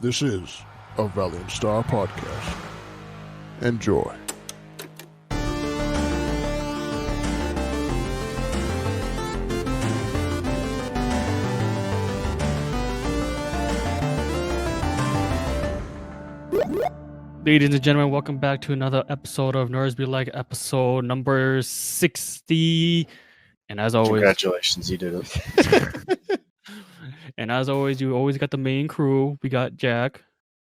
This is a Valiant Star podcast. Enjoy. Ladies and gentlemen, welcome back to another episode of Nerds Be Like, episode number 60. And as always, congratulations, you did it. and as always, you always got the main crew. We got Jack,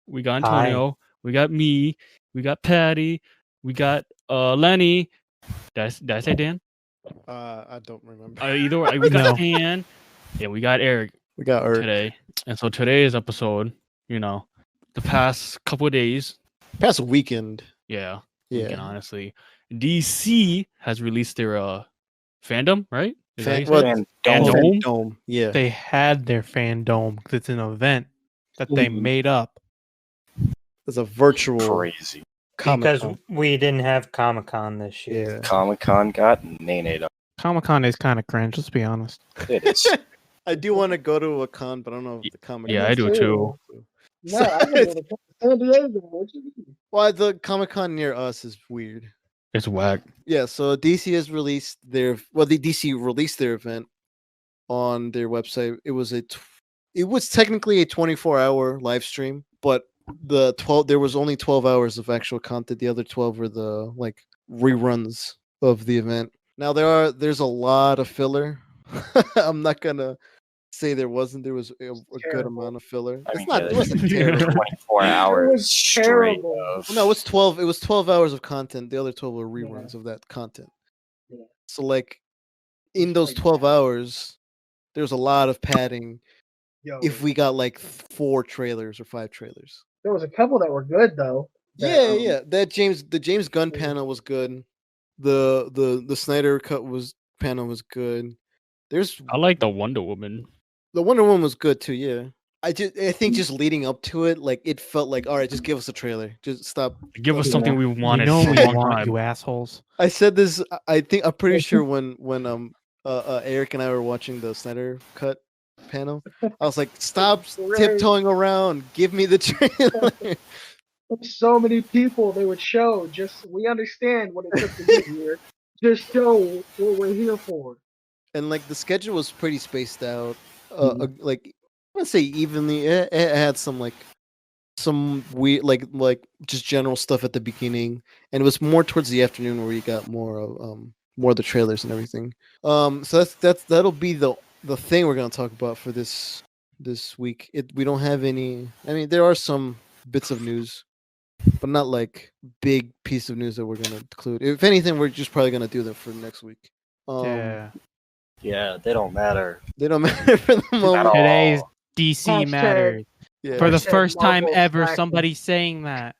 we got Antonio, we got me, we got Patty, we got Lenny. Did I say Dan? I don't remember. Either way, we got Dan, and we got Eric. We got Eric today. And so today's episode, the past couple of days. Past weekend. Yeah. Weekend, honestly. DC has released their Fandome, right? Fandome. Yeah. They had their Fandome because it's an event that they made up. It's a virtual crazy. Because we didn't have Comic-Con this year. Yeah. Comic-Con got nade up. Comic-Con is kind of cringe, let's be honest. It is. I do want to go to a con, but I don't know if the Comic-Con. Yeah, I do too. No, I can go to San Diego. What you mean? Well, the Comic-Con near us is weird. It's whack. Yeah, so DC has released the DC released their event on their website. It was technically a 24-hour live stream, but there was only 12 hours of actual content. The other 12 were the reruns of the event. Now there's a lot of filler. I'm not gonna say there wasn't. There was a good amount of filler. It wasn't terrible. 24 hours straight of... No, it was 12. It was 12 hours of content. The other 12 were reruns of that content. Yeah. So in those 12 hours, there's a lot of padding. If we got 4 trailers or 5 trailers, there was a couple that were good though. Yeah. The James Gunn panel was good. The Snyder cut panel was good. I like the Wonder Woman. The Wonder Woman was good too, yeah. I think just leading up to it, it felt like, all right, just give us a trailer. Just stop. Give us something we wanted. You assholes. I said this. I'm pretty sure when Eric and I were watching the Snyder Cut panel, I was like, stop tiptoeing around. Give me the trailer. So many people they would show. We understand what it took to get here. Just show what we're here for. And the schedule was pretty spaced out. I wouldn't say evenly. It had some weird, just general stuff at the beginning, and it was more towards the afternoon where you got more of the trailers and everything. So that'll be the thing we're gonna talk about for this week. We don't have any. I mean, there are some bits of news, but not big piece of news that we're gonna include. If anything, we're just probably gonna do that for next week. Yeah, they don't matter. They don't matter for the moment. Today's DC matters. Yeah. For the first time ever, somebody's saying that.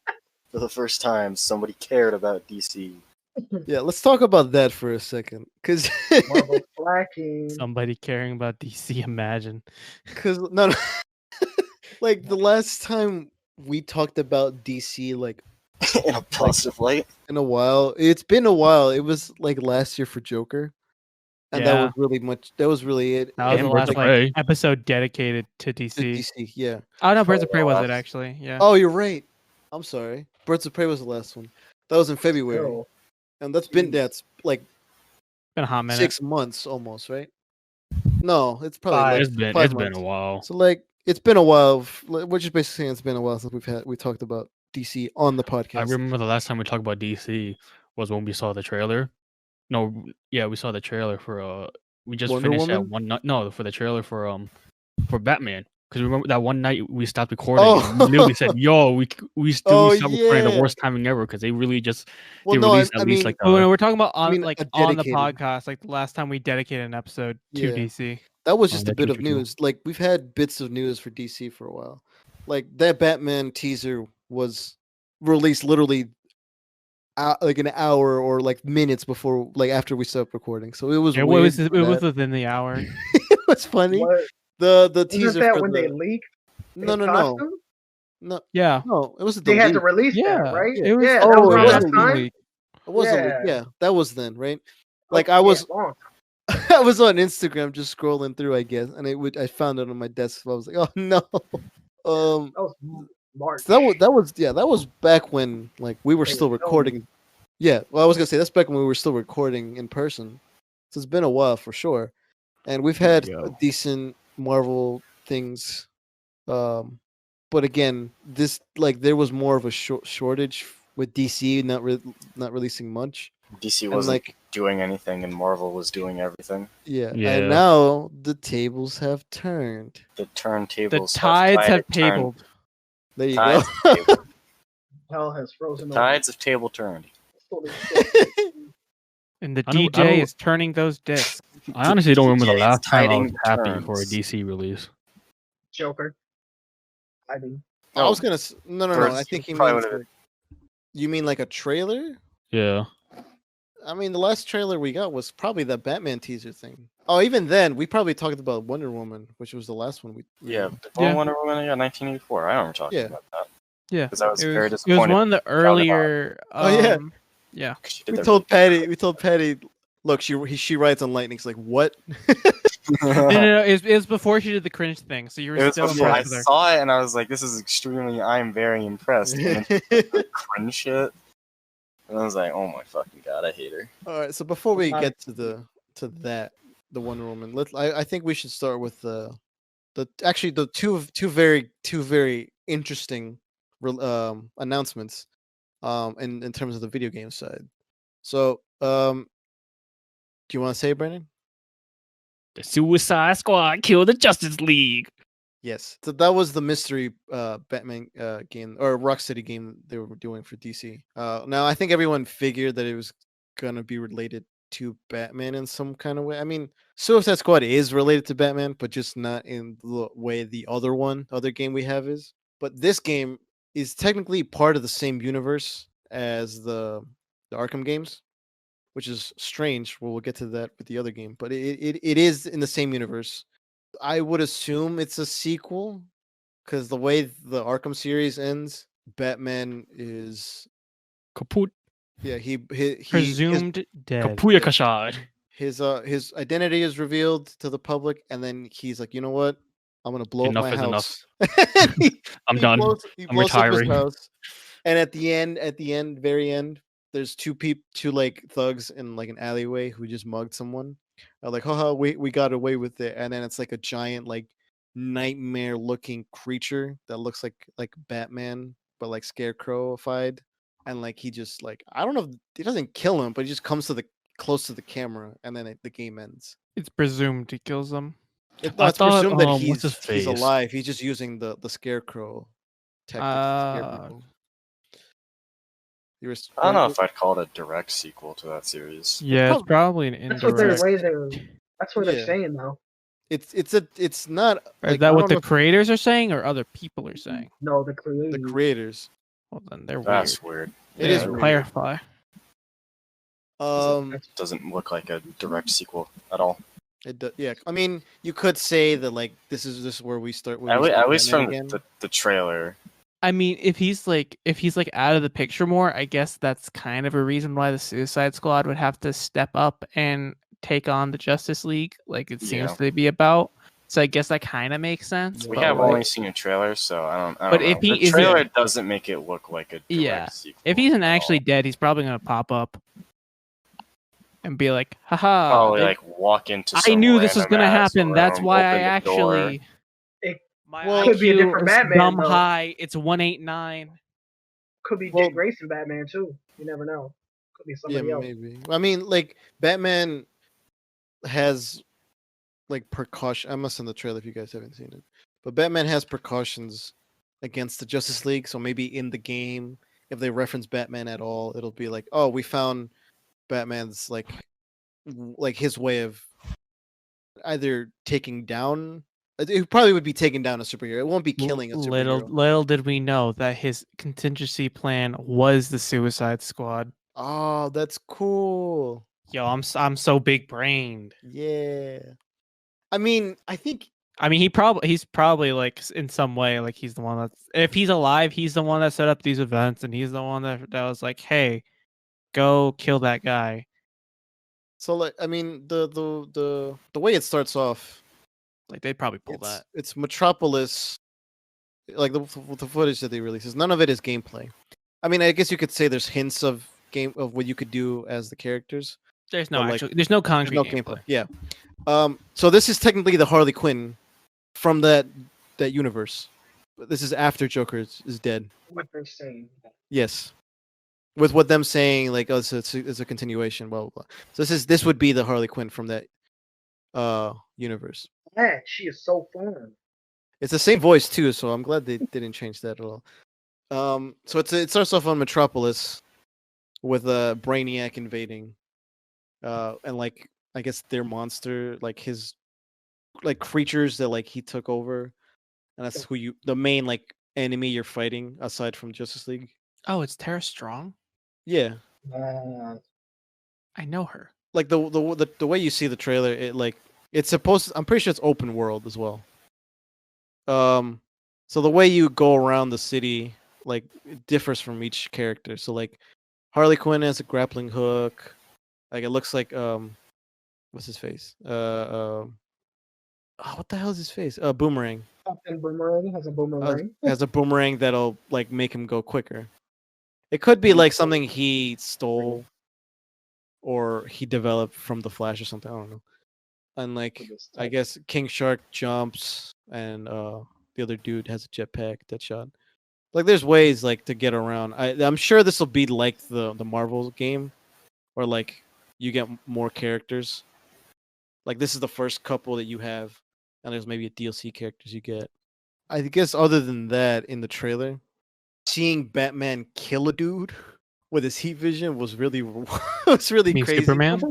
For the first time, somebody cared about DC. Yeah, let's talk about that for a second. Because somebody caring about DC, imagine. Because no. The last time we talked about DC, in a positive light, in a while. It's been a while. It was last year for Joker. And that was really much. That was really it. That was the last episode dedicated to DC. Yeah. Oh no, Birds of Prey was it actually? Yeah. Oh, you're right. I'm sorry. Birds of Prey was the last one. That was in February, and that's been been a hot minute. 6 months almost, right? No, it's probably it's been a while. So it's been a while. We're just basically saying it's been a while since we talked about DC on the podcast. I remember the last time we talked about DC was when we saw the trailer. No, yeah, we saw the trailer for we just Wonder finished Woman? that one night. No, for the trailer for Batman. Because remember that one night we stopped recording and we literally said, "Yo, we still stopped recording the worst timing ever," because they really just released at least we're talking about on the podcast, the last time we dedicated an episode to DC. That was just a bit of news. We've had bits of news for DC for a while. That Batman teaser was released literally an hour or minutes before, after we stopped recording. So it was it weird. It was within the hour. It was funny. What? The teaser that for when they leaked. No. Yeah. No, it was they had to release that, right? It was, that was around that time. It wasn't. Yeah, that was then, right? I was I was on Instagram just scrolling through, I guess, and I found it on my desk. So I was like, oh no. Um, That was March. so that was back when like we were still recording. Yeah, well, I was gonna say that's back when we were still recording in person. So it's been a while for sure, and we've had decent Marvel things. But again, this like there was more of a shortage with DC not releasing much. DC And, wasn't like doing anything, and Marvel was doing everything. yeah, Yeah. and now the tables have turned. The turntables. The tides have turned. tabled. There you Tides go. of table. Hell has frozen over. Tides of table turned. And the I don't- DJ is turning those discs. I honestly don't remember the DJ's last time I was tiding happy for a turns. DC release. Joker. I mean, I was gonna no. Birds I think he probably means would've like, you mean like a trailer? Yeah. I mean, the last trailer we got was probably that Batman teaser thing. Oh, even then, we probably talked about Wonder Woman, which was the last one we. Yeah, Yeah. Wonder Woman, 1984. I remember talking Yeah. about that. Yeah, Because I was very it was disappointed. one of the earlier. Oh, yeah. Yeah. She did We that told really Patty. We told Patty. Look, she writes on Lightning. She's like, what? No, it was before she did the cringe thing, so you were It was still before I impressed with her. saw it, and I was like, "This is extremely." I'm very impressed. And then the cringe shit, and I was like, "Oh my fucking god, I hate her." All right. So before we Got get to the Wonder Woman, I think we should start with the two very interesting announcements in terms of the video game side. So do you want to say it, Brandon? The Suicide Squad killed the Justice League. Yes. So that was the mystery Batman game or Rocksteady game they were doing for DC. Now I think everyone figured that it was gonna be related to Batman in some kind of way. I mean, Suicide Squad is related to Batman, but just not in the way the other game we have is. But this game is technically part of the same universe as the Arkham games, which is strange. We'll get to that with the other game, but it is in the same universe. I would assume it's a sequel because the way the Arkham series ends, Batman is Kaput. yeah he Presumed dead. Kapuya Kashad. his identity is revealed to the public, and then he's like, you know what, I'm gonna blow Enough up my is enough. house. I'm done. He I'm blows up his retiring. house. And at the end, very end, there's two like thugs in like an alleyway who just mugged someone. Like, haha, we got away with it. And then it's like a giant like nightmare looking creature that looks like Batman, but like scarecrowified. And like he just like, I don't know if he doesn't kill him, but he just comes to the close to the camera, and then the game ends. It's presumed he kills them. It's I thought, presumed that what's his he's face? alive. He's just using the scarecrow tactics. to scare people. I don't know if I'd call it a direct sequel to that series. Yeah, it's probably an that's what they're indirect. That's what they're Yeah. saying now. It's not. Is like, I that what don't the know if- creators are saying, or other people are saying? No, the the creators. creators? Well, then they're That's weird. weird. It is Yeah, weird. clarify. It doesn't look like a direct sequel at all. Yeah. I mean, you could say that like this is where we start. At least from again. the trailer. I mean, if he's like out of the picture more, I guess that's kind of a reason why the Suicide Squad would have to step up and take on the Justice League, like it seems Yeah. to be about. So I guess that kind of makes sense. We but, have like, only seen a trailer, so I don't But know. if he the is- trailer doesn't make it look like a direct Yeah. sequel. if he isn't at all. actually dead, he's probably gonna pop up and be like, "Haha!" probably they- like walk into. I some knew this was random gonna ass happen. That's room, why I open the door. actually. It My well, could be a IQ different is Batman, dumb though. high. It's 189. Could be Well- Dick Grayson Batman too. You never know. Could be somebody else. maybe. I mean, like Batman has like precaution. I must send the trailer if you guys haven't seen it. But Batman has precautions against the Justice League. So maybe in the game, if they reference Batman at all, it'll be like, oh, we found Batman's like his way of either taking down. It probably would be taking down a superhero. It won't be killing a superhero. Little did we know that his contingency plan was the Suicide Squad. Oh, that's cool. Yo, I'm so big brained. Yeah. I mean, I think I mean, he's probably like in some way like he's the one that's, if he's alive, he's the one that set up these events, and he's the one that was like, hey, go kill that guy. so. Like, I mean, the way it starts off, Like they'd probably pull that. it's Metropolis like the footage that they releases, none of it is gameplay. I mean, I guess you could say there's hints of what you could do as the characters. There's no But, like, actual. There's no There's concrete no gameplay. gameplay. Yeah. So this is technically the Harley Quinn from that universe. This is after Joker is dead. What they're saying. Yes. With what them saying, like, oh, so it's a continuation, blah blah blah. So this would be the Harley Quinn from that universe. Man, she is so fun. It's the same voice too, so I'm glad they didn't change that at all. So it starts off on Metropolis with a Brainiac invading, and like I guess their monster, like his like creatures that like he took over, and that's who the main like enemy you're fighting aside from Justice League. Oh, it's Tara Strong. Yeah, I know her. like the way you see the trailer, it like it's supposed. I'm pretty sure it's open world as well. So the way you go around the city like it differs from each character. So like Harley Quinn has a grappling hook. Like it looks like what's his face? What the hell is his face? Boomerang. Captain Boomerang has a boomerang. Has a boomerang that'll like make him go quicker. It could be like something he stole or he developed from the Flash or something. I don't know. And like I guess King Shark jumps and the other dude has a jetpack that shot. Like there's ways like to get around. I'm sure this will be like the Marvel game, where like you get more characters. Like this is the first couple that you have, and there's maybe a DLC characters you get. I guess other than that, in the trailer, seeing Batman kill a dude with his heat vision was really You mean crazy. Superman?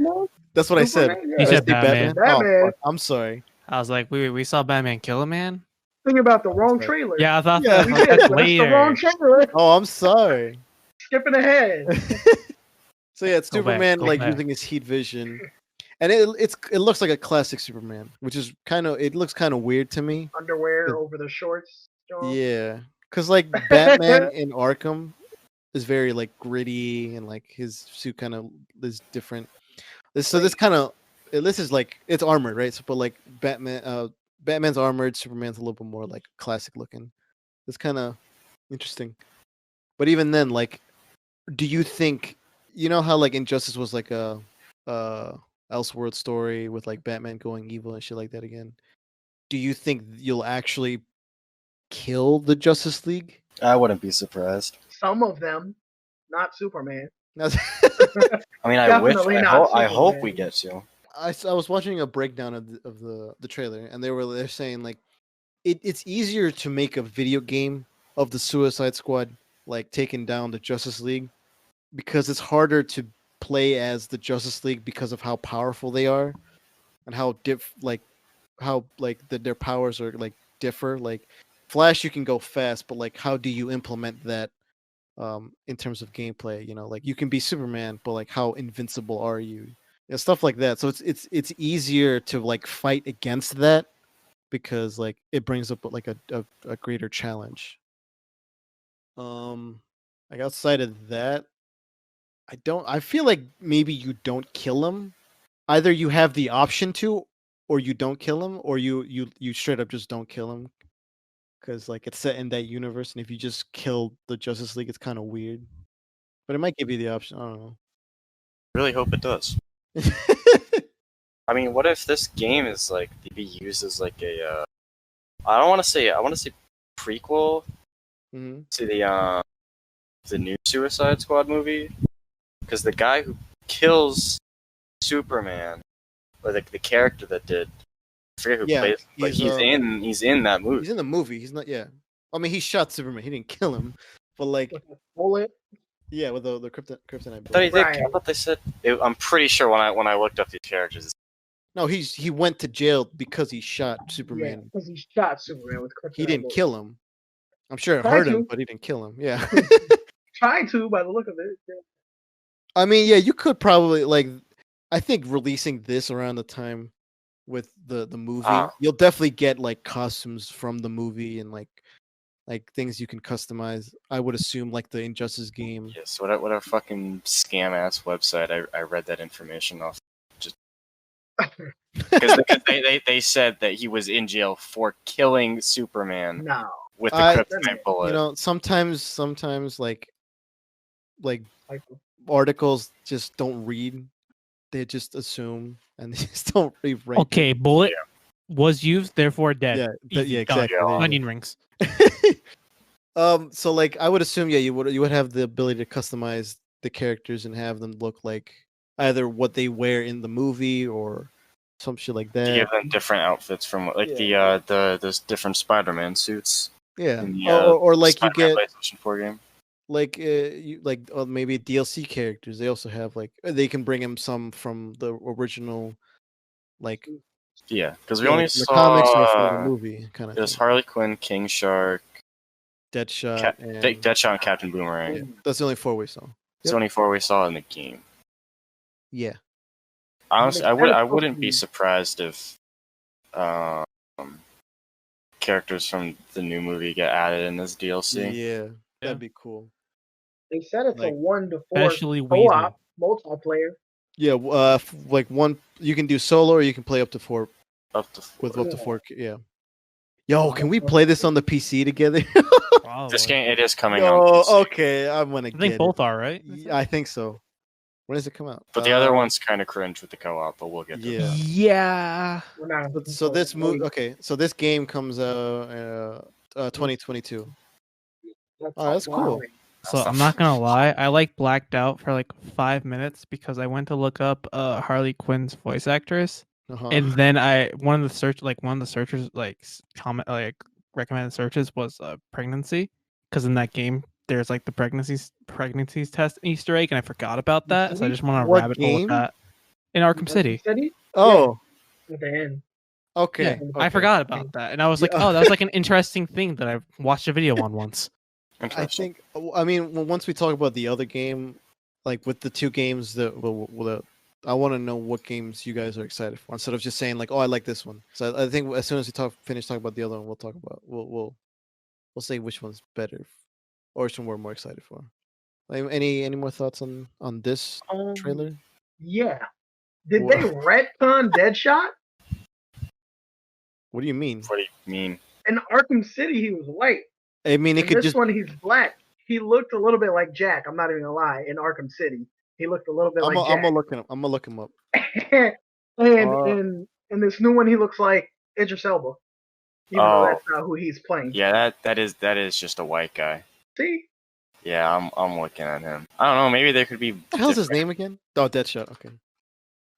That's what I said. Superman? You Yeah. said Did I say Batman. Batman. Oh, fuck. I'm sorry. I was like, we saw Batman kill a man. Thinking about the wrong Sorry. trailer. Yeah, I thought Yeah. we that's did. That's the later. wrong trailer. Oh, I'm sorry. Skipping ahead. So yeah, it's Go back, Superman go like back. using his heat vision, and it looks like a classic Superman, which is it looks kind of weird to me. Underwear over the shorts. John. Yeah, because like Batman in Arkham is very like gritty and like his suit kind of is different. This is like it's armored, right? So, but like Batman's armored, Superman's a little bit more like classic looking. It's kind of interesting. But even then, like, do you think how like Injustice was like a Elseworld story with like Batman going evil and shit like that again? Do you think you'll actually kill the Justice League? I wouldn't be surprised. Some of them, not Superman. I mean, I wish. Definitely I, not I hope Superman. we get to. I was watching a breakdown of the trailer, and they're saying like it's easier to make a video game of the Suicide Squad like taking down the Justice League because it's harder to play as the Justice League because of how powerful they are and how their powers are like differ. Like Flash, you can go fast, but like how do you implement that in terms of gameplay? Like you can be Superman, but like how invincible are you? Stuff like that. So it's easier to like fight against that because like it brings up like a greater challenge. Like outside of that, I feel like maybe you don't kill him. Either you have the option to, or you don't kill him, or you straight up just don't kill him. Because like it's set in that universe, and if you just kill the Justice League, it's kind of weird. But it might give you the option. I don't Really hope it does. know. I mean, what if this game is like to be used as like a? I want to say prequel Mhm. to the new Suicide Squad movie, because the guy who kills Superman, or the character that did, I forget who Yeah, plays, but he's in that movie. He's in the movie. He's not. Yeah. I mean, he shot Superman. He didn't kill him, but like, With a bullet. yeah, with the kryptonite. I thought he did. Right. I thought they said. I'm pretty sure when I looked up these characters. No, he went to jail because he shot Yeah, Superman. because he shot Superman with kryptonite. He didn't bullets. kill him. I'm sure it Tried hurt him, to. but he didn't kill him. Yeah. Tried to by the look of it. Yeah. I mean, yeah, you could probably like. I think releasing this around the time with the movie, you'll definitely get like costumes from the movie and like things you can customize. I would assume like the Injustice game. Yes, what a fucking scam ass website. I read that information off. Just because they said that he was in jail for killing Superman. No. with the I- kryptonite bullet. You know, sometimes like Like, articles just don't read. They just assume and they just don't read right. Okay, bullet was used, therefore dead. Yeah, Easy, yeah, done. exactly. there you go. Onion rings. So like I would assume, yeah, you would have the ability to customize the characters and have them look like either what they wear in the movie or some shit like To that. give them different outfits from like the different Spider-Man suits. Yeah, in the, or like you Spider-Man get PlayStation 4 game. like maybe DLC characters. They also have like they can bring him some from the original, like Yeah, because we yeah, only like from the saw comics or from the movie kind of there's thing. Harley Quinn, King Shark, Deadshot and Deadshot, and Captain Boomerang. that's the only 4 we saw. It's the only 4 we saw in the game. Yeah, Honestly, Makes sense I wouldn't be to- surprised if characters from the new movie get added in this DLC. yeah, that'd be cool. They said it's a Like, 1 to 4 Especially co-op multiplayer. Yeah, like one you can do solo or you can play up to 4 Up to 4. with up to 4. Yeah. Yo, can we play this on the PC together? This game, it is coming Yo, on PC. okay, I'm gonna I get think it. both are, right? I think so. When does it come out? But the other one's kind of cringe with the co-op, but we'll get to that. Yeah. We're not But so this okay, so this game comes out 2022. That's cool. So I'm not gonna lie, I like blacked out for like 5 minutes because I went to look up Harley Quinn's voice actress, Uh-huh. and then one of the searchers comment recommended searches was pregnancy, because in that game there's like the pregnancies test Easter egg, and I forgot about that, so I just want to What rabbit hole game? with that in Arkham City. Oh, At the end. okay. Yeah, I forgot about that, and I was like, Yeah. oh, that was like an interesting thing that I watched a video on once. I Interesting. think. I mean, once we talk about the other game, like with the 2 games that I want to know what games you guys are excited for instead of just saying like, oh, I like this one. So I think as soon as we finish talking about the other one, we'll say which one's better or which one we're more excited for. Like, any more thoughts on this trailer? Yeah. Did What? they retcon Deadshot? What do you mean? What do you mean? In Arkham City, he was white. I mean, it In could this just. one, he's black. He looked a little bit like Jack. I'm not even gonna lie. In Arkham City, he looked a little bit I'm like gonna Jack. look him up. And in this new one, he looks like Idris Elba. Even though Oh. that's not who he's playing. Yeah, that is just a white guy. See? Yeah, I'm looking at him. I don't know. Maybe there could be. What the hell's his different- name again? Oh, Deadshot. Okay.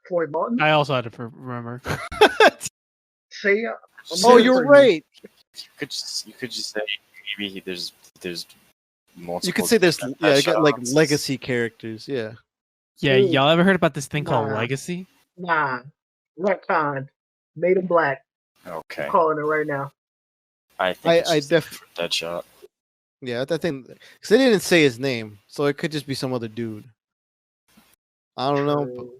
Floyd Martin. I also had to remember. See? Oh, you're right. You could just say maybe there's multiple. You could say there's different I got like Deadshots. legacy characters. Yeah. Yeah, Ooh. y'all ever heard about this thing called Nah. Legacy? Nah. Retcon. Made him black. Okay, I'm calling it right now. I think I it's just def- Deadshot. Yeah, I think because they didn't say his name, so it could just be some other dude. I don't know. But, True.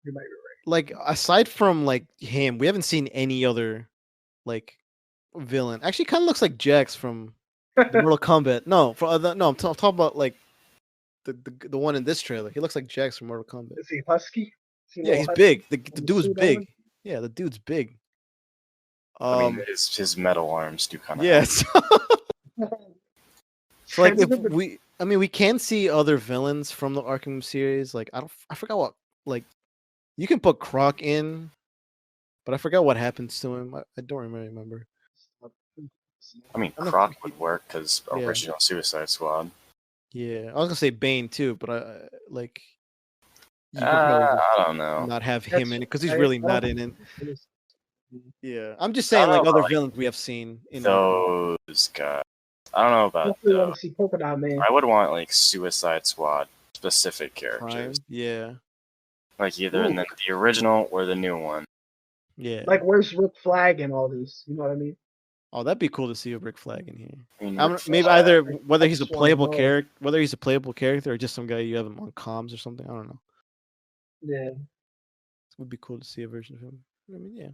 You might be like aside from like him, we haven't seen any other like villain. Actually, kind of looks like Jax from right. Mortal Kombat. No, I'm talking about like the one in this trailer. He looks like Jax from Mortal Kombat. Is he husky? Is he a Yeah, little he's husky? big. The the dude's suit big. on? Yeah, the dude's big. I mean, his metal arms do kind of. yes. So like if Sensitive- we can see other villains from the Arkham series. Like I forgot what like you can put Croc in, but I forgot what happens to him. I don't remember. I mean, I don't Croc think would work because Yeah. original Suicide Squad. Yeah, I was gonna say Bane too, but I like you could probably I don't know. not have him That's- in it because he's I- really I not don't in it. think it's- Yeah, I'm just saying I like don't know, other like, villains we have seen in Arkham. Those guys. I don't know about Definitely want those. to see Polka Dot Man. I would want like Suicide Squad specific Prime. characters, Yeah, like either in the original or the new one. yeah. Like, where's Rick Flag and all these? You know what I mean? Oh, that'd be cool to see a Rick Flag in here. I mean, Maybe Flag- either whether he's a just wanna playable know. character, whether he's a playable character or just some guy you have him on comms or something. I don't know. Yeah. It would be cool to see a version of him. I mean, yeah.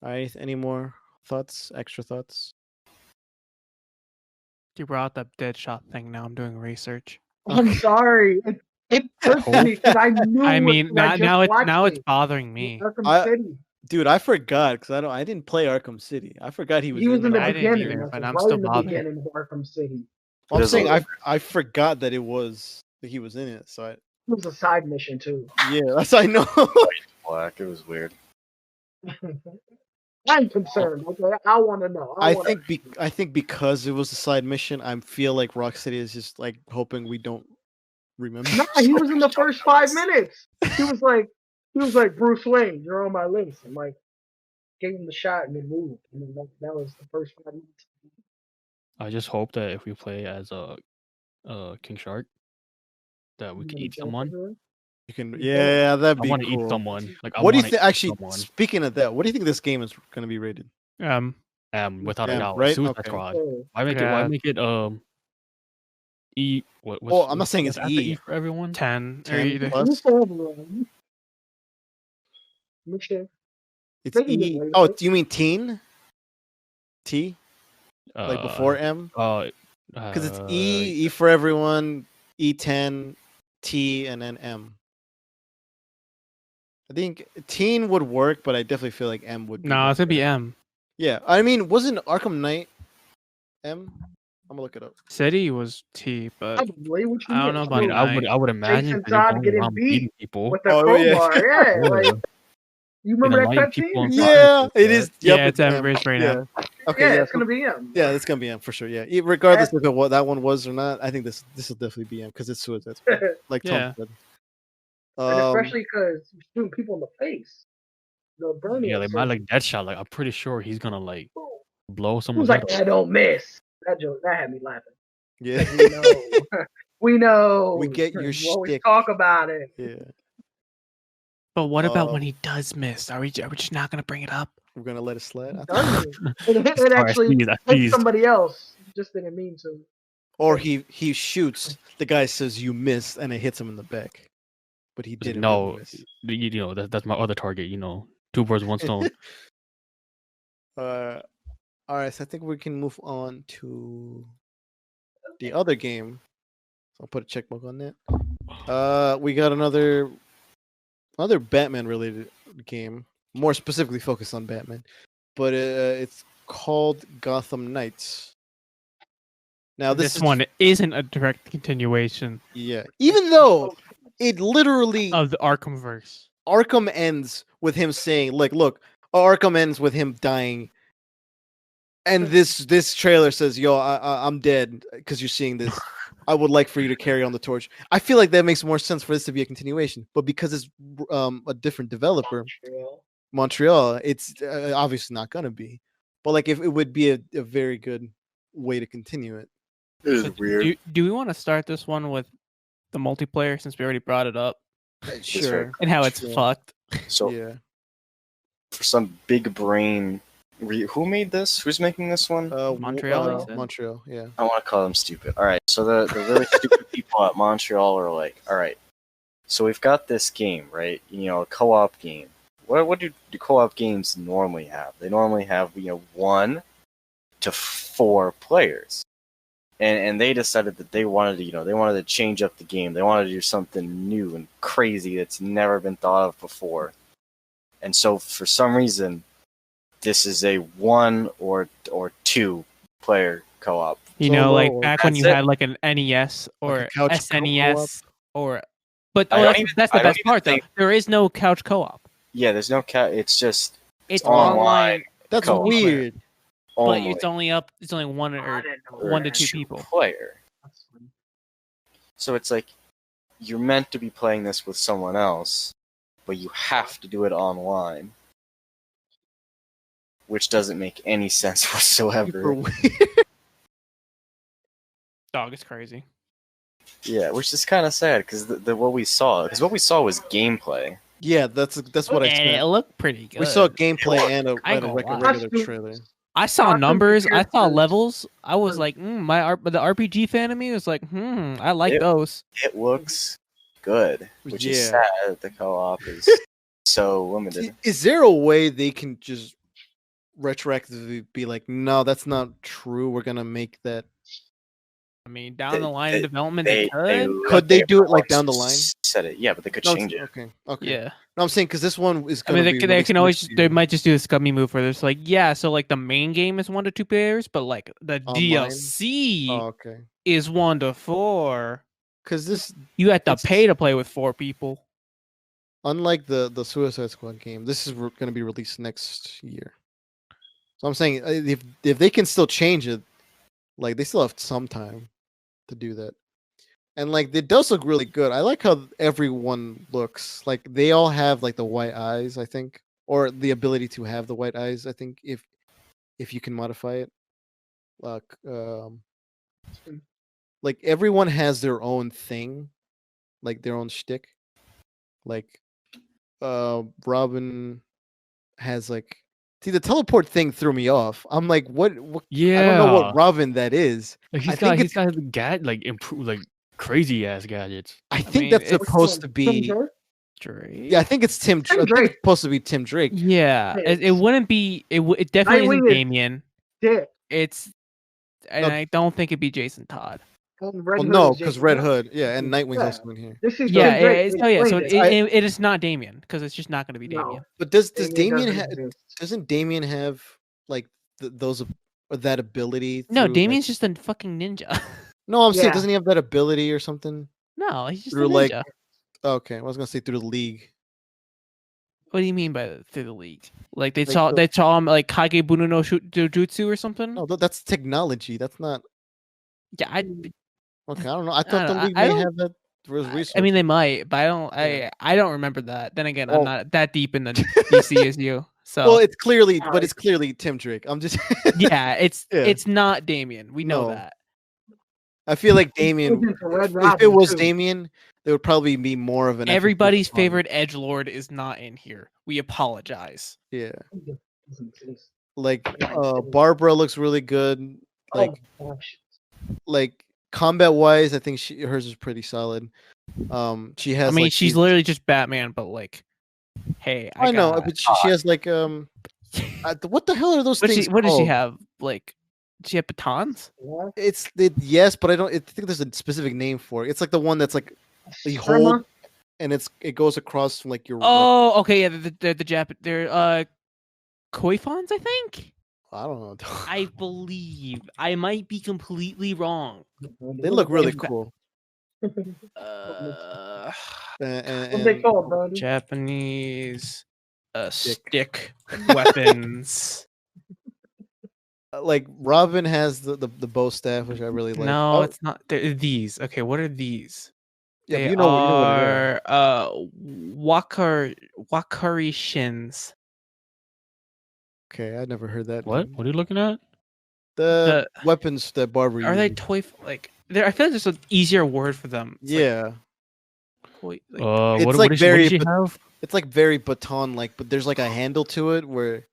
All right. Any more thoughts? Extra thoughts? You brought up Deadshot thing. Now I'm doing research. I'm sorry. It hurts me because I knew. I mean, I just now watched it's it. bothering me. Arkham I- City. Dude, I forgot because I didn't play Arkham City. I forgot he was. He was in the I didn't beginning. either, That's but I'm right still in the bothered. beginning of Arkham City. I'm There's saying a- I forgot that he was in it. So It was a side mission too. yeah, that's I know. Black. It was weird. I'm concerned. Okay, I want to know. I think because it was a side mission, I feel like Rocksteady is just like hoping we don't remember. Nah, he was in the first 5 minutes. He was like, Bruce Wayne, you're on my list. I'm like, gave him the shot and then moved. And then that was the first 5 minutes. I just hope that if we play as King Shark, that we You can gonna eat jump someone. everywhere? You can, yeah, that'd I be want to cool. eat someone. Like, I What do you wanna think? eat Actually, someone. speaking of that, what do you think this game is going to be rated? Without a Yeah, doubt, right? Suicide Okay. Squad. Oh, Why make Yeah. it E? What's Well, I'm not saying what's it's after E. for everyone. 10 or 10 either. plus? who's for everyone? Michelle. It's They can get E. away with Oh, it. do you mean teen? Like before M? Because it's E for everyone, E10, T, and then M. I think teen would work, but I definitely feel like M would be. No, more it's gonna be better. M. Yeah, I mean, wasn't Arkham Knight M? I'm gonna look it up. City was T, but Probably. What you I don't mean? know I about mean, Knight. I would imagine Jason 'cause you're Todd going getting around beat beating people. with the Oh, yeah. crowbar. Yeah, like Yeah. you remember that lighting people cutscene? on Yeah, fire, it is. Yeah, Yep, it's M raised right yeah. now. Okay, Yeah, yeah, it's gonna be him. yeah, it's gonna be M for sure. Yeah, regardless of what that one was or not, I think this will definitely be M because it's Suicide Squad, like Tom Yeah. said. And especially because you're shooting people in the face. The Bernie. Yeah, like my like Deadshot. Like I'm pretty sure he's gonna like blow He was someone's like, head I don't miss. That joke that had me laughing. Yeah, We know. We know. We get your We always shtick. talk about it. yeah. But what about when Um, he does miss? Are we just not gonna bring it up? We're gonna let it slide. I Doesn't think- it? It actually I hit teased. somebody else. Just didn't mean to. Or he shoots. The guy says you missed, and it hits him in the back, but he Like, didn't. no, really miss. you know that's my other target. You know, 2 birds, 1 stone. All right. So I think we can move on to the other game. So I'll put a check mark on that. We got another Batman related game, more specifically focused on Batman, but it's called Gotham Knights. Now This one isn't a direct continuation yeah. Even though it literally of the Arkhamverse. Arkham ends with him saying, like, look, Arkham ends with him dying. And this trailer says, yo, I'm dead because you're seeing this. I would like for you to carry on the torch. I feel like that makes more sense for this to be a continuation. But because it's a different developer, Montreal, it's obviously not going to be. But like, if it would be a very good way to continue it. It is So weird. do we want to start this one with the multiplayer since we already brought it up Sure. and how it's Sure. fucked? So Yeah. for some big brain, who made this? Who's making this one? Montreal, he said? Montreal, yeah. I want to call them stupid. All right, so the really stupid people at Montreal are like, all right, so we've got this game, right? You know, a co-op game. What do co-op games normally have? They normally have 1 to 4 players, and they decided that they wanted to change up the game. They wanted to do something new and crazy that's never been thought of before, and so for some reason, this is a 1 or 2 player co-op. You know, like Solo, back when that's you it. had like an NES or a couch SNES or. But I don't that's the I don't best even part though. think- There is no couch co-op. Yeah, there's no cat. It's just It's online. online, That's Co-op. weird. but only. it's only 1 I or didn't know 1 to that. 2 people. Player. So it's like you're meant to be playing this with someone else, but you have to do it online, which doesn't make any sense Super whatsoever. weird. Dog is crazy. Yeah, which is kind of sad because what we saw was gameplay. Yeah, that's what I And said. it looked pretty good. We saw gameplay and a I ain't gonna like a lie. regular Costumes. trailer. I saw Awesome numbers. I saw characters. levels. I was like, the RPG fan of me was like, I like It- those. It looks good, which is Yeah. sad that the co-op is so limited. Is there a way they can just retroactively be like, no, that's not true. We're gonna make that. I mean, down the line They- in development, They they could. Could they do it, like, down the line? said it. Yeah, but they could No, change it. Okay. Okay. Yeah. No, I'm saying because this one is I going mean, to be. they released can always next they year might just do a scummy move where it's like, yeah, so like the main game is 1 to 2 players, but like the online. DLC Oh, okay. is 1 to 4. Because this, You have to It's- pay to play with 4 people. unlike the Suicide Squad game, this is going to be released next year. So I'm saying if they can still change it, like they still have some time to do that. And like it does look really good. I like how everyone looks. Like they all have like the white eyes, I think, or the ability to have the white eyes. I think if you can modify it, like everyone has their own thing, like their own shtick. Like Robin has like, see, the teleport thing threw me off. I'm like, what Yeah. I don't know what Robin that is. Like I think he's got like crazy ass gadgets. I think mean, that's it's supposed to Tim be. Drake? Drake. Yeah, I think it's Tim. Tim I think Drake. it's supposed to be Tim Drake. Yeah, it wouldn't be. It definitely isn't Nightwing is- Damien. Dick. It's, and No. I don't think it'd be Jason Todd. And Red Well, Hood no, is because Jason Red Todd. Hood, yeah, and Nightwing's Yeah. also in here. This is Yeah, Tim Drake. it's, yeah. So Explain it is not Damien because it's just not going to be No. Damien. But does Damien Damien doesn't exist. doesn't Damien have like those or that ability? No, through, Damien's just a fucking ninja. No, I'm saying Yeah. doesn't he have that ability or something? No, he's just a Through ninja. Okay, I was gonna say through the league. What do you mean by through the league? Like they Like saw the- they saw him like Kage Buno no Jujutsu or something? No, that's technology. That's not Yeah, okay. I don't know. I thought don't the know, league I may don't- have that resource. I mean they might, but I don't. Yeah. I don't remember that. Then again, Well- I'm not that deep in the DC as you. So Well, it's clearly, Alright. but it's clearly Tim Drake. I'm just. yeah, it's Yeah. it's not Damien. We know No. that. I feel like Damien. Looking for Red If it Robin, was too. Damien, there would probably be more of an. Everybody's emphasis on- favorite edgelord is not in here. We apologize. Yeah, Doesn't exist. like Barbara looks really good. Like Oh, gosh. like combat wise, I think hers is pretty solid. She has. I mean, like, she's literally just Batman, but like, hey, I know, got- but she has like what the hell are those What, things? what does she called? have? Like, does she have batons? Yeah. Yes, but I don't. I think there's a specific name for it. It's like the one that's like you hold Shrimmer? and it goes across from like your. Oh, okay, yeah, the Jap, they're Koifons, I think. I don't know. I believe I might be completely wrong. They look really If that- cool. Uh, What they And called, bro? Japanese stick weapons. like Robin has the bow staff, which I really like. No, Oh, it's not. They're these. Okay, what are these? yeah, but They you know what they are. are Wakari shins. Okay, I never heard that. What? name. What are you looking at? The weapons that Barbara Are they uses. toy like? I feel like there's an easier word for them. It's like Yeah, toy, like, It's What, like what very does she but- have? it's like very baton like, but there's like a handle to it where.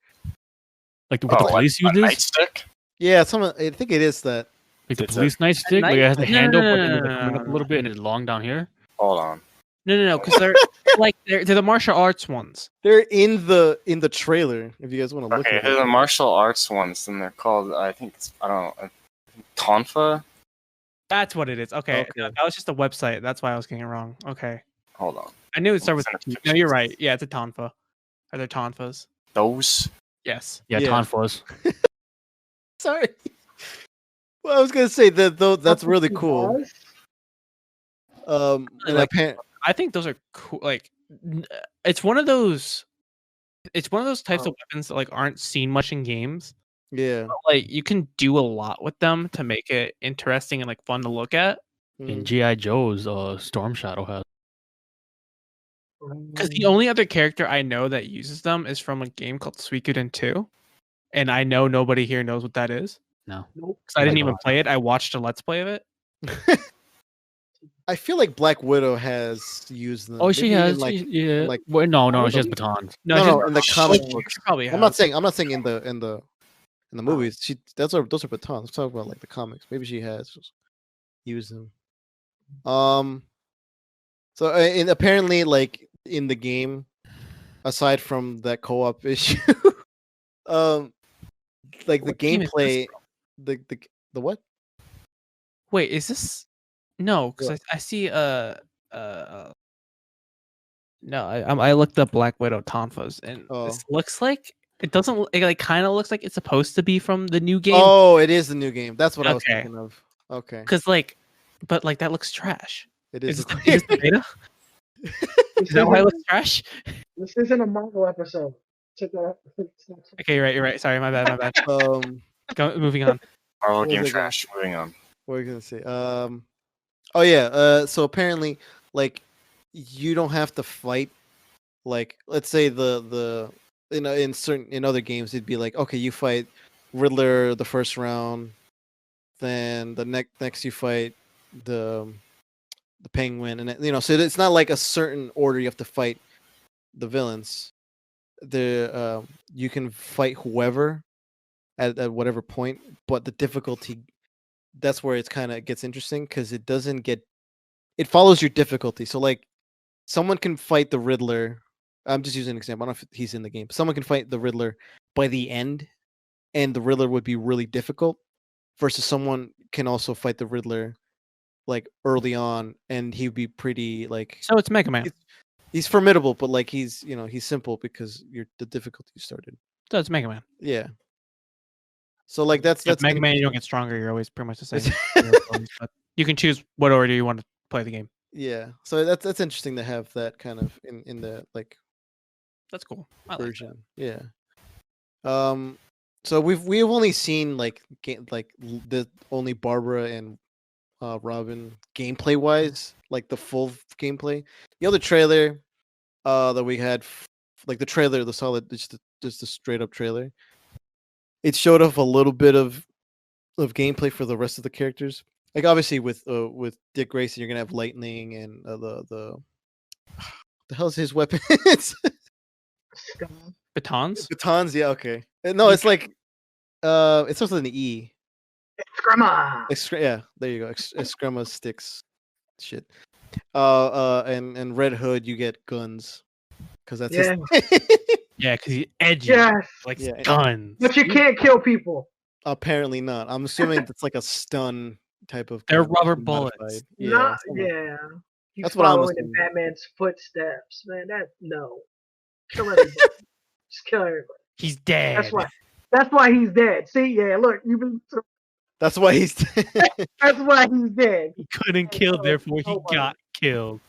Like what the Oh, police a uses? nightstick? Yeah, I think it is that. Like the It's a- police nightstick? Like it has the No, no, handle, no, but no, then it's no, like no, coming no, up a no, little bit and it's long down here. Hold on. no, because they're like they're the martial arts ones. They're in the trailer. If you guys want to look Okay, at they're the it. martial arts ones, and they're called, I think, I don't know, Tonfa? That's what it is. Okay, Okay. that was just a website. That's why I was getting it wrong. Okay, Hold on. I knew it started with. Send it No, to you're pictures. right. Yeah, it's a tonfa. Are there tonfas? Those? Yes. Yeah, Yeah. Tonfas. Sorry. Well, I was gonna say that though. That's really cool. Guys, And Like- apparently, I think those are cool. Like, it's one of those. It's one of those types of weapons that like aren't seen much in games. yeah. But, like you can do a lot with them to make it interesting and like fun to look at. In Mhm. G.I. Joe's, Storm Shadow has. Because the only other character I know that uses them is from a game called Suikoden 2, and I know nobody here knows what that is. No. Nope. Because I didn't I even don't. play it. I watched a let's play of it. I feel like Black Widow has used them. Oh, she Maybe in, has. like yeah. like- Wait, no, she has batons. no, just- in the comic she books. probably I'm not has. saying in the movies. Those are batons. I'm talking about like the comics. Maybe she has just used them. So and apparently, like in the game, aside from that co-op issue, like the What game is this gameplay, the what? Wait, is this? No, because What? I see No, I looked up Black Widow tonfas, and this looks like it doesn't. It like kind of looks like it's supposed to be from the new game. Oh, it is the new game. That's what I was thinking of. Okay. Because like, but like that looks trash. It is. Is this the beta? Is that why it looks trash? This isn't a Marvel episode. Okay, you're right. Sorry, my bad. Moving on. Marvel What game was I trash. Moving on. What are you gonna say? Oh yeah. So apparently, like, you don't have to fight. Like, let's say in other games, it'd be like, okay, you fight Riddler the first round, then the next you fight the Penguin, and so it's not like a certain order you have to fight the villains. You can fight whoever at whatever point, but the difficulty, that's where it's kind of gets interesting, because it follows your difficulty. So like, someone can fight the Riddler. I'm just using an example. I don't know if he's in the game. Someone can fight the Riddler by the end, and the Riddler would be really difficult, versus someone can also fight the Riddler like early on, and he'd be pretty like. So it's Mega Man. He's formidable, but like he's simple because the difficulty started. So it's Mega Man. Yeah. So like that's Mega Man. You don't get stronger. You're always pretty much the same. But you can choose what order you want to play the game. Yeah. So that's interesting to have that kind of in the like. That's cool. I version. Like that. Yeah. So we've only seen like the only Barbara and Robin gameplay wise, like the full gameplay. The other trailer that we had, like the trailer, the solid, just the straight up trailer, it showed off a little bit of gameplay for the rest of the characters. Like obviously with Dick Grayson, you're gonna have lightning and the hell's his weapon? Batons. Batons, yeah, okay. No, it's like it starts with an E. Excrema. Yeah, there you go. Excrema sticks. Shit. And Red Hood, you get guns, because that's his... Yeah, because he's edgy. Yes. Like guns. But you can't kill people. Apparently not. I'm assuming it's like a stun type of. They're rubber bullets. Modified. Yeah. He's that's what I'm following in Batman's footsteps, man. Kill everybody. Just kill everybody. He's dead. That's why he's dead. See, yeah, look, you've been. That's why he's dead. That's why he's dead. He couldn't kill, therefore he got killed.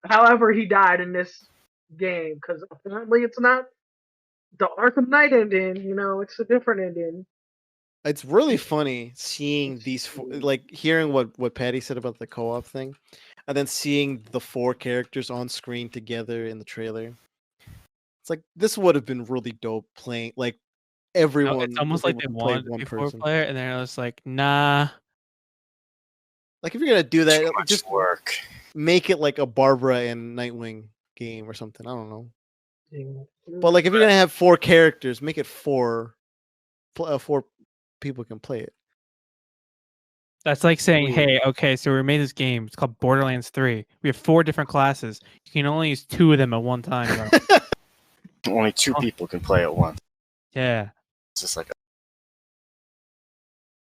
However, he died in this game, because apparently it's not the Arkham Knight ending. It's a different ending. It's really funny seeing these, like hearing what Patty said about the co-op thing, and then seeing the 4 characters on screen together in the trailer. It's like, this would have been really dope playing like everyone. It's almost like they wanted one person player, and then it was like, nah. Like if you're gonna do that, just work. Make it like a Barbara and Nightwing game or something. I don't know. But like if you're gonna have 4 characters, make it 4 people can play it. That's like saying, hey, okay, so we made this game. It's called Borderlands 3. We have 4 different classes. You can only use 2 of them at one time. Only 2 people can play at once. Yeah. It's just like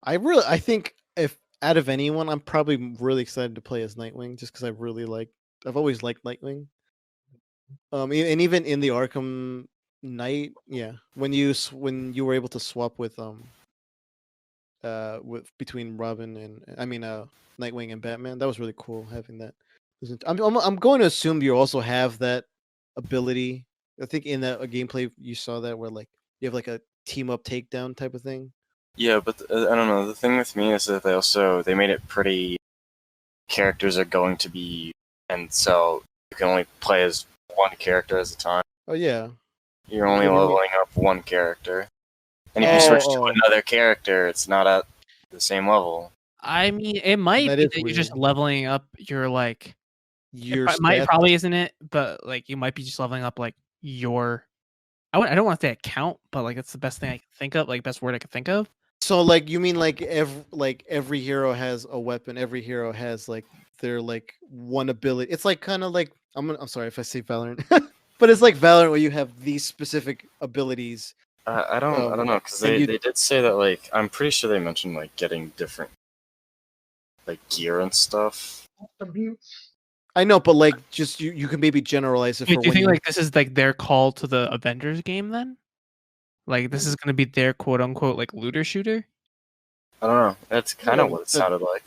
I think if out of anyone, I'm probably really excited to play as Nightwing, just because I've always liked Nightwing. And even in the Arkham Knight, yeah, when you were able to swap with between Robin and Nightwing and Batman, that was really cool having that. I'm going to assume you also have that ability. I think in that gameplay you saw that where like you have like a team up takedown type of thing. Yeah, but I don't know. The thing with me is that they made it pretty. Characters are going to be, and so you can only play as one character at a time. Oh yeah. You're only leveling up one character, and if you switch to another character, it's not at the same level. I mean, it might be that you're just leveling up your like. It probably isn't it, but like you might be just leveling up like your. I don't want to say account, but like it's the best thing I can think of, like best word I can think of. So like you mean like every hero has a weapon, every hero has like their like one ability. It's like kind of like I'm sorry if I say Valorant, but it's like Valorant where you have these specific abilities. I don't know, because they did say that, like, I'm pretty sure they mentioned like getting different like gear and stuff. Attributes. I know, but like, just you can maybe generalize it Wait, for do you when think you. like this is like their call to the Avengers game then? Like this is gonna be their quote unquote like looter shooter? I don't know. That's kind of Yeah, what it sounded like.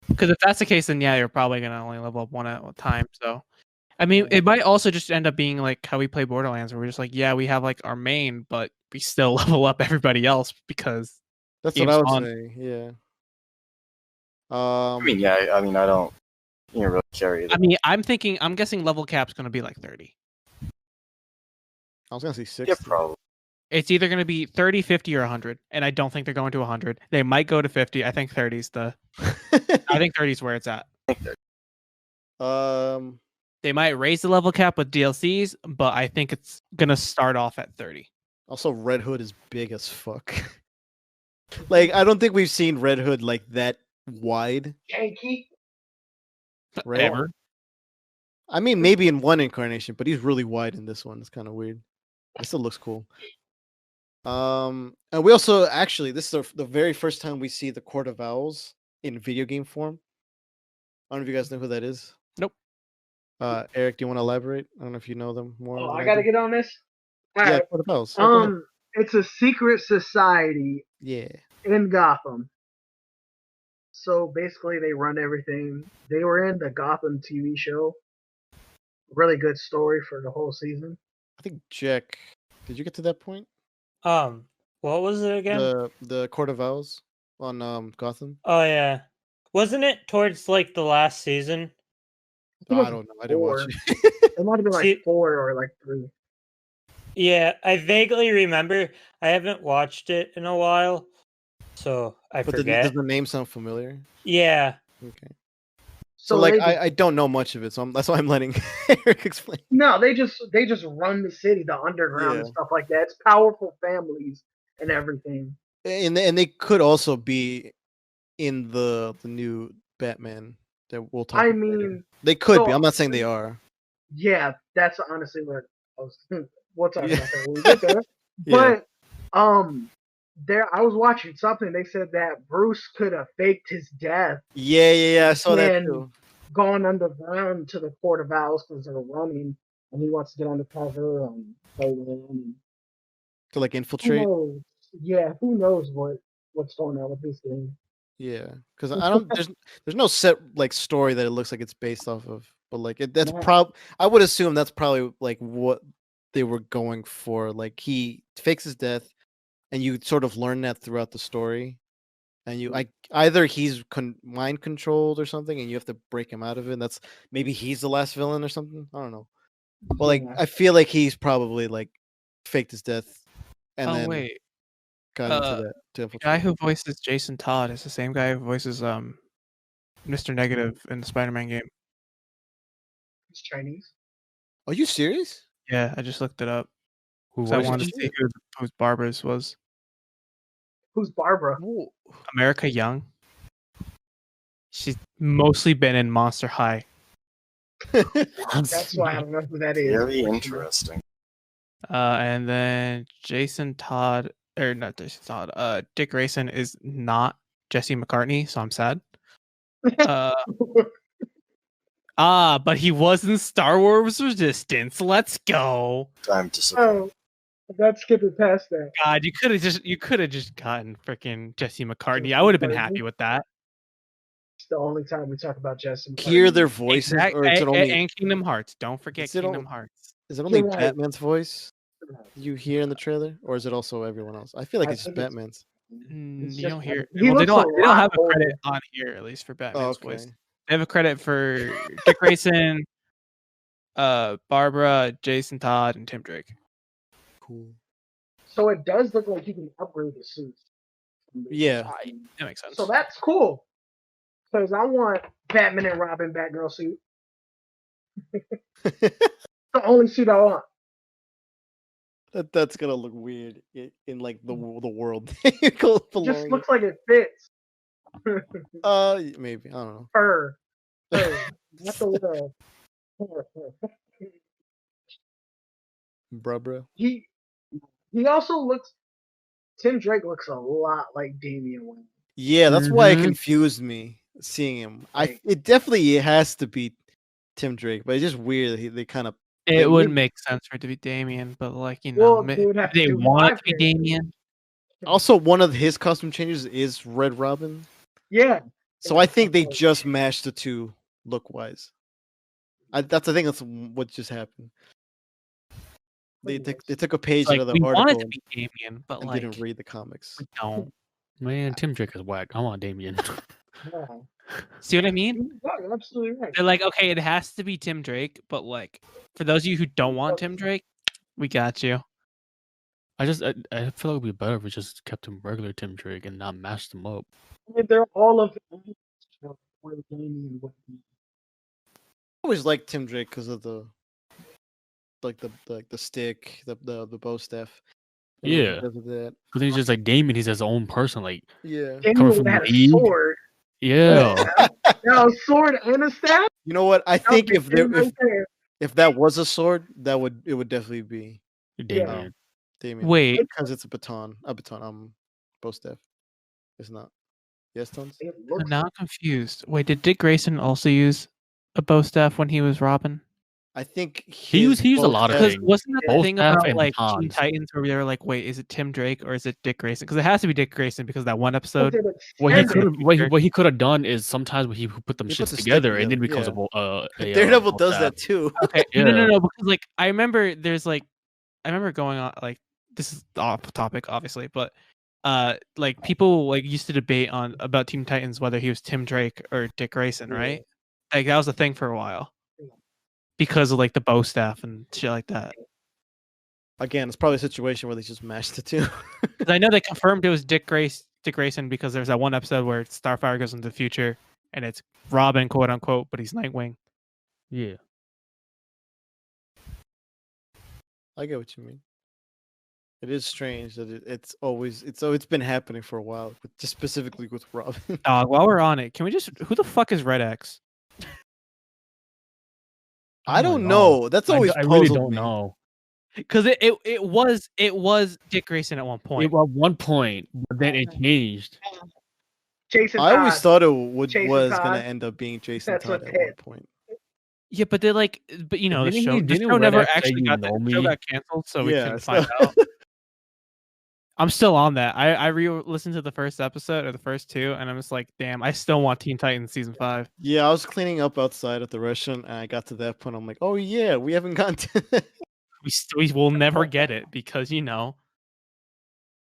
Because if that's the case, then yeah, you're probably gonna only level up one at a time. So, I mean, it might also just end up being like how we play Borderlands, where we're just like, yeah, we have like our main, but we still level up everybody else because That's what game's I would fun. say. Yeah. I mean, yeah. I mean, I don't. You don't really care either. I mean, I'm guessing level cap's gonna be like 30. I was gonna say 60. Yeah, probably. It's either gonna be 30, 50, or 100, and I don't think they're going to 100. They might go to 50. I think 30's the. I think 30's where it's at. um, They might raise the level cap with DLCs, but I think it's gonna start off at 30. also Red Hood is big as fuck. Like, I don't think we've seen Red Hood like that wide. Yankee. Right? Ever. I mean, maybe in one incarnation, but he's really wide in this one. It's kind of weird. It still looks cool. And we also actually, this is the very first time we see the Court of Owls in video game form. I don't know if you guys know who that is. Nope. Eric, do you want to elaborate? I don't know if you know them more. Oh, than I gotta do. get on this. All Yeah, right. Court of Owls. Yeah, go ahead. It's a secret society Yeah. in Gotham. So basically, they run everything. They were in the Gotham TV show. Really good story for the whole season. I think Jack. Did you get to that point? What was it again? The Court of Owls on Gotham. Oh yeah, wasn't it towards like the last season? think it I was don't know. I didn't watch 4. it. It might have been like See- 4 or like 3. Yeah, I vaguely remember. I haven't watched it in a while, so I But forget. does the name sound familiar? Yeah, Okay. So like, they just, I don't know much of it, so that's why I'm letting Eric explain. no, they just run the city, the underground and Yeah. stuff like that. It's powerful families and everything. And they could also be in the new Batman that we'll talk I about later. mean, They could so- be. I'm not saying they are. yeah, that's honestly what I was. We'll talk Yeah. about that when we get there. Yeah. But there I was watching something. They said that Bruce could have faked his death, Yeah. I saw that and too. gone underground to the Court of Owls because they're running, and he wants to get undercover and play with them. And To like who infiltrate. knows? Yeah, who knows what's going on with this game? Yeah, because I don't. There's no set like story that it looks like it's based off of. But like that's No. I would assume that's probably like what they were going for. Like he fakes his death, and you sort of learn that throughout the story. And you, either he's mind controlled or something, and you have to break him out of it. And that's maybe he's the last villain or something. I don't know. But like, Yeah. I feel like he's probably like faked his death, and Oh then wait, got into that to the infiltrate. guy who voices Jason Todd is the same guy who voices Mr. Negative in the Spider-Man game. It's Chinese. Are you serious? Yeah, I just looked it up. Who 'Cause I was wanted it? to see whose Barbara's was. Who's Barbara? Whoa. America Young. She's mostly been in Monster High. That's why I don't know who that is. Very interesting. And then Jason Todd, or not Jason Todd, Dick Grayson is not Jesse McCartney, so I'm sad. But he was in Star Wars Resistance. Let's go. I'm disappointed. Oh, that's skipping past that. God, you could have just gotten freaking Jesse McCartney. I would have been happy with that. It's the only time we talk about Justin. Hear their voices, or is it only and Kingdom Hearts. Don't forget Is it Kingdom all- Hearts. is it only You're right. Batman's voice you hear in the trailer, or is it also everyone else? I feel like I it's just think it's- Batman's. It's You just don't hear. Batman. He Well, they looks don't. a They don't lot have a older. credit on here, at least for Oh, Batman's okay. voice. They have a credit for Dick Grayson, Barbara, Jason Todd, and Tim Drake. Cool. So it does look like you can upgrade the suits. Yeah. That makes sense. So that's cool. Because I want Batman and Robin Batgirl suit. The only suit I want. That's gonna look weird in like the world. It goes It just belong looks like it fits. maybe I don't know. Fur. Not the world. Bruh. He also looks. Tim Drake looks a lot like Damian Wayne. Yeah, that's why it Mhm. confused me. seeing him. Like- It definitely has to be Tim Drake, but it's just weird. They kind of It wouldn't make sense for it to be Damien, but like you know, Well, they would have they to do want it 5 to be characters. Damien. also one of his costume changes is Red Robin. Yeah. So I think they just mashed the two look wise. I think that's what just happened. They took a page Like out of the we want it article to be Damien, but and like didn't read the comics. we don't. Man, Tim Drake is whack. I want Damien. Yeah. See what I mean? You're absolutely right. They're like, okay, it has to be Tim Drake, but like for those of you who don't want Tim Drake, we got you. I feel like it'd be better if we just kept him regular Tim Drake and not mashed him up. I mean, they're all of where Damien would be. I always liked Tim Drake because of the stick, the bow staff. Yeah. Because of that. But then he's just like Damien. He's his own person. Like, Yeah. Damien from would have a League? sword. yeah. Now a sword and a staff. You know what? I That would think be if there, him right there. if that was a sword, it would definitely be Damien. Damien. Wait, Because it's a baton, bow staff. It's not. Yes, Tones? It I'm looks now confused. Wait, did Dick Grayson also use a bow staff when he was Robin? I think He used his a bow lot of staff- Because things. wasn't that the Both thing staff about and like Teen batons. Titans where they were like, wait, is it Tim Drake or is it Dick Grayson? Because it has to be Dick Grayson because that one episode. What he extended. could what he could have done is sometimes he put them He put shits the stick together and then together, becomes a Daredevil bow does staff. that too. Okay, Yeah. no, because like I remember going on like this is off topic obviously, but like people like used to debate about Teen Titans whether he was Tim Drake or Dick Grayson, Yeah. right? Like that was a thing for a while because of like the bow staff and shit like that. Again, it's probably a situation where they just mashed the two. 'Cause I know they confirmed it was Dick Grayson because there's that one episode where Starfire goes into the future and it's Robin, quote unquote, but he's Nightwing. Yeah. I get what you mean. It is strange that it's been happening for a while, but just specifically with Robin. Dog, while we're on it, can we just who the fuck is Red X? I don't know. That's always I really puzzled don't me. know. Because it was Dick Grayson at one point. At one point, but then it changed. Jason I always Todd. thought it Jason was Todd. gonna end up being Jason That's Todd what at one hit. point. Yeah, but they but you know, the Didn't show, he- the didn't show Red never X say, actually "You got know the show me"? got canceled, so we Yeah, couldn't so- find out. I'm still on that. I re-listened to the first episode or the first two, and I'm just like, damn, I still want Teen Titans season 5. Yeah, I was cleaning up outside at the restaurant, and I got to that point. I'm like, oh yeah, we haven't gotten to. We will never get it because you know.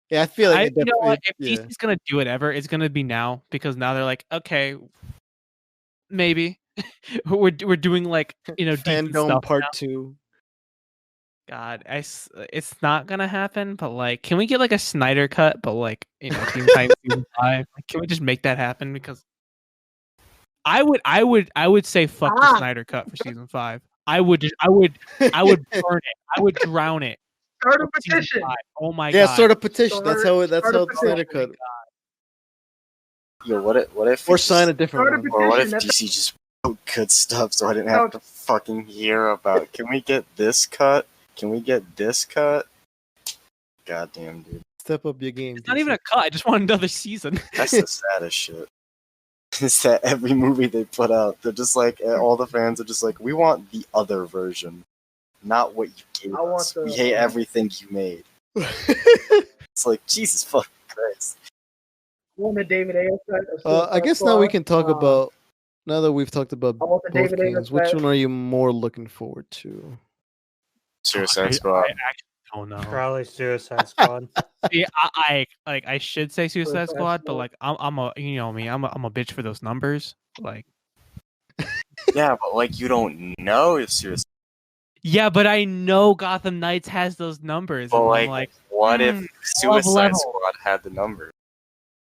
Yeah, I feel like You know what? If yeah. DC's gonna do it ever, it's gonna be now because now they're like, okay, maybe we're doing like decent Fandome stuff Part now. 2. God, it's not gonna happen. But like, can we get like a Snyder cut? But like, Teen Titans season 5. Like, can we just make that happen? Because I would say fuck the Snyder cut for season 5. I would burn it. I would drown it. Start a for season petition. 5. Oh my Yeah, god. sort of petition. That's how Start a the petition. Snyder cut. Yo, what if Or we sign just- a different Start a one. petition. or what if That's DC just wrote good stuff so I didn't have to fucking hear about? Can we get this cut? Can we get this cut? Goddamn, dude, Step up your game. It's not even a cut. I just want another season. that's the saddest shit. Is that every movie they put out, they're just like all the fans are just like, we want the other version, not what you gave I want us. the- We hate everything you made. It's like Jesus fucking Christ. I want the David Ayer cut of I Suicide guess now we Squad. can talk about. Now that we've talked about I want the both David Ayer games, which cut. one are you more looking forward to? Suicide I Squad. actually don't know. Probably Suicide Squad. See, I should say Suicide Suicide Squad, but Squad. like I'm a you know me, I'm a bitch for those numbers. Like Yeah, but like you don't know if Suicide. yeah, but I know Gotham Knights has those numbers, But and like, I'm like, what if love Suicide level. Squad had the number?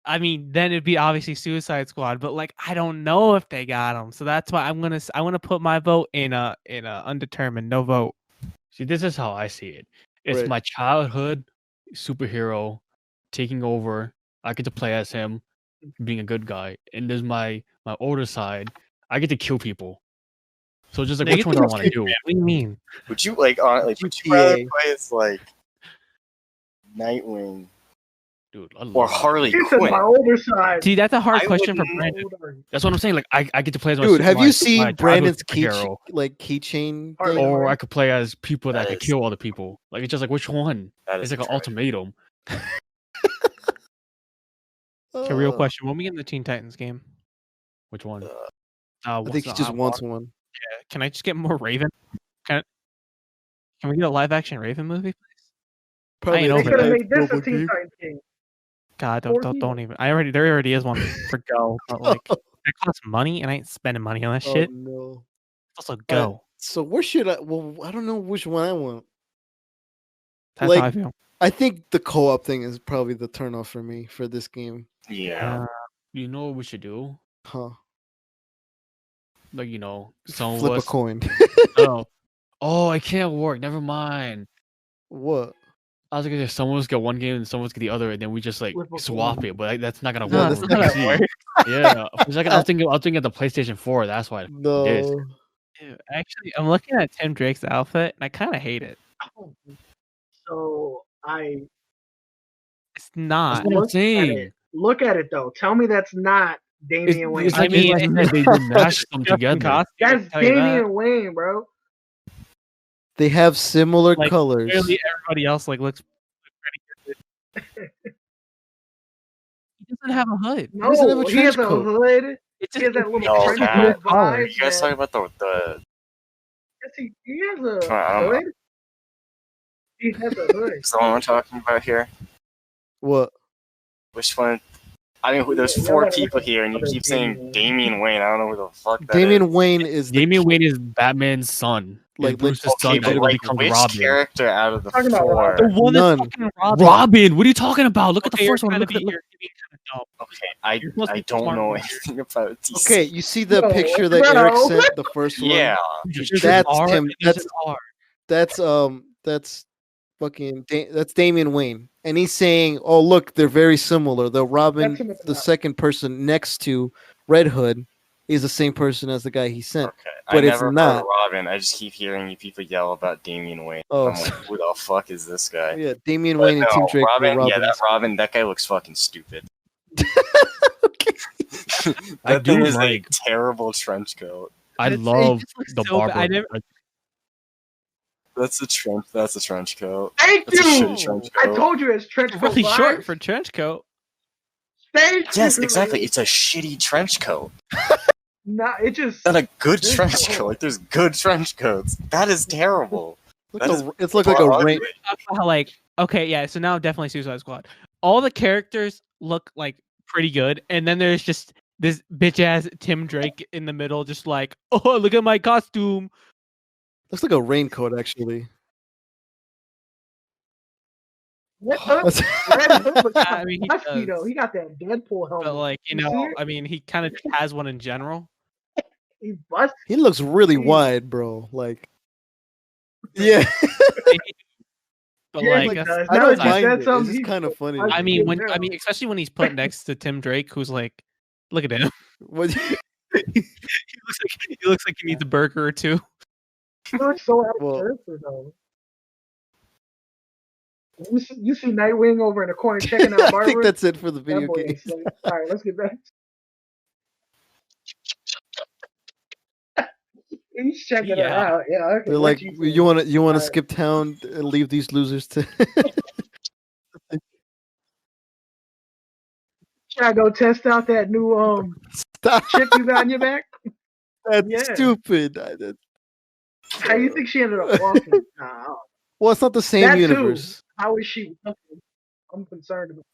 I mean, then it'd be obviously Suicide Squad, but like I don't know if they got them, so that's why I want to put my vote in a undetermined, no vote. See, this is how I see it. It's Right. my childhood superhero taking over. I get to play as him, being a good guy, and there's my older side. I get to kill people. So it's just like, No, you which one get do I to want to kill do? What do you mean? Would you like would you GTA. rather play as like Nightwing Dude, I love or that. Harley He said Quinn. my older side. See, that's a hard I question for wouldn't- Brandon. Old are you? That's what I'm saying. Like I get to play as my Dude, have my- you seen my childhood Brandon's superhero. keychain Harley thing? Or Quinn. I could play as people that That could is- kill other people. Like it's just like which one? That It's is like an trash. ultimatum. Okay, real Uh, question. When we get in the Teen Titans game, Which one? I think he just wants one. can I just get more Raven? Can we get a live action Raven movie, please? Probably ain't They over could have that. made this a Robot Teen game. Titans game. God, Or don't He-Man. even. There already is one for Go, but like it costs money, and I ain't spending money on that Oh shit. no. It's also Go. So where should I? Well, I don't know which one I want. That's how I like- feel. I think the co-op thing is probably the turnoff for me for this game. Yeah. You know what we should do? Huh? Like some Flip of a us. coin. Oh, it can't work. Never mind. What? I was gonna say some of us get one game and some of us get the other, and then we just like Flip a swap coin. it. But like, that's not gonna No, work. that's on not gonna PC. Yeah, for a second, I was thinking of the PlayStation 4. That's why. No. Dude, actually, I'm looking at Tim Drake's outfit, and I kind of hate it. So It's not. That's what I'm look at saying. it. Look at it though. Tell me that's not Damian Wayne. It's like, I mean, it's like they mashed them Just in together. costume, I That's can tell you that. Damian Wayne, bro. They have similar Like, colors. Clearly, everybody else like looks pretty good. He doesn't have a hood. No, doesn't have a he has trench a coat. hood. It's He has that little No, trench that- coat color. Are vibe. you guys talking about the? Yes, he has a I don't know. hood. He has a hood. Is the one we're talking about here? What? Which one? I mean, there's Yeah, four y'all gotta people look at here, and you other keep Damian saying Wayne. Damian Wayne. I don't know who the fuck that Damian is. Wayne is the Damian Wayne is Batman's son. Like, Like Bruce's Okay, son but that like, becomes which Robin. character out of the Talking about four? The one None. that's fucking Robin. Robin, what are you talking about? Look at the Okay, you're first one. kinda Look at being- you're being kinda dumb. Okay, You're supposed to I be don't smart know here. anything about DC. Okay, you see the No, picture that bro. Eric sent, the first one? Yeah. There's an That's R Tim. and there's an R. That's fucking that's Damian Wayne, and he's saying, "Oh, look, they're very similar. The Robin, That's him, it's the not. second person next to Red Hood, is the same person as the guy he sent." Okay. But I it's never heard not. of Robin. I just keep hearing you people yell about Damian Wayne. Oh, I'm like, who the fuck is this guy? Yeah, Damian But Wayne and Tim no, Drake were Robin, yeah, Robins. that Robin, that guy looks fucking stupid. Okay. I That thing do is like- a terrible trench coat. I It love just looks the so bad. barber. I never- That's a trench coat. Thank That's a you. shitty trench I coat. told you it's trench coat really vibes. short for trench coat. Thank Yes, you. exactly. It's a shitty trench coat. Nah, it just. Not a good There's trench no- coat. Like, there's good trench coats. That is terrible. Look That a- is it's look like a ugly. rain. How, like, okay, yeah, so now definitely Suicide Squad. All the characters look like pretty good, and then there's just this bitch ass Tim Drake in the middle, just like, oh, look at my costume. Looks like a raincoat, actually. Red Hood, That's- Red Hood looks I mean, he husky, though. does. He got that Deadpool helmet. But like, you You see know, it? I mean, he kind of has one in general. He bust. he looks really Jeez. wide, bro. Like, yeah. But Yeah, like, he that's- does. I Now don't that you mind said it. It's something, just he's kind of funny. I I to mean, me. when especially when he's put next to Tim Drake, who's like, look at him. What- He looks like he needs a burger or two. He looks so out of Well- character, though. You see Nightwing over in the corner checking out I Barbara. think that's it for the That video boy game. is sick. All right, let's get back. He's checking Yeah. it out. Yeah, okay. They're what like, you you want to Alright. skip town and leave these losers to. Should I go test out that new Stop. chip you got in your back? That's Yeah. stupid. How you think she ended up walking? Nah, Well, it's not the same That too. universe. how is she walking? I'm concerned about.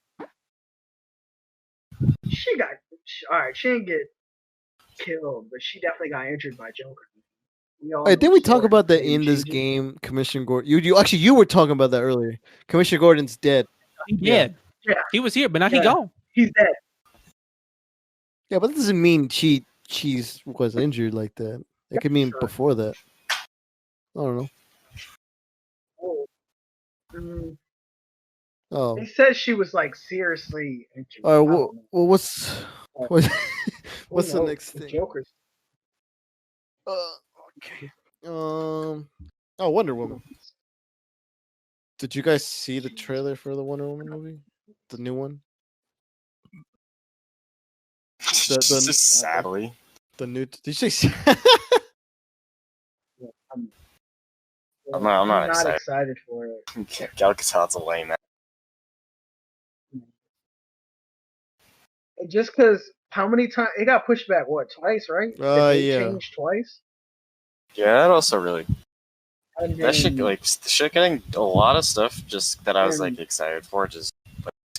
She got all right. She didn't get killed, but she definitely got injured by Joker. We all Hey, know didn't we the talk story. about that Maybe in she this just- game? Commissioner Gordon. You were talking about that earlier. Commissioner Gordon's dead. He Yeah. did. Yeah. He was here, but now he Yeah. gone. He's dead. Yeah, but that doesn't mean she's was injured like that. It could mean Sure. before that. I don't know. Oh. Mm, Oh. They said she was like seriously injured. All right. I Well, don't know. well what's what, Who what's the knows? next thing? Joker's. Okay. Oh, Wonder Woman. Did you guys see the trailer for the Wonder Woman movie? the new one. Just sadly. The new. Did you say? Yeah, I'm I'm not excited for it. Gal Gadot's a lame man. Just because how many times it got pushed back? What, twice? Right? The date Yeah. changed twice. Yeah, that also really. And That shit, then- like, the shit getting a lot of stuff just that I was And- like excited for, just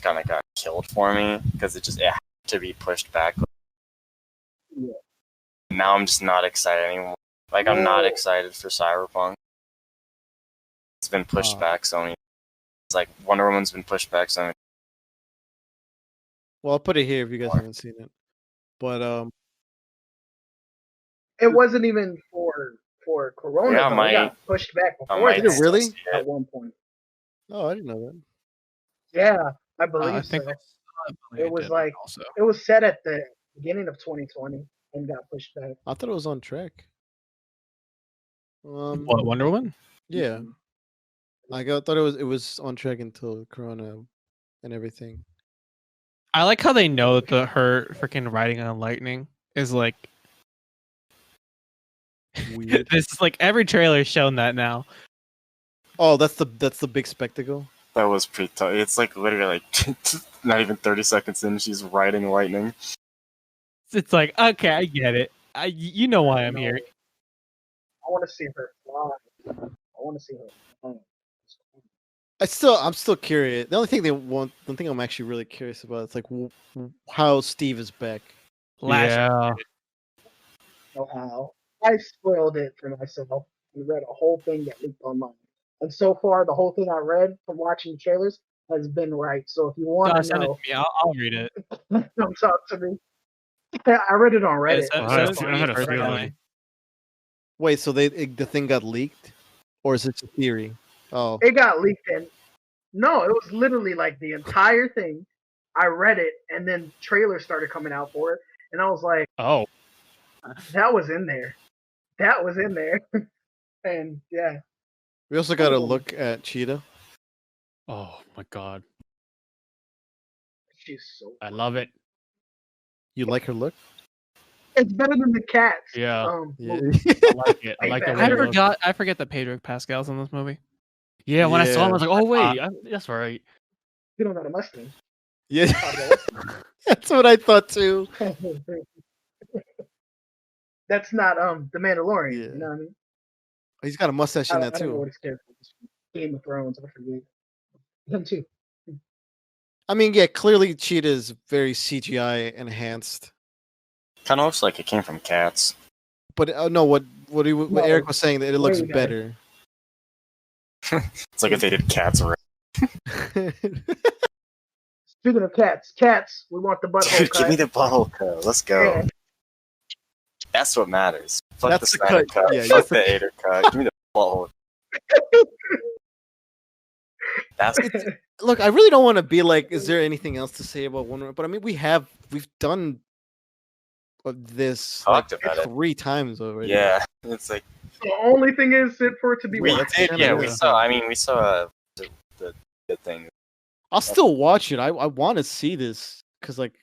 kind of got killed for me because it had to be pushed back. Yeah. Now I'm just not excited anymore. Like, I'm not Whoa. excited for Cyberpunk. It's been pushed Oh. back so many. It's like Wonder Woman's been pushed back so many. Well, I'll put it here if you guys haven't seen it. But it wasn't even for Corona. Yeah, though. my- It got pushed back I before might that Did it really? still see at it. one point. oh, I didn't know that. Yeah, I believe I think so. I believe It was did like- also. It was set at the beginning of 2020 and got pushed back. I thought it was on track. What, Wonder Woman? Yeah, thought it was on track until Corona and everything. I like how they know that her freaking riding on lightning is like Weird. this is like every trailer's shown that now. Oh, that's the big spectacle. That was pretty tough. It's like literally like not even 30 seconds in, she's riding lightning. It's like, okay, I get it. You know why I'm here. I want to see her fly. I want to see her fly. I'm still curious. The thing I'm actually really curious about is like how Steve is back. Yeah. Know how. I spoiled it for myself and read a whole thing that leaked online. And so far, the whole thing I read from watching trailers has been right. So if you want to Send it know, to me. I'll read it. come talk to me. I read it on Reddit. send- I send had it a to fe- me I had a personally. feeling. Wait, so the thing got leaked, or is it a theory? Oh, It got leaked in. No, it was literally like the entire thing. I read it, and then trailers started coming out for it, and I was like, Oh, that was in there. That was in there. And yeah, we also got to look at Cheetah. oh my God, she's so. I love it. You like her look? It's better than the cats. Yeah, Yeah. movie. I like it. I like the way I it looks. I forget that Pedro Pascal's in this movie. Yeah, when I saw him, I was Yeah. like, oh wait, that's right. You don't got a Mustang. Yeah, that's what I thought too. That's not the Mandalorian. Yeah. You know what I mean? He's got a mustache in I that don't know too. what his character is. Game of Thrones. I forget. Him too. I mean, yeah, clearly Cheetah is very CGI enhanced. Kind of looks like it came from Cats. But no, what No, Eric was saying that it looks way better. It's like if they did Cats right. Speaking of cats, we want the butthole Dude, cut. give me the butthole cut. Let's go. Yeah. That's what matters. Fuck That's the the Snyder cut. cut. Yeah, Fuck that's the Ader cut. Give me the butthole. That's Look, I really don't want to be like, is there anything else to say about Wonder Woman? But I mean, we've done this Talked like about it. 3 times already. yeah. It's like The only thing is for it to be we watched. did. kinda Yeah, good. we saw. I mean, we saw the thing. I'll still watch it. I want to see this because like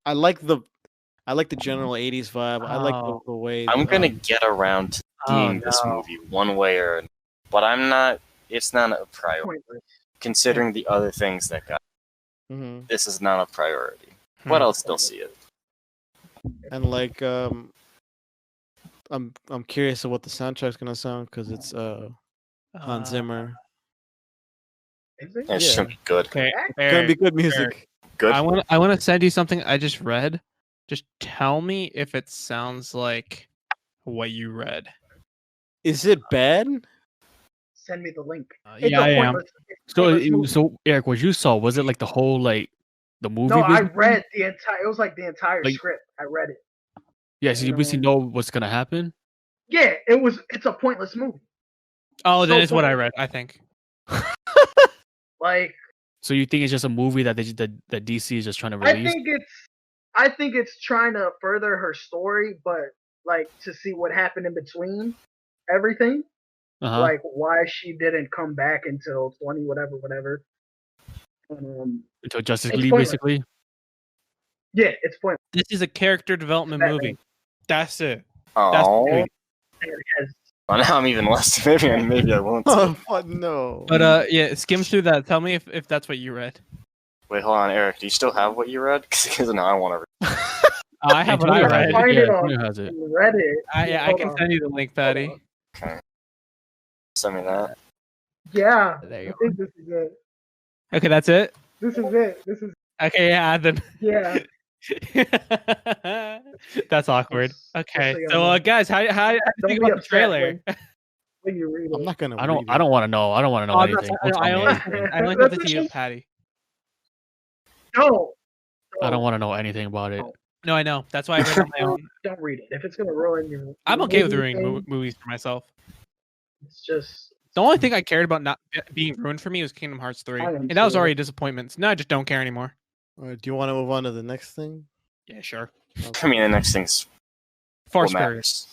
I like the general 80s vibe. I like Oh. the way I'm gonna um, get around to seeing this no. movie one way or another, but I'm not. It's not a priority. Pointless. Considering the other things that got, mhm. this is not a priority. But I'll still see it. And like I'm curious of what the soundtrack's gonna sound because it's Hans Zimmer. Is it? It Yeah. should be good. Okay, Gonna be Eric, good music. Good. I want to send you something I just read. Just tell me if it sounds like what you read. Is it bad? Send me the link. Yeah, I am. It's a pointless movie. So Eric, what you saw, was it like the whole like the movie? No, I basically? read the entire. It was like the entire Like- script. I read it. Yeah, so you basically know what's gonna happen. Yeah, it was. It's a pointless movie. Oh, then So it's what I pointless. read. I think. Like So you think it's just a movie that that DC is just trying to I release? think it's trying to further her story, but like to see what happened in between everything. Uh-huh. Like why she didn't come back until 20 whatever. And, Until Justice It's League, pointless. basically. yeah, it's pointless. This is a character development Batman. movie. That's it. That's the Oh, movie. And it has well, now I'm even less. Maybe I won't. Oh fuck no! But yeah, skim through that. Tell me if that's what you read. Wait, hold on, Eric. Do you still have what you read? Because now I want to. I have what I Antonio has read. it. Find Yeah, it on Antonio has it. Reddit. I Hold can on. send you the link, Patty. Okay. Send me that. Yeah, There I you think this is it. Okay, that's it. This is it. This is Okay, yeah, then. yeah. That's awkward. Just Okay, so you so know. guys, how do you Don't think be about the upset trailer? when you read it. I'm not gonna. I don't read it. want to know. I don't want to know Oh, I'm not- anything. Don't I tell me only anything. I only That's sent it to you, just- Patty. Don't. I don't want to know anything about it. No, I know. That's why I read it on my own. Don't read it. If it's gonna ruin your. I'm your okay with movie ruining thing, movies for myself. It's just. The only thing I cared about not being ruined for me was Kingdom Hearts 3. I am And that was too. already a disappointment. So now I just don't care anymore. All right, do you want to move on to the next thing? Yeah, sure. I mean, the next thing's Far what Spirit. matters.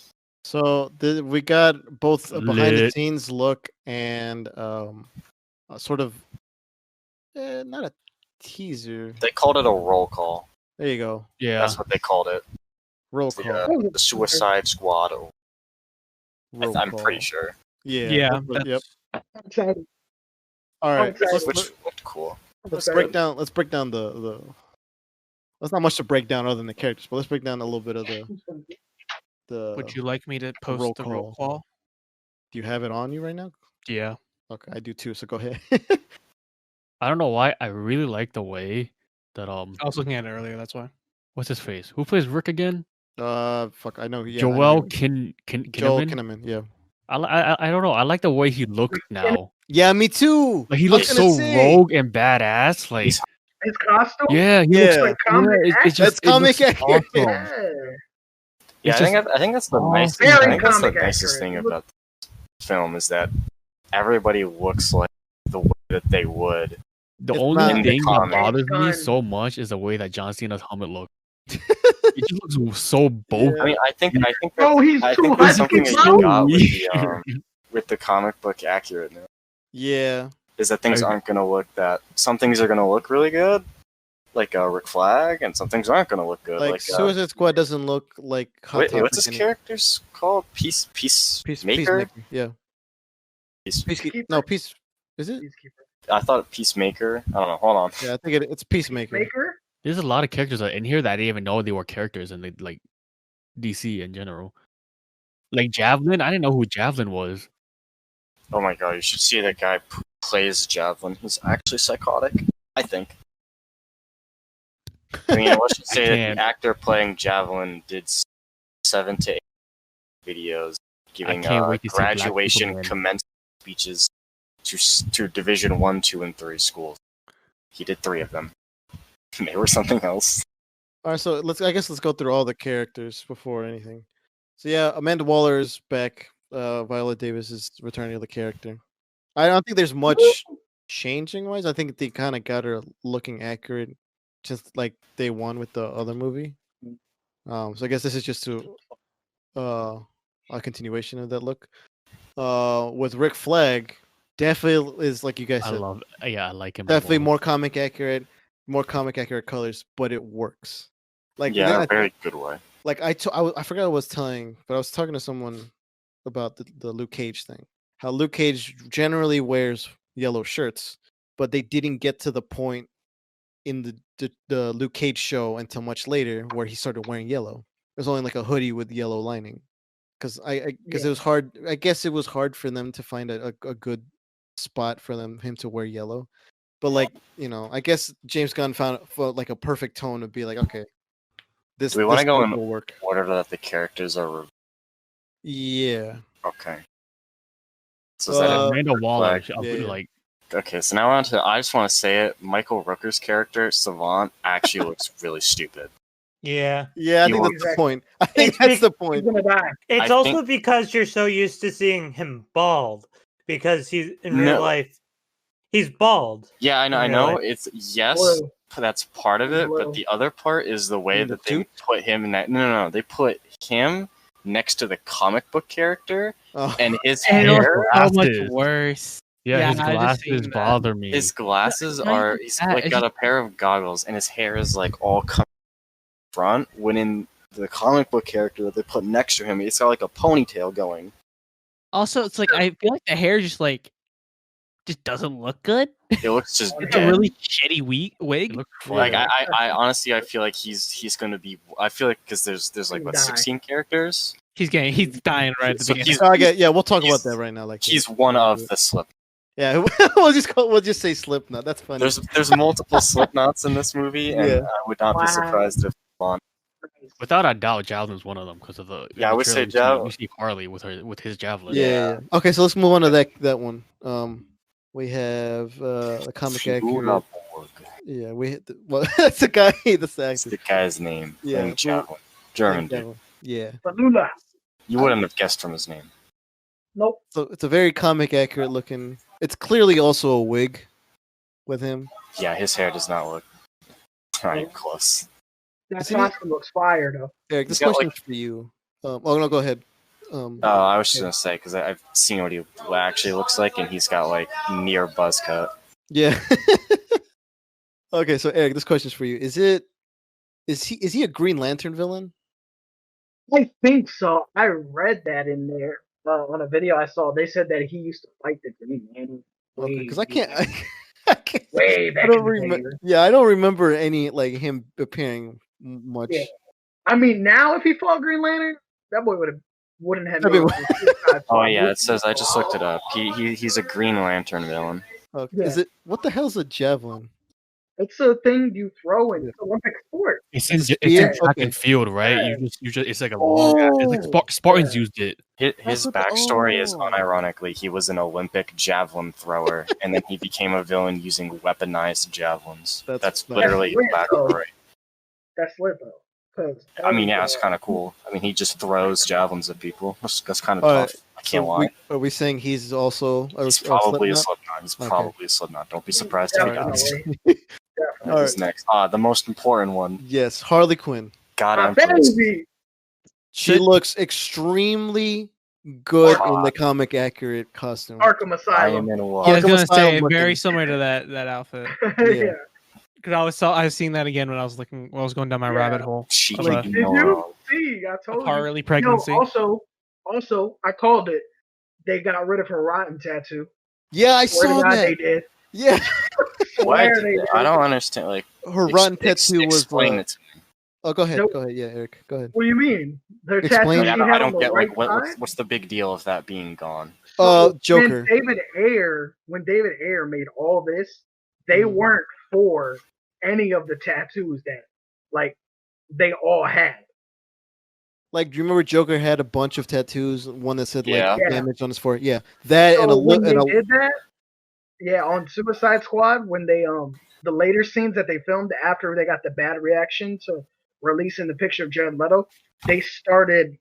So we got both a behind the Lit. scenes look and a sort of not a teaser. They called it a roll call. There you go, Yeah. That's what they called it. roll The, call. the Suicide Squad. Roll I'm call. pretty sure. Yeah. Yeah, that's what- yep. that's- I'm excited. All right. excited. Which looked cool. Let's break down. Let's break down the. There's not much to break down other than the characters, but let's break down a little bit of the. Would you like me to post roll the roll call? Do you have it on you right now? Yeah. Okay, I do too. So go ahead. I don't know why. I really like the way that I was looking at it earlier. That's why. what's his face? Who plays Rick again? Fuck, I know. Yeah, I know Joel who- Joel Kinnaman. Kinnaman. Yeah. I don't know. I like the way he looks now. Yeah, me too. Like he I looks was gonna so say. rogue and badass. Like His costume. yeah, he Yeah. looks Like comic yeah, accurate. That's comic it looks accurate. awesome. Yeah. Yeah, It's I think that's the Oh, nice. very I think that's the comic nicest accurate. thing It looks- about this film is that everybody looks like the way that they would. The It's only not- thing that comic. bothers me Gun. so much is the way that John Cena's helmet looks. It just looks so bulky. Yeah. I mean, I think Oh, he's I too think hot that's to something keep that up. you got with Weird. with the comic book accurateness. Yeah. Is that things I- aren't gonna look that. Some things are gonna look really good, like Rick Flag, and some things aren't gonna look good. Like Suicide Squad doesn't look like Hot wait, Topic what's his and- character's called? Peacemaker. Peacemaker. Yeah. Peace- No, Peace. Is it? Peacekeeper. I thought Peacemaker. I don't know. Hold on. Yeah, I think it's Peacemaker. Maker. There's a lot of characters in here that I didn't even know they were characters in like DC in general. Like Javelin, I didn't know who Javelin was. Oh my god, you should see that guy who plays Javelin. He's actually psychotic, I think. I mean, let's just say that can't. the actor playing Javelin did 7 to 8 videos giving can't wait to see Black graduation Superman. commencement speeches to Division 1, 2, and 3 schools. He did 3 of them. They were something else. All right, so let's go through all the characters before anything. So yeah, Amanda Waller is back. Viola Davis is returning to the character. I don't think there's much changing wise. I think they kind of got her looking accurate, just like they won with the other movie. So I guess this is just a continuation of that look. With Rick Flag, definitely is like you guys I said, love I like him. definitely more. more comic accurate colors, but it works. Like Yeah, in then a I- very good way. like I forgot what I was telling, but I was talking to someone about the Luke Cage thing. How Luke Cage generally wears yellow shirts, but they didn't get to the point in the Luke Cage show until much later where he started wearing yellow. It was only like a hoodie with yellow lining. Because it was hard. I guess it was hard for them to find a good spot for him to wear yellow. But like I guess James Gunn found like a perfect tone to be like, okay, this. Do we want to this go look in will work? order that the characters are? Yeah. Okay. So is that it? Amanda Waller. Flag. Yeah. Like Okay, so now I just want to say it. Michael Rooker's character, Savant, actually looks really stupid. Yeah. Yeah, I You think want- that's the point. I think It's that's big- the He's point. gonna die. It's I also think- because you're so used to seeing him bald. Because he's in real No. life, he's bald. Yeah, I know. I Really? know. It's yes, Blue. that's part of it, Blue. but the other part is the way In the that they put him in that. No. They put him next to the comic book character, Oh. and his And it was hair. so much Glasses. worse. Yeah, his I just seen glasses that. bother me. His glasses not even are he's that, like it's got a pair of goggles and his hair is like all cut front when in the comic book character that they put next to him, he's got like a ponytail going. Also, it's like I feel like the hair just doesn't look good. It looks just It's a dead. really shitty It wig. looked Like flat. I honestly I feel like he's gonna be. I feel like because there's like what Die. 16 characters. He's dying right at the So beginning. Yeah, we'll talk he's- about that right now. Like He's one of the slip. Yeah, we'll just say Slipknot. That's funny. There's multiple Slipknots in this movie, and Yeah. I would not be Wow. surprised if Without a doubt, Javelin's one of them because of the. Yeah, I in the would say trailer, Jav- You see Harley with his javelin. yeah. Okay, so let's move on to that one. We have the comic Figura accurate. Borg. Yeah, we hit well. That's the guy. That's the That's actor. the guy's name. Yeah, Yeah, Javelin. German Yeah, dude. yeah. Balula. You wouldn't have guessed from his name. Nope. So it's a very comic accurate looking. It's clearly also a wig with him. Yeah, his hair does not look not even close. That Isn't it- costume looks fire though. Eric, this He's got, question's for you. Oh no, go ahead. I was just gonna say because I've seen what he actually looks like, and he's got like near buzz cut. Yeah. Okay, so Eric, this question's for you. Is he a Green Lantern villain? I think so. I read that in there on a video I saw. They said that he used to fight the Green Lantern. Okay, because I way can't. back- I can't. way I back don't in the remember. day. Yeah, I don't remember any like him appearing much. Yeah. I mean, now if he fought Green Lantern, that boy wouldn't have I made mean- it to Suicide Oh Squad. yeah, it says I just looked it up. He's a Green Lantern villain. Okay. Yeah. Is it what the hell's a javelin? It's a thing you throw in Olympic sport. It's in Yeah, track okay. and field, right? Yeah. You just it's like a long. It's like Spartans used it. His what the- backstory is oh. unironically he was an Olympic javelin thrower, and then he became a villain using weaponized javelins. That's That's nice. literally his That's lit, backstory. That's lit though. 'Cause I mean, yeah, it's kind of cool. I mean, he just throws javelins at people. That's kind of All tough. right, I can't So lie. are we saying he's also He's probably a Slipknot? Slipknot. He's Okay. probably a Slipknot. Don't be surprised if he dies. Definitely. All Who's right. next? The most important one. Yes, Harley Quinn. God My Empress. baby. She Should- looks extremely good in Hot. the comic accurate costume. Arkham I Asylum. am in a Yeah, I wall. was Arkham gonna say Asylum very looking. similar to that outfit. Yeah. Because I was seeing that again when I was going down my Yeah. rabbit hole. She Like, can Did no you wrong. see? I told you. Harley No, pregnancy. also, I called it. They got rid of her rotten tattoo. Yeah, I Swear to saw God, that. they did. Yeah, What? Swear they did. I don't understand. Like, her rotten tattoo was. explain it to me. Oh, go ahead. Nope. Go ahead. Yeah, Eric. Go ahead. What do you mean? Her Explain. tattoo Like, she I had on don't the get right like side? what's the big deal of that being gone? Joker. When David Ayer made all this, they Mhm. weren't for any of the tattoos that like they all had. Like, do you remember Joker had a bunch of tattoos? One that said like Yeah. Yeah. damage on his forehead. Yeah, that and a So when look they and a did that, yeah, on Suicide Squad, when they the later scenes that they filmed after they got the bad reaction to releasing the picture of Jared Leto, they started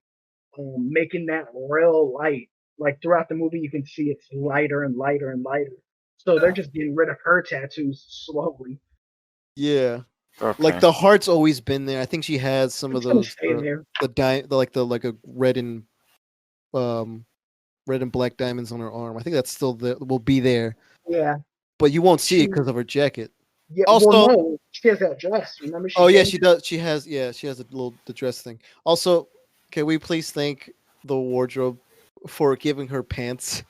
making that real light. Like throughout the movie, you can see it's lighter and lighter and lighter. So they're just getting rid of her tattoos slowly. yeah. Okay. Like the heart's always been there. I think she has some of It's gonna those stay there. like a red and black diamonds on her arm. I think that's still will be there, Yeah. but you won't see it She- because of her jacket. Yeah. Also- well, no, she has that dress. Remember? Oh yeah, changed she it? does. She has the dress thing. Also, can we please thank the wardrobe for giving her pants?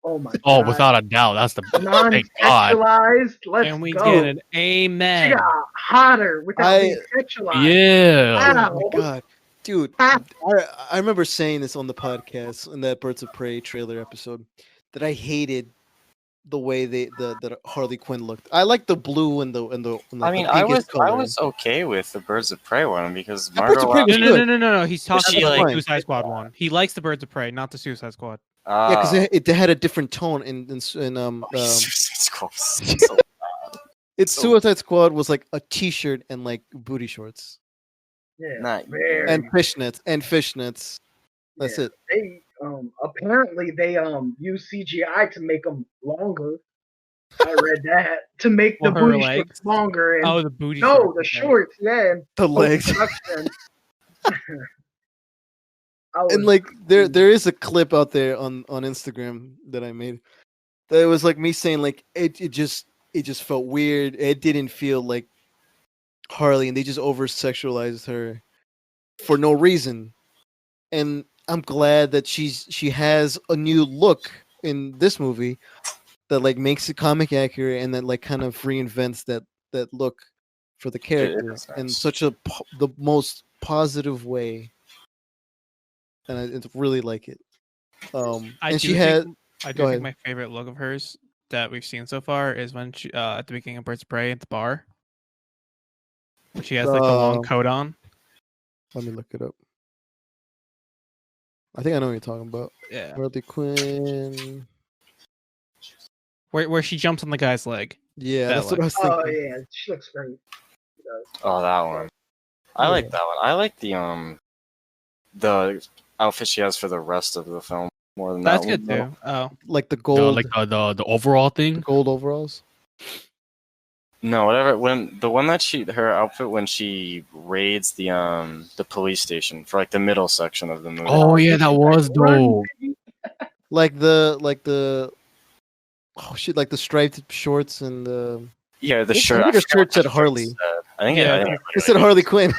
Oh my. Oh, God. without a doubt, that's the thank God. Non-sexualized. Let's And we go. get an She amen. got hotter without I- being sexualized. Yeah. Wow. Oh my god, dude! Ah. I remember saying this on the podcast in that Birds of Prey trailer episode that I hated the way that Harley Quinn looked. I like the blue and the I mean, the I biggest was color. okay with the Birds of Prey one because The Birds Margot of Prey was Robbie. No, good. no. He's talking she, about like- the Suicide Squad one. He likes the Birds of Prey, not the Suicide Squad. Yeah, because Ah. it had a different tone in Suicide Squad. So- it's So- Suicide Squad was like a t-shirt and like booty shorts Yeah. Not Very. and fishnets. That's Yeah. it. They apparently they use CGI to make them longer. I read that to make the For her booty legs? shorts longer and Oh, the booty. no, shorts, the okay. shorts, yeah, and The legs. post-production. I was, And like there is a clip out there on Instagram that I made That was like me saying like it just felt weird. It didn't feel like Harley, and they just over sexualized her for no reason. And I'm glad that she has a new look in this movie that like makes it comic accurate and that like kind of reinvents that look for the character is in nice. such the most positive way. And I really like it. I and do she think had I go do think ahead. my favorite look of hers that we've seen so far is when she at the beginning of Birds of Prey at the bar. When she has like the long coat on. Let me look it up. I think I know what you're talking about. Yeah. Harley Quinn. Where she jumps on the guy's leg. Yeah, That that's what look. I was Oh thinking. yeah, she looks great. She does. Oh, that one. I like that one. I like the outfit she has for the rest of the film more than That's that good one. though. too. Oh. Like the gold, the overall the thing. gold overalls. No, whatever. When the one that her outfit when she raids the police station for like the middle section of the movie. Oh yeah, that She's was like, "Run, dope. baby." Like the oh shit, like the striped shorts and the Yeah, the I shirt. think her forgot shirt what said the Harley. said. I think Yeah, I think It said Harley Quinn.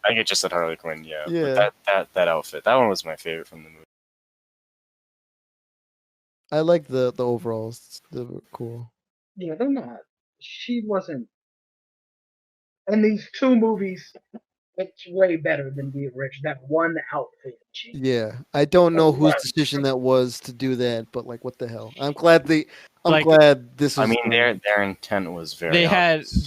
I think it just said Harley Quinn. Yeah. Yeah. But that outfit. That one was my favorite from the movie. I like the overalls. They were cool. Yeah, they're not. She wasn't. In these two movies, it's way better than the original. That one outfit. Yeah, I don't know whose Right. decision that was to do that, but like, what the hell? I'm Like- glad this I is. mean, their intent was very. They obvious.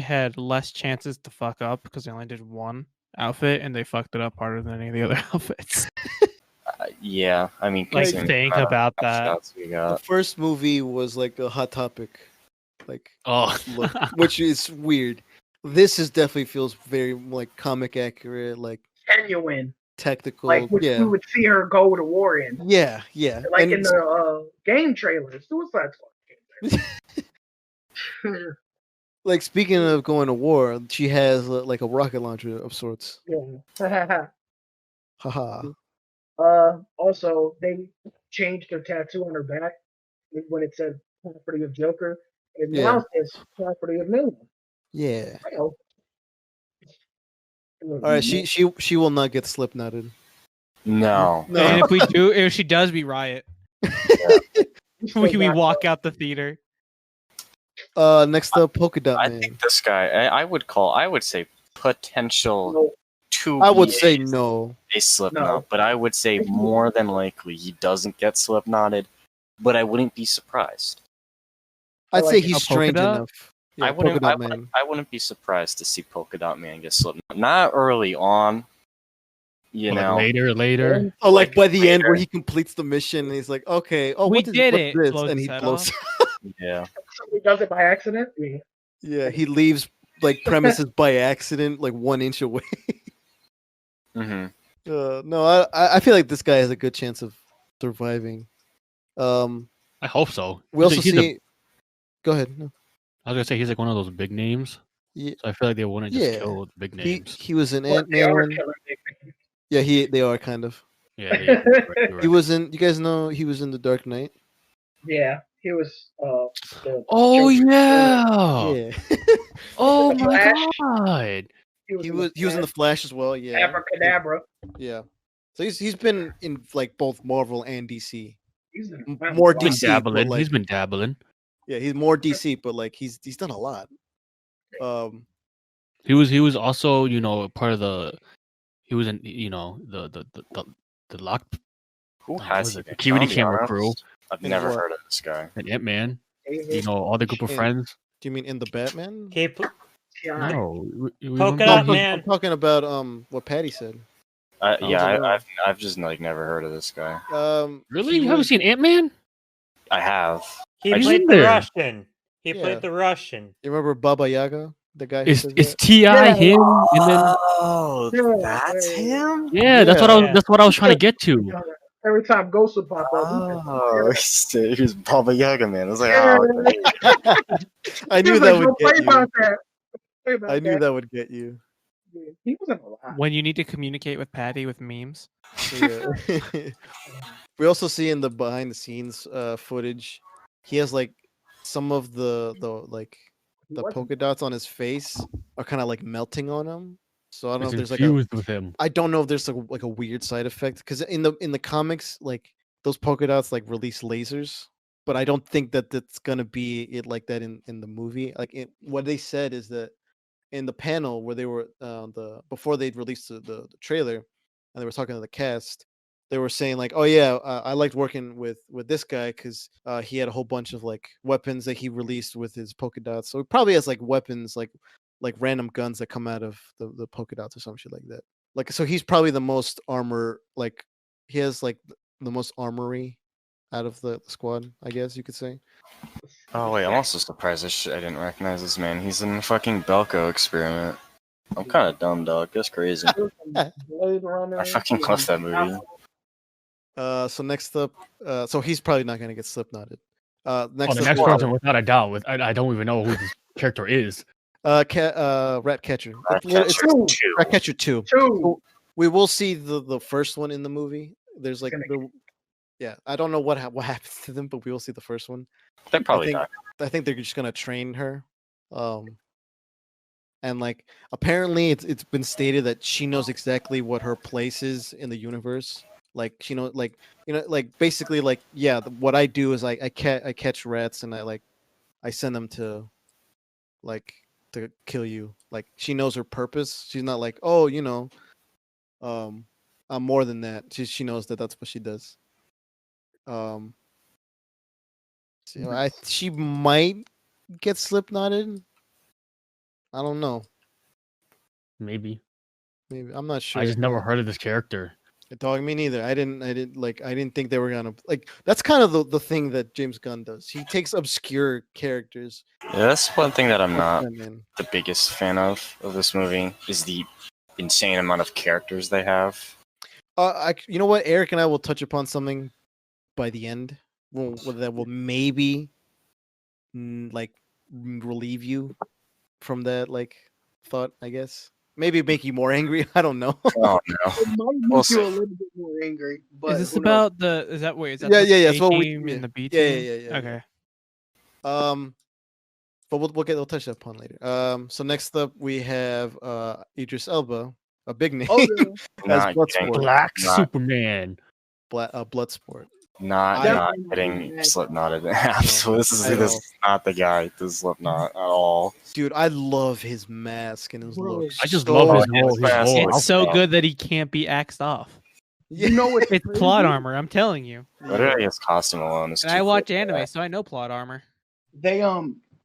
had less chances to fuck up because they only did one outfit and they fucked it up harder than any of the other outfits. Yeah, I mean, Like considering think the amount of about that. shots we the got. first movie was like a Hot Topic, like Oh, look, which is weird. This is definitely feels very like comic accurate, like Genuine. tactical. Like what yeah, we would see her go to war in. yeah. Like And in the game trailer, Suicide Squad game trailer. like speaking of going to war, she has like a rocket launcher of sorts. Yeah. Haha. Also, they changed her tattoo on her back when it said property of Joker. It Yeah. now says property of Newman. Yeah. Well, All right. She will not get slip knotted. No. No. And if she does, we riot. We walk out the theater. Next up, Polka Dot I Man. think this guy. I would say potential No, to. I would be say no. a slip No. knot, but I would say more than likely he doesn't get slip knotted. But I wouldn't be surprised. I'd like say it. he's A polka strange dot? enough. Yeah, Polka Dot Man. I wouldn't be surprised to see Polka Dot Man get slip knotted. Not early on, you like know. later. Oh, like by the end later. where he completes the mission and he's like, okay, oh, We what did what's it. this? Blows And his he head blows. Yeah. somebody does it by accident. Yeah. Yeah, he leaves like premises by accident, like 1 inch away. hmm No, I feel like this guy has a good chance of surviving. I hope so. We also He's see. Go ahead. No. I was gonna say he's like one of those big names. Yeah, So I feel like they wouldn't just Yeah. kill with big he names. he was in But Ant they are Man. killing big Yeah, they are kind of. Yeah, you're right. He was in. You guys know he was in The Dark Knight. Yeah, he was. The Oh Joker. yeah. Yeah, Oh The my Flash. god. he was in the Flash as well. Yeah, Abracadabra. yeah. So he's been in like both Marvel and DC. He's in More He's been DC, but dabbling. like He's been dabbling. yeah, he's more DC, but like he's done a lot. He was also, part of the he was in, the lock Who what has was he it? been? Security I'll be camera honest, crew I've In never what? heard of this guy. and Ant-Man, David all the group of And- friends. Do you mean in the Batman? He Tiana. No. Polka No, Dot I'm Man. talking about what Patty said. Yeah, I've just like never heard of this guy. Really? he You haven't was- seen Ant-Man? I have. He I played seen the there. Russian. He Yeah. played the Russian. You remember Baba Yaga, the guy who It's says it's that? T.I. Yeah. him and then Oh, Yeah, that's yeah. him. yeah, Yeah. that's what I was trying to get to. Every time Ghost would pop up, Oh, he's Baba Yaga, man. I was like, Yeah. oh, I he knew was that like, would "Don't play get you. about that. Play about I knew that would get you. Yeah, he wasn't a lot. When you need to communicate with Patty with memes. Yeah. We also see in the behind the scenes footage he has like some of the like He the wasn't. polka dots on his face are kind of like melting on him. So I don't know It's if there's like a infused with him. I don't know if there's like a weird side effect because in the comics like those polka dots like release lasers, but I don't think that that's gonna be it like that in the movie. Like what they said is that in the panel where they were the before they'd released the trailer and they were talking to the cast, they were saying like, oh yeah, I liked working with this guy because he had a whole bunch of like weapons that he released with his polka dots. So he probably has like weapons like random guns that come out of the polka dots or some shit like that. Like so he's probably the most armor like he has like the most armory out of the squad, I guess you could say. Oh wait, I'm also surprised I didn't recognize this man. He's in the fucking Belko experiment. I'm kind of dumb, dog. That's crazy. Blade Runner. I fucking love that movie. So next up, so he's probably not gonna get slipknotted. Oh, Next the up, next we have, person, without a doubt. I don't even know who this character is. Rat Catcher. It's Ratcatcher 2. Rat Catcher 2. Two. So we will see the first one in the movie. There's like gonna yeah, I don't know what happens to them, but we will see the first one. They probably think- die. I think they're just gonna train her. And like apparently it's been stated that she knows exactly what her place is in the universe. Like she knows like like basically like yeah, what I do is I catch rats and I send them to like to kill you. Like she knows her purpose. She's not like, "Oh, I'm more than that." She knows that that's what she does. So she might get slipknotted. I don't know. Maybe. Maybe I'm not sure. I just never heard of this character. Dog, me neither. I didn't think they were gonna like. That's kind of the thing that James Gunn does. He takes obscure characters. Yeah, that's one thing that I'm not them in. the biggest fan of this movie is the insane amount of characters they have. You know what? Eric and I will touch upon something by the end. That will maybe like relieve you from that like thought. I guess maybe make you more angry. I don't know. Oh no. It might make We'll you see. a little bit more angry. But Is this who knows? about the? Is that wait? Is that Yeah, the yeah, yeah, A it's what we- team yeah. and the B Yeah, team? yeah. Okay. But we'll touch that upon later. So next up we have Idris Elba, a big name, Oh, yeah. as Not Bloodsport. getting, Black Not- Superman. Bloodsport. not Definitely getting not. Slipknotted. Absolutely, this is not the guy to Slipknot at all. Dude, I love his mask and his Bro, look. I just so love his yeah, whole. his mask His whole looks It's so Oh. good that he can't be axed off. You know what's It's crazy? plot armor. I'm telling you. Literally, his costume alone is. And too I watch good for anime, that. so I know plot armor. They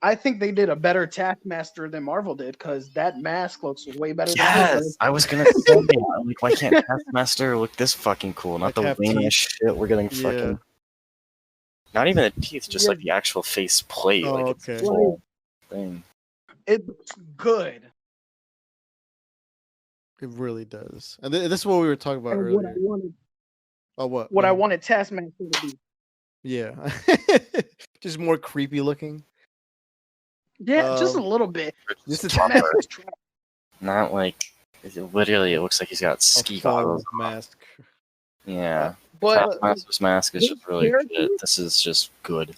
I think they did a better Taskmaster than Marvel did because that mask looks way better. Than Yes, I was gonna say that. I'm like, why can't Taskmaster look this fucking cool? Not Like the have lame teeth. shit we're getting Yeah. fucking. Not even the teeth, just Yeah. like the actual face plate. Oh, like it's okay. a full thing. It looks good. It really does. And this is what we were talking about And what I earlier. wanted, Oh, what? what I wanted Taskmaster to be. Yeah. Just more creepy looking. Yeah, just a Um, little bit. This is Proper. Taskmaster's trash. Not like literally. It looks like he's got a ski full goggles. mask. Yeah, But Taskmaster's mask is this just really character- good. This is just good.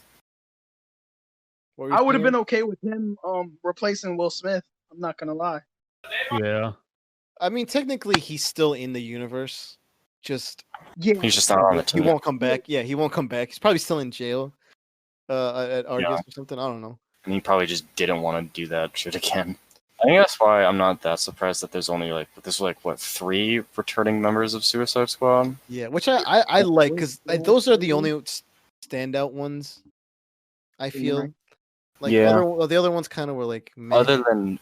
What were you I would have saying? been okay with him replacing Will Smith. I'm not gonna lie. Yeah. I mean, technically, he's still in the universe. Just Yeah, He's just not on the he team. won't come back. Yeah, he won't come back. He's probably still in jail. At Argus Yeah. or something. I don't know. And he probably just didn't want to do that shit again. I think that's why I'm not that surprised that there's only what 3 returning members of Suicide Squad. Yeah, which I like because those are the only standout ones. I feel like Yeah. the other ones kind of were like meh. Other than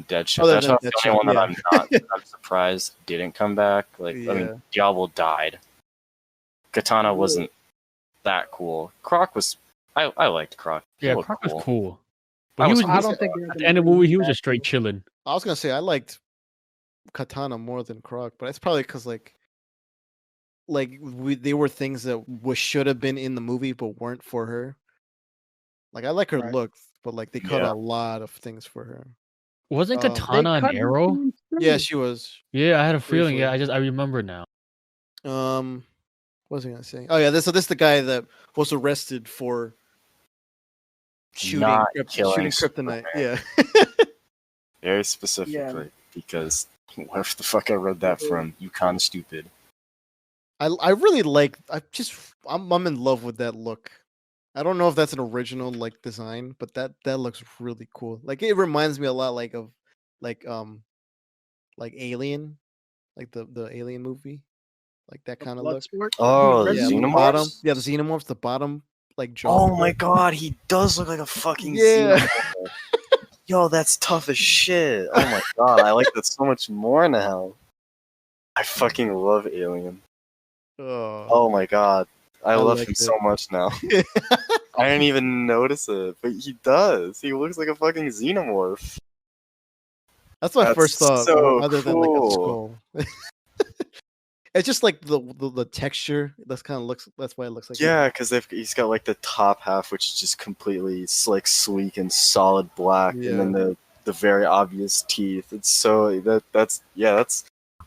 Deadshot, Other that's than not the Deadshot, only one that yeah. I'm surprised didn't come back. Like I Yeah. mean, Diablo died. Katana wasn't that cool. Croc was. I liked Croc. He Yeah, looked Croc was cool. cool. I But he was was, I don't think at the end of the movie, he was just straight chilling. I was gonna say I liked Katana more than Croc, but it's probably because like they were things that should have been in the movie but weren't for her. Like I like her Right. look, but like they cut Yeah. a lot of things for her. Wasn't They Katana an arrow? Yeah, she was. Yeah, I had a feeling. Briefly. Yeah, I remember now. What was I gonna say? Oh yeah, this is the guy that was arrested for Not killing shooting kryptonite. Superman. Yeah. Very specifically, because where the fuck I read that from? You kind of stupid. I really like. I'm in love with that look. I don't know if that's an original like design, but that looks really cool. Like it reminds me a lot like of like Alien, like the Alien movie, like that kind of look. Bloodsport. Oh, the Yeah, Original? the bottom. Xenomorphs? Yeah, the xenomorphs. The bottom like jaw. Oh my god, he does look like a fucking Yeah. xenomorph. Yo, that's tough as shit. Oh my god, I like that so much more now. I fucking love Alien. Oh my god. I love like him it. so much now. I didn't even notice it, but he does. He looks like a fucking xenomorph. That's my That's first thought, so other than like a cool. skull. It's just like the texture. That's kind of looks. That's why it looks like. Yeah, because he's got like the top half, which is just completely like sleek and solid black, and then the very obvious teeth. It's so that's.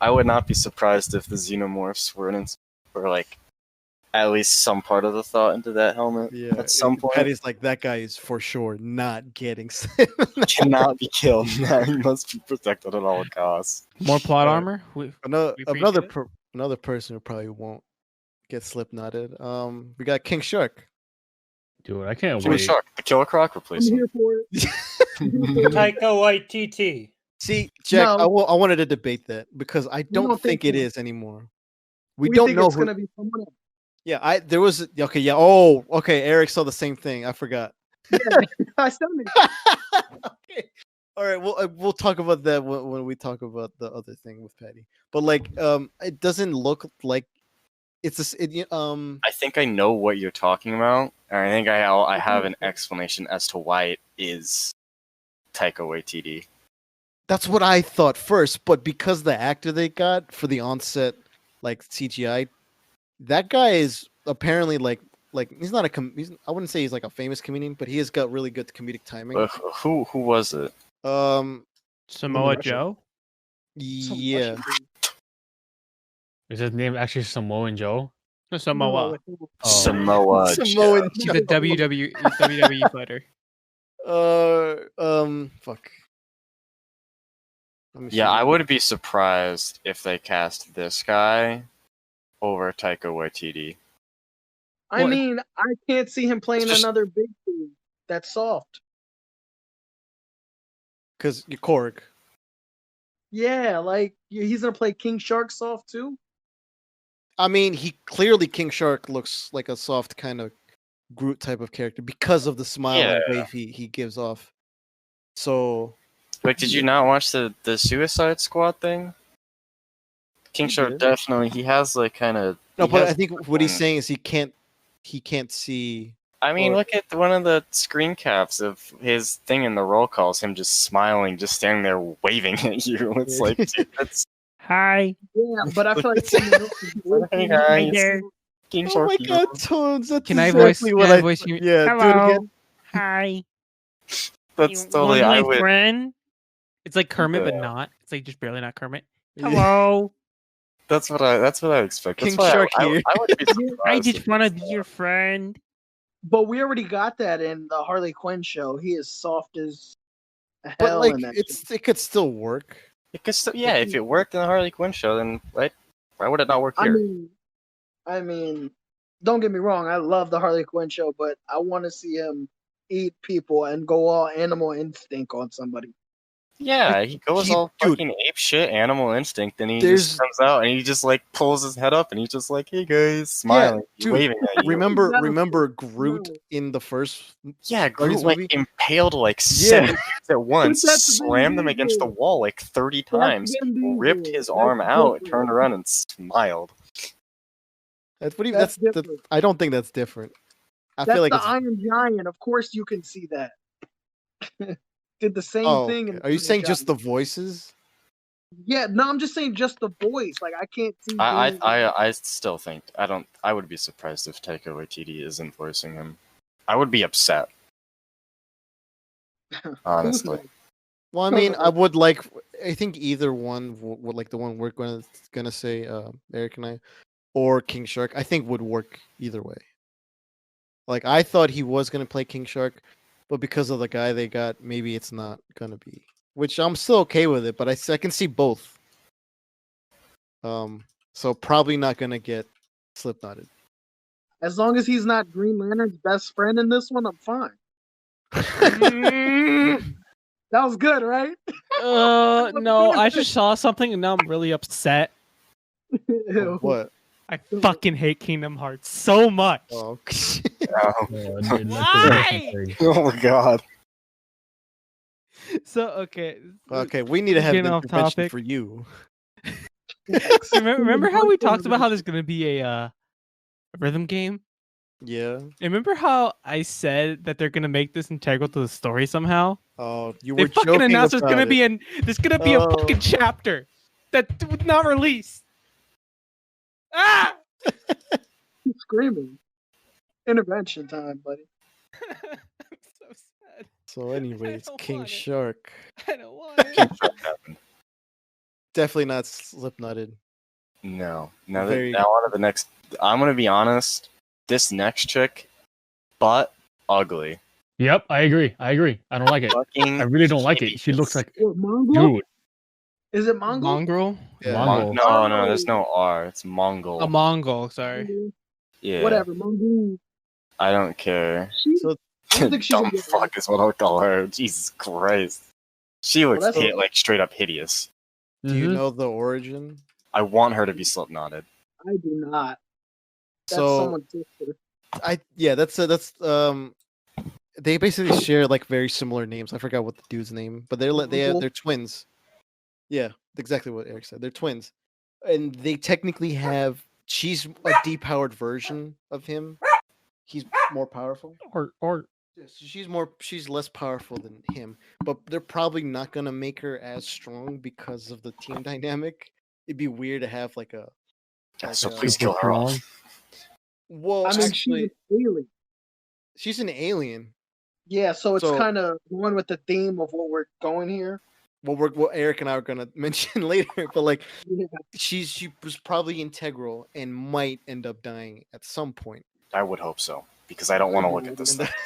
I would not be surprised if the xenomorphs were like at least some part of the thought into that helmet. Yeah, At some point, Patty's like that guy is for sure not getting. cannot be killed. He must be protected at all costs. More plot Uh, armor. another We appreciate it. another person who probably won't get slip knotted. We got King Shark. Dude, I can't King wait. Shark, the Killer Croc I'm replacement. here for it. Taika Waititi. See, Jack, No. I wanted to debate that because I don't, don't think think it so. is anymore. We We don't think know it's who. gonna be someone else. Yeah, there was okay. Yeah. Oh, okay. Eric saw the same thing. I forgot. I still mean, Okay. All right. We'll talk about that when we talk about the other thing with Patty. But like, it doesn't look like it's this. I think I know what you're talking about, and I think I have an explanation as to why it is Taika Waititi. That's what I thought first, but because the actor they got for the onset like CGI, that guy is apparently like he's not I wouldn't say he's like a famous comedian, but he has got really good comedic timing. Who was it? Samoa Russia. Joe. Yeah. Is his name actually Samoan Joe? No, Samoa. Oh. Samoa Samoan He's a WWE fighter. fuck. Let me Yeah, see. I would be surprised if they cast this guy over Taika Waititi. I Well, mean, I can't see him playing It's just- another big dude that's soft. because Korg. Yeah, like he's gonna play King Shark soft too. Oh, I mean, he clearly King Shark looks like a soft kind of Groot type of character because of the smile and wave he gives off. So Like, did you not watch the Suicide Squad thing? King Shark did. definitely. He has like kind of. no, but I think what he's saying is he can't see. I mean, or- look at one of the screen caps of his thing in the roll call. Is him just smiling, just standing there waving at you. It's like, dude, that's Hi. Yeah, but I feel like someone else is hey voicing guys, there. King Oh Shark. my god, Tones! That's Can I exactly voice? what Can I I voice you? Yeah, do it Hello. again. Hi. That's You totally. want I my would. friend. It's like Kermit, but Yeah. not. It's like just barely not Kermit. Yeah. Hello. That's what I expect. That's King why Shark I here. would be surprised. I just if want to it's be your friend. But we already got that in the Harley Quinn show. He is soft as hell But like, in that. it could still work. It could still, yeah, if it worked in the Harley Quinn show, then why would it not work here? I mean, don't get me wrong. I love the Harley Quinn show, but I want to see him eat people and go all animal instinct on somebody. Yeah, he goes all dude. fucking ape shit, animal instinct, and he There's- just comes out and he just like pulls his head up and he's just like, "Hey guys," smiling, dude, waving at you. Remember Groot in the first? Yeah, Groot Guardians like movie? impaled like 7 dudes at once, that's slammed them Vin against the Diesel. wall like 30 times, Vin Diesel. ripped his That's arm out, different. turned around and smiled. That's what he. That's That's different. I don't think that's different. I That's feel like the it's. Iron Giant. Of course, you can see that. Did the same Oh, thing. okay. in Are you Iron saying just Giant. the voices? Yeah, no, I'm just saying just the voice. Like I can't see. I still think I would be surprised if Taika Waititi isn't voicing him. I would be upset. Honestly. Well, I mean, I would like. I think either one would like the one we're gonna say, Eric and I, or King Shark. I think would work either way. Like I thought he was gonna play King Shark, but because of the guy they got, maybe it's not gonna be. Which I'm still okay with it, but I can see both. So probably not gonna get Slipknotted. As long as he's not Green Lantern's best friend in this one, I'm fine. That was good, right? No, I just saw something and now I'm really upset. Ew. What? I fucking hate Kingdom Hearts so much. Oh, Oh, Dude, Why? oh my god. So okay. okay. We need to have an Getting off intervention topic. for you. Remember how we talked about how there's gonna be a rhythm game? Yeah. Remember how I said that they're gonna make this integral to the story somehow? Oh, you They were fucking joking announced about it. there's gonna be a Oh. fucking chapter that was not released. Ah! Keep screaming. Intervention time, buddy. I'm so sad. So, anyways, don't King want it. Shark. I don't want it. Definitely not Slipknotted. No. Now, Very- now on to the next. I'm gonna be honest. This next chick, butt ugly. Yep, I agree. I don't like it. Fucking I really don't like it. She looks like What, Mongol? dude. Is it Mongol? Mongrel? Yeah. Mongol. No, there's no R. It's Mongol. A Mongol, sorry. Yeah. Whatever, Mongol. I don't care. So, I don't think she's Dumb a good fuck is what I'll call her. Jesus Christ. She looks that's- like straight up hideous. do you Mhm. know the origin? I want her to be Slipknotted. I do not. That's So, someone's sister. they basically share like very similar names. I forgot what the dude's name, but they're twins. Yeah, exactly what Eric said. They're twins, and they technically have. She's a depowered version of him. He's more powerful. Or Yeah, so she's less powerful than him, but they're probably not gonna make her as strong because of the team dynamic. It'd be weird to have like a. So Like, please kill her off. Well, I mean, actually, she's an alien. she's an alien. Yeah, so it's So- kind of going with the theme of what we're going here. What Eric and I are gonna mention later, but like Yeah. she was probably integral and might end up dying at some point. I would hope so because I don't want to look at this And thing.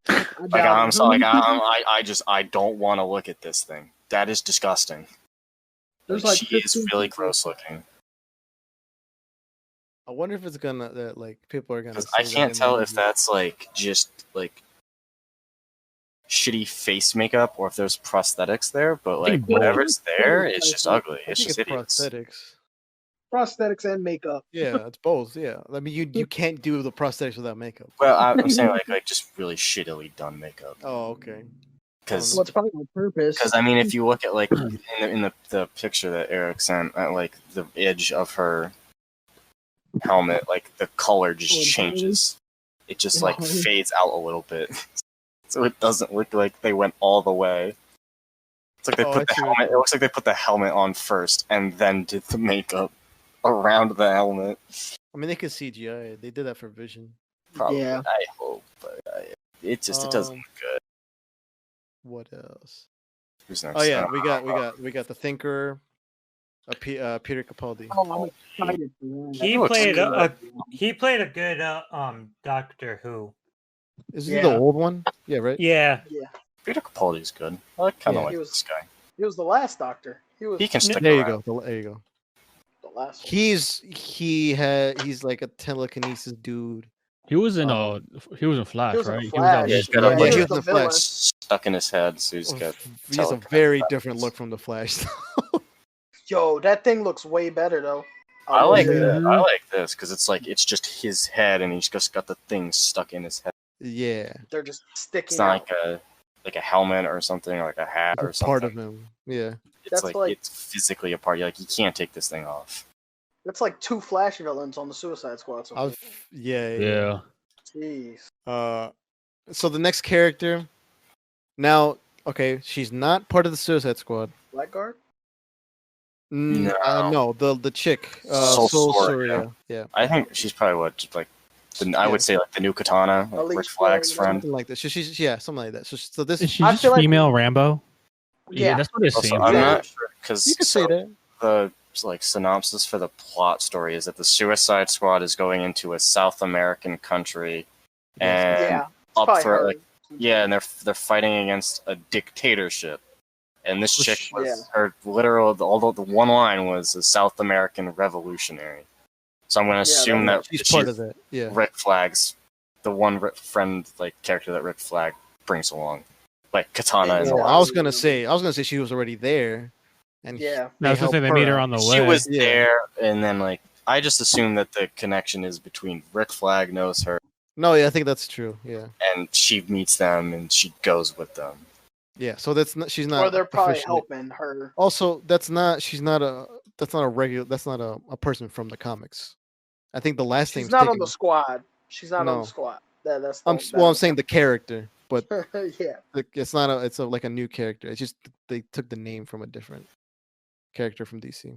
I Like doubt I'm it. sorry, I don't want to look at this thing. That is disgusting. There's Like, like she is 15 really people. gross looking. I wonder if it's gonna that like people are gonna. Because I say that can't in the tell if movie. that's like just like shitty face makeup or if there's prosthetics there. But like think both. whatever's there, it's just ugly. I It's think just it's hideous. prosthetics. Prosthetics and makeup. Yeah, it's both. Yeah, I mean you can't do the prosthetics without makeup. Well, I'm saying like just really shittily done makeup. Oh, okay. Because Well, it's probably on purpose. I mean, if you look at like in the picture that Eric sent, at like the edge of her helmet, like the color just Oh, entirely? changes. It just like Entirely? fades out a little bit, so it doesn't look like they went all the way. It's like they Oh, put I the see what helmet. you It looks like they put the helmet on first and then did the makeup around the helmet. I mean they could CGI it. They did that for Vision. Probably, Yeah. I hope, but it doesn't Um, look good. What else? Who's next? Oh yeah, we got the Thinker, Peter Capaldi. Oh, I'm excited for that. He looks played good. he played a good Doctor Who. Is he Yeah. the old one? Yeah, right. Yeah. Peter Capaldi's good. I kind of Yeah. like He was- this guy. He was the last Doctor. He was He can stick There you around. go. There you go. the last one. He's like a telekinesis dude. he was in he was in Flash, He was in right? Flash. Yeah, he's got a, Yeah, like, he he was was in the the Flash. villain. stuck in his head, so he's got. He's a very different look from the Flash. Yo, that thing looks way better though. I like Yeah. that. I like this because it's like it's just his head, and he's just got the thing stuck in his head. Yeah, They're just sticking It's not out. like a helmet or something, or like a hat or it's something. part of him. Yeah, It's That's like, like- it's physically a part. Like you can't take this thing off. That's like 2 Flash villains on the Suicide Squad. So Yeah. Jeez. So the next character, now, okay, she's not part of the Suicide Squad. Blackguard? No, the chick, Soul Soul Soraya. Soraya. Yeah, I think she's probably what just like. I would say like the new Katana, like Elite Rick Flag's Squad, friend. something like that. She's something like that. So this Is she I just feel like- female Rambo? Yeah, Yeah. that's what it Also, seems. I'm Yeah. not sure because you could say that. the like synopsis for the plot story is that the Suicide Squad is going into a South American country and Yeah. It's up probably for her. like Yeah, and they're fighting against a dictatorship. And this chick was Yeah. her literal. Although the one line was a South American revolutionary. So I'm going to assume that She's part of that. Yeah. Rick Flag's the one friend like character that Rick Flag brings along, like Katana. And Well, the I was gonna say she was already there, and Yeah. I was gonna say they made her on the way. She was Yeah. there, and then like I just assume that the connection is between Rick Flag knows her, No, yeah, I think that's true. Yeah, and she meets them, and she goes with them. yeah. So that's not. She's not. Or they're probably officially- helping her. Also, that's not. She's not a. That's not a regular. That's not a person from the comics. I think the last She's name's not on taken. the squad. She's not on No. the squad. That's I'm saying the character, but yeah. it's not a. It's like a new character. It's just they took the name from a different character from DC.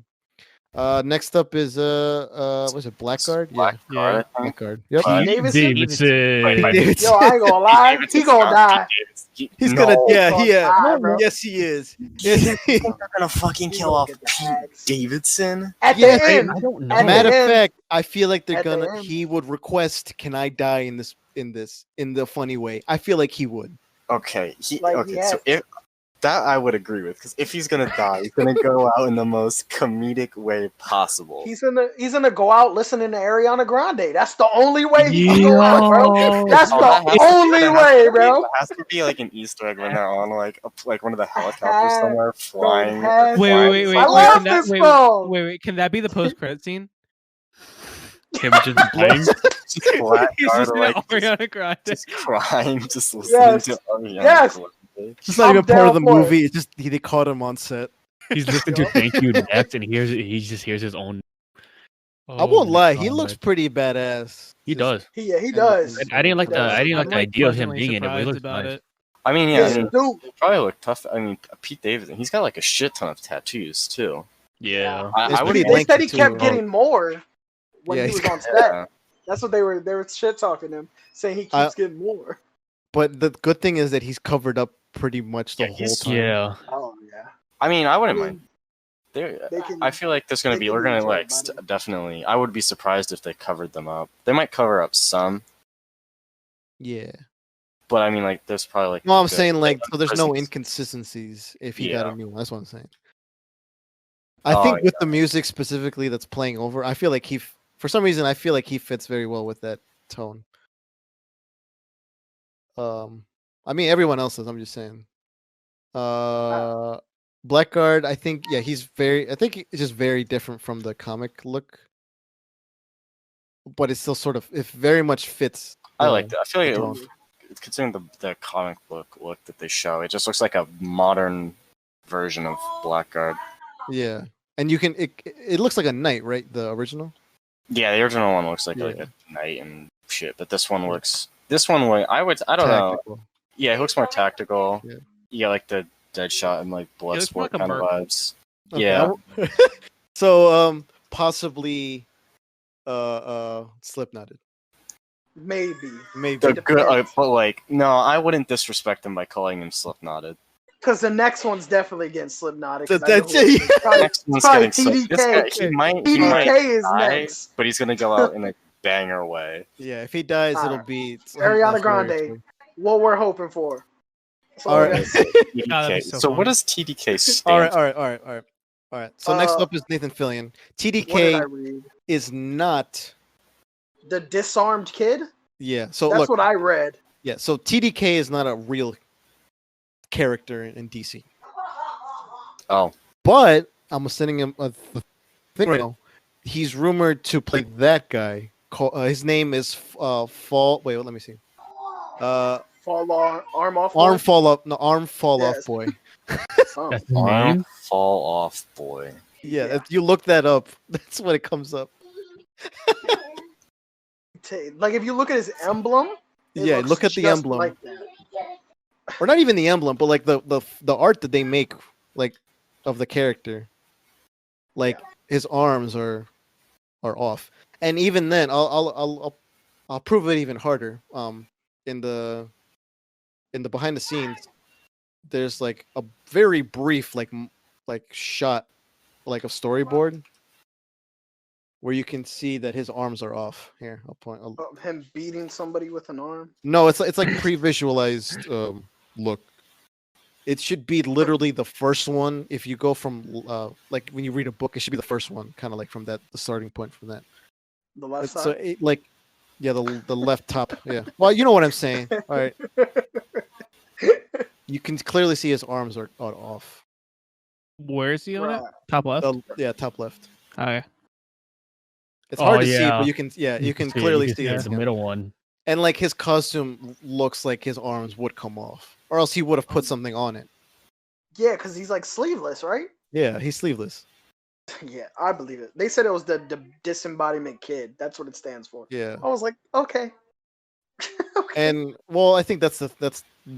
Next up is what's it? Blackguard? Blackguard, I think. Blackguard. Yep. Pete Davidson? Davidson. Wait, Davidson. Yo, I ain't gonna lie. He Davidson's gonna not die. Pete He's No, gonna. Yeah. gonna Yeah. die, bro. Yes, he is. They're gonna fucking He kill gonna off get the Pete axe. Davidson. At Yeah, the end. I don't know. At the Matter of end- fact, I feel like they're at the gonna. end. He would request, "Can I die in the funny way?" I feel like he would. Okay, Like, he so has- that I would agree with, because if he's gonna die, he's gonna go out in the most comedic way possible. He's gonna go out listening to Ariana Grande. That's the only way he can go out, bro. That's Oh, that the has to- only that has way, to be- bro. It has to be like an Easter egg when they're on like one of the helicopters has- somewhere flying. has- Wait, flying- wait, wait, I wait. love Can that, this wait, phone. wait. Can that be the post-credit scene? Him just playing. Just Blackguard, He's just in like, Ariana Grande. just crying, just listening Yes. to Ariana Yes. Grande. It's not I'm even part of the down for it. movie. It's just they caught him on set. He's listening to "Thank You" next, and he just hears his own. I won't Oh lie. my He looks God. pretty badass. He does. He does. I didn't like He does. I didn't like I'm, the idea of him pleasantly being in it. But he surprised looks about nice. it. I mean, yeah, Yes, I mean, dude. it probably look tough. I mean, Pete Davidson, he's got like a shit ton of tattoos too. Yeah. It's I would pretty They said he lengthy, kept too. getting more when Yeah, he he's was on set. Yeah. That's what they were shit talking him, saying he keeps I- getting more. But the good thing is that he's covered up pretty much the Yeah, whole he's- time. Yeah. Oh yeah. I mean, I wouldn't I mind. There, they can- I feel like there's gonna they be. can We're do gonna each like other, buddy. definitely. I would be surprised if they covered them up. They might cover up some, Yeah. but I mean, like, there's probably like. No, I'm good- saying like so there's no presence. inconsistencies if he got Yeah. a new one. That's what I'm saying. I Oh, think with the music specifically that's playing over, I feel like for some reason I feel like he fits very well with that tone. I mean everyone else does. I'm just saying. Blackguard, I think I think it's just very different from the comic look. But it still sort of it very much fits. I like that. I feel like the it, tone. considering the comic book look that they show, it just looks like a modern version of Blackguard. Yeah. And you can it looks like a knight, right? The original? Yeah, the original one looks like Yeah. a knight and shit, but this one looks. This one, I don't know. Tactical. Yeah, it looks more tactical. Yeah. Yeah, like the Deadshot and like looks more Bloodsport like a kind of merc. vibes. Okay, Yeah. So possibly Slipknotted. Maybe Maybe. The good, depends. but like, no, I wouldn't disrespect him by calling him Slipknotted. because the next one's definitely getting Slipknotted. 'cause That- I know that's who it is. it. It's probably- Next one's probably getting Slip- this TDK. guy, he might TDK is die, next. but he's gonna go out in a banger way. Yeah, if he dies, it'll Alright. be Ariana that's Grande. hilarious. What we're hoping for. That's All I right. gotta say. TDK. that'd be so so funny. what does TDK stand all right. All right. So next Uh, up is Nathan Fillion. What did I TDK read? is not. The disarmed kid. Yeah. So That's look. what I read. Yeah. So TDK is not a real character in DC, Oh, but I'm sending him a thing right now. He's rumored to play that guy. His name is Fall. Wait, let me see. Fall on, arm off. Arm one? fall up. No, arm fall off Yes. boy. Oh. That's his arm name. fall off, boy. Yeah, Yeah. if you look that up, that's what it comes up. Like if you look at his emblem. it Yeah, looks look at the just emblem. like that. Or not even the emblem, but like the art that they make, like of the character. Like his arms are off, and even then, I'll prove it even harder. In the behind the scenes, there's like a very brief like shot, like a storyboard, where you can see that his arms are off. Here, I'll point. Of him beating somebody with an arm. No, it's like pre-visualized look. It should be literally the first one. If you go from like when you read a book, it should be the first one, kind of like from the starting point from that. The left So side. the left top. Yeah. Well, you know what I'm saying. All right. You can clearly see his arms are off. Where is he on it? Right. Top left. Top left. Okay. It's hard Oh, to see, yeah. but you can see it, clearly you see can it. the middle one. And like his costume looks like his arms would come off, or else he would have put something on it. Yeah, because he's like sleeveless, right? Yeah, he's sleeveless. Yeah, I believe it. They said it was the disembodiment kid. That's what it stands for. Yeah. I was like, okay. Okay. And well, I think that's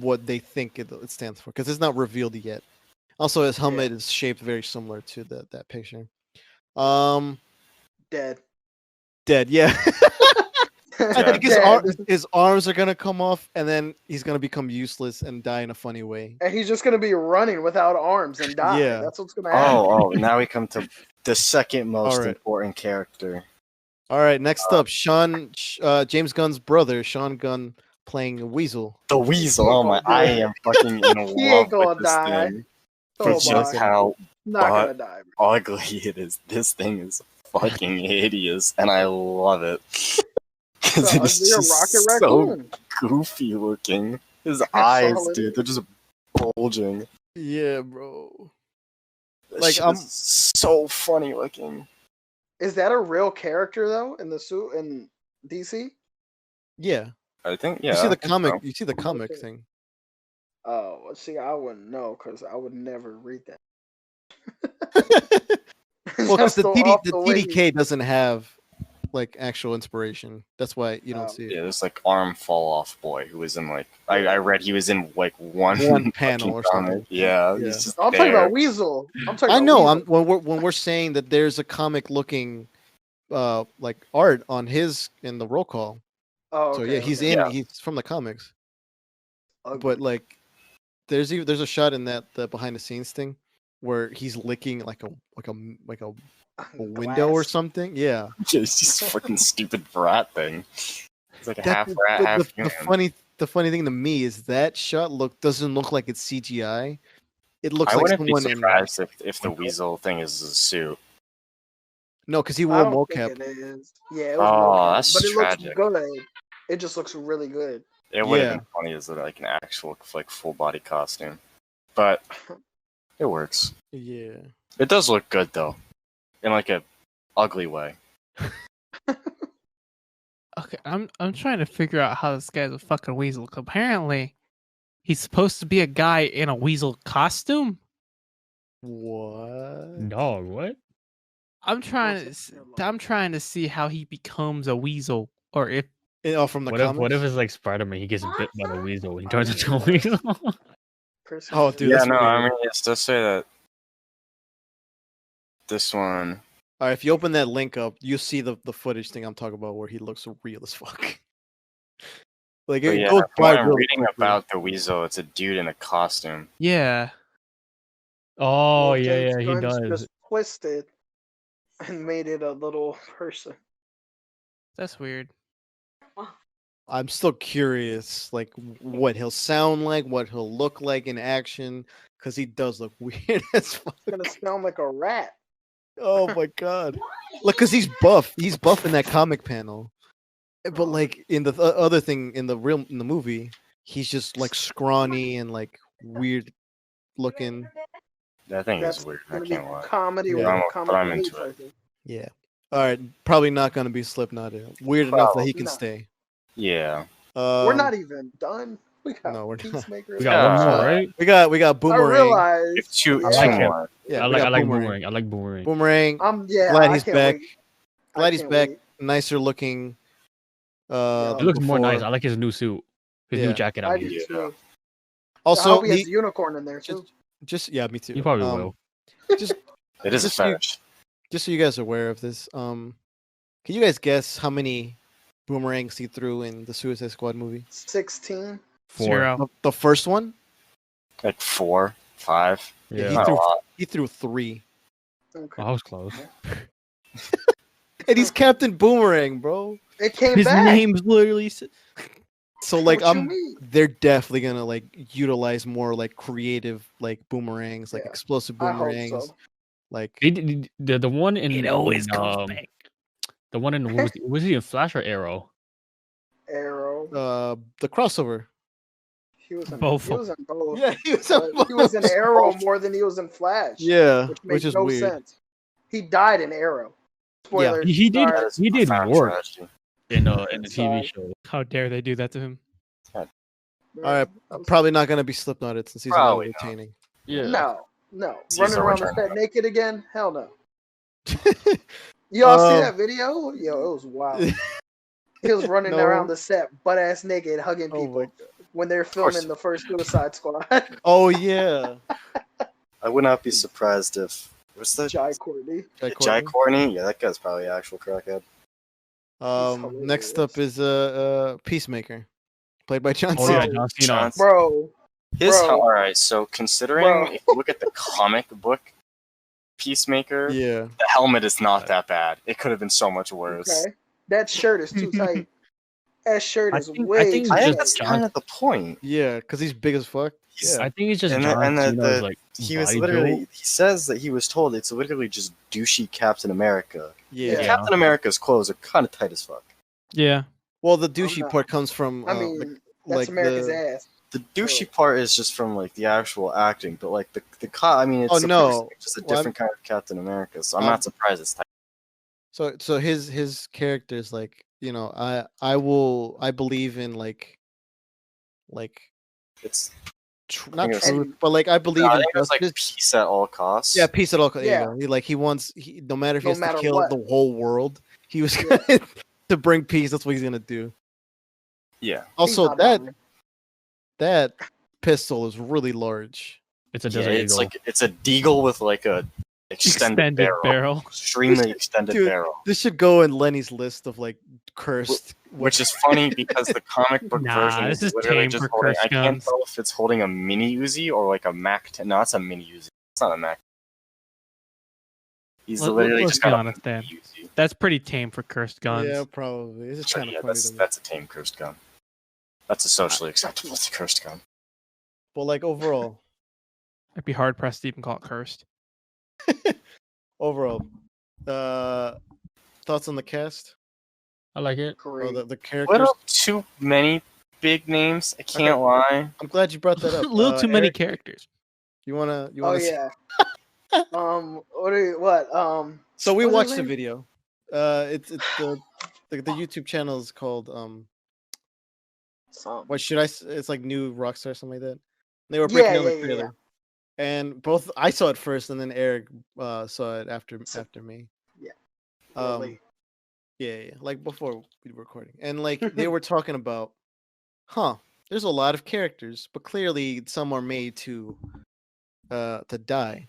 what they think it stands for because it's not revealed yet. Also, his helmet is shaped very similar to that picture. Dead. Dead. Yeah. I think Dead. his arms are gonna come off, and then he's gonna become useless and die in a funny way. And he's just gonna be running without arms and die. Yeah. That's what's gonna happen. Oh, now we come to the second most All right. important character. All right, next up, James Gunn's brother, Sean Gunn, playing Weasel. The Weasel. Oh my! I am fucking in love He ain't gonna with this die. thing. Oh For just my. how Not gonna die. ugly it is. This thing is fucking hideous, and I love it. Because The it's uglier just Rocket so Raccoon. goofy looking. His eyes, all it dude, is. they're just bulging. Yeah, bro. That Like, shit I'm- is so funny looking. Is that a real character though in the suit in DC? Yeah. I think, yeah. You see I the think comic. so. You see the comic Okay. thing. Oh, see, I wouldn't know because I would never read that. Well, because Just the go off the way- TDK doesn't have like actual inspiration. That's why you don't Oh. see it. Yeah, this like arm fall off boy who was in like I read he was in like one One panel fucking or comic. something. Yeah, Yeah. he's just I'm talking there. about Weasel. I'm talking. I about know. Weasel. When we're saying that there's a comic looking, like art on his in the roll call. Oh, So okay, yeah, he's okay. in. Yeah. He's from the comics. Ugly. But like, there's a shot in the behind the scenes thing where he's licking like a window or Glass. something. Yeah. Yeah, it's just a fucking stupid rat thing. It's like a half That- rat, but half the human. funny thing to me is that shot doesn't look like it's CGI. It looks I like wouldn't be someone in surprised if the weasel thing is a suit. no, because he I wore don't mocap. think it is. Yeah, it was Oh, mocap, that's but it tragic. looks good. It just looks really good. It would have Yeah. been funny as like an actual like full body costume, but it works. Yeah. It does look good though, in like a ugly way. Okay, I'm trying to figure out how this guy's a fucking weasel. 'Cause apparently, he's supposed to be a guy in a weasel costume. What? Dog, what? I'm trying What's to. it s- feel like? I'm trying to see how he becomes a weasel, or if From the What if comics. it's like Spider-Man? He gets bit by the weasel. He turns into a weasel. Chris Oh, is- dude, yeah, that's no, weird. I mean it does say that this one. All right, if you open that link up, you see the footage thing I'm talking about where he looks real as fuck. Like But it yeah, goes from by what I'm really reading quickly. about the weasel, it's a dude in a costume. yeah, Oh Well, yeah, James he Gunn's does. Just twisted and made it a little person. that's weird. I'm still curious, like what he'll sound like, what he'll look like in action, because he does look weird as fuck. It's gonna sound like a rat. Oh my god! Look, because he's buff. He's buff in that comic panel. But like in the other thing in the movie, he's just like scrawny and like weird looking. That thing That's is weird. I gonna be can't lie. comedy Yeah. with But comic I'm relief into it. right there. Yeah. All right. Probably not gonna be Slipknot. Weird enough that he can not. stay. Yeah. We're not even done. We got no, we're not. Peacemaker. We got one more, Uh, right? We got I Boomerang. realize. If two, yeah. two like him. more. Yeah, I we like got Boomerang. I like Boomerang. Boomerang. Yeah, Glad I he's can't back. wait. I Glad he's can't back. wait. Nicer looking. He looks more nice. before. I like his new suit. His Yeah. new jacket. I I mean, do Yeah. too. I Also, hope he has a unicorn in there too. just yeah, me too. he probably will. Just It is a Just so you- fetish. just so you guys are aware of this, can you guys guess how many boomerangs he threw in the Suicide Squad movie? 16. 4. 0. The first one, Like 4, 5. Yeah, he Not a threw lot. he threw 3. Okay. I was close. and he's Captain Boomerang, bro. It came His back. name's literally. So like What you mean? they're definitely gonna like utilize more like creative like boomerangs, like Yeah, explosive I hope boomerangs. so. Like The one in It always in, comes back. the one in was he in Flash or Arrow? Arrow. the crossover. He was in Both He of was in both. Yeah, he was But he was in Arrow more than he was in Flash. Yeah, which which makes is no weird. sense. He died in Arrow. Yeah. Spoilers. He did sorry. That is he did profound work tragedy. in the TV Sorry. show. How dare they do that to him? All right, That was- probably not gonna be Slipknotted since he's not Probably not. entertaining. No. He's Running a around the return. set naked again? Hell no. Y'all see Um, that video? Yo, it was wild. He was running No. around the set, butt ass naked, hugging Oh people my when they're course. filming the first Suicide Squad. Oh yeah, I would not be surprised if what's that? Jai Courtney. Jai Courtney? Yeah, that guy's probably an actual crackhead. Next up is Peacemaker, played by John Oh Cena. yeah, John Cena. Johnson. Bro. All right. So considering Bro. if you look at the comic book Peacemaker, Yeah, the helmet is not that bad. It could have been so much worse. Okay. That shirt is too tight. That shirt I is think- I way think too I it's think tight. that's John- kind of the point. yeah, because he's big as fuck. He's- Yeah, I think it's just And John the- Cena's like He was body literally. build. He says that he was told it's literally just douchey Captain America. yeah. Yeah. Captain America's clothes are kind of tight as fuck. Yeah. Well, the douchey not- part comes from I mean, like, that's like America's the, ass. The douchey part is just from like the actual acting, but like the I mean, it's Oh, supposed no. to be just a Well, different kind of Captain America. So I'm I'm- not surprised it's tight. So his character is like, you know, I believe in like It's not think it's- truth, but like I believe I in think it's like justice. peace at all costs. Yeah, peace at all costs. Yeah. You know, he wants no matter if he No has to matter kill what. the whole world, he was Yeah. going to bring peace. That's what he's gonna do. Yeah. He's Also, not that lying. that pistol is really large. It's a Yeah, Desert it's Eagle. like it's a deagle with like a extended, barrel. Extremely extended Dude, barrel. This should go in Lenny's list of like cursed. Which is funny because the comic book Nah, version this is is literally tame just for holding. cursed I can't guns. tell if it's holding a mini Uzi or like a Mac 10. No, it's a mini Uzi. It's not a Mac. He's literally Let's just be got honest, a Dan. mini Uzi. That's pretty tame for cursed guns. Yeah, probably. It's just But kind of yeah, funny to me. that's a tame cursed gun. That's a socially acceptable cursed gun. But like overall, I'd be hard pressed to even call it cursed. overall, thoughts on the cast I like it. or Great. the What characters? up? Too many big names. I can't lie. I'm glad you brought that A up. little too many Eric, characters. you wanna? Oh yeah. What? So we what's his watched the name? video. It's the YouTube channel is called Some. what should it's like New Rockstar or something like that. They were Yeah, breaking down the yeah, trailer, and both I saw it first, and then Eric saw it after me. Yeah. Um, Really. yeah, like before we were recording, and like they were talking about, there's a lot of characters, but clearly some are made to die.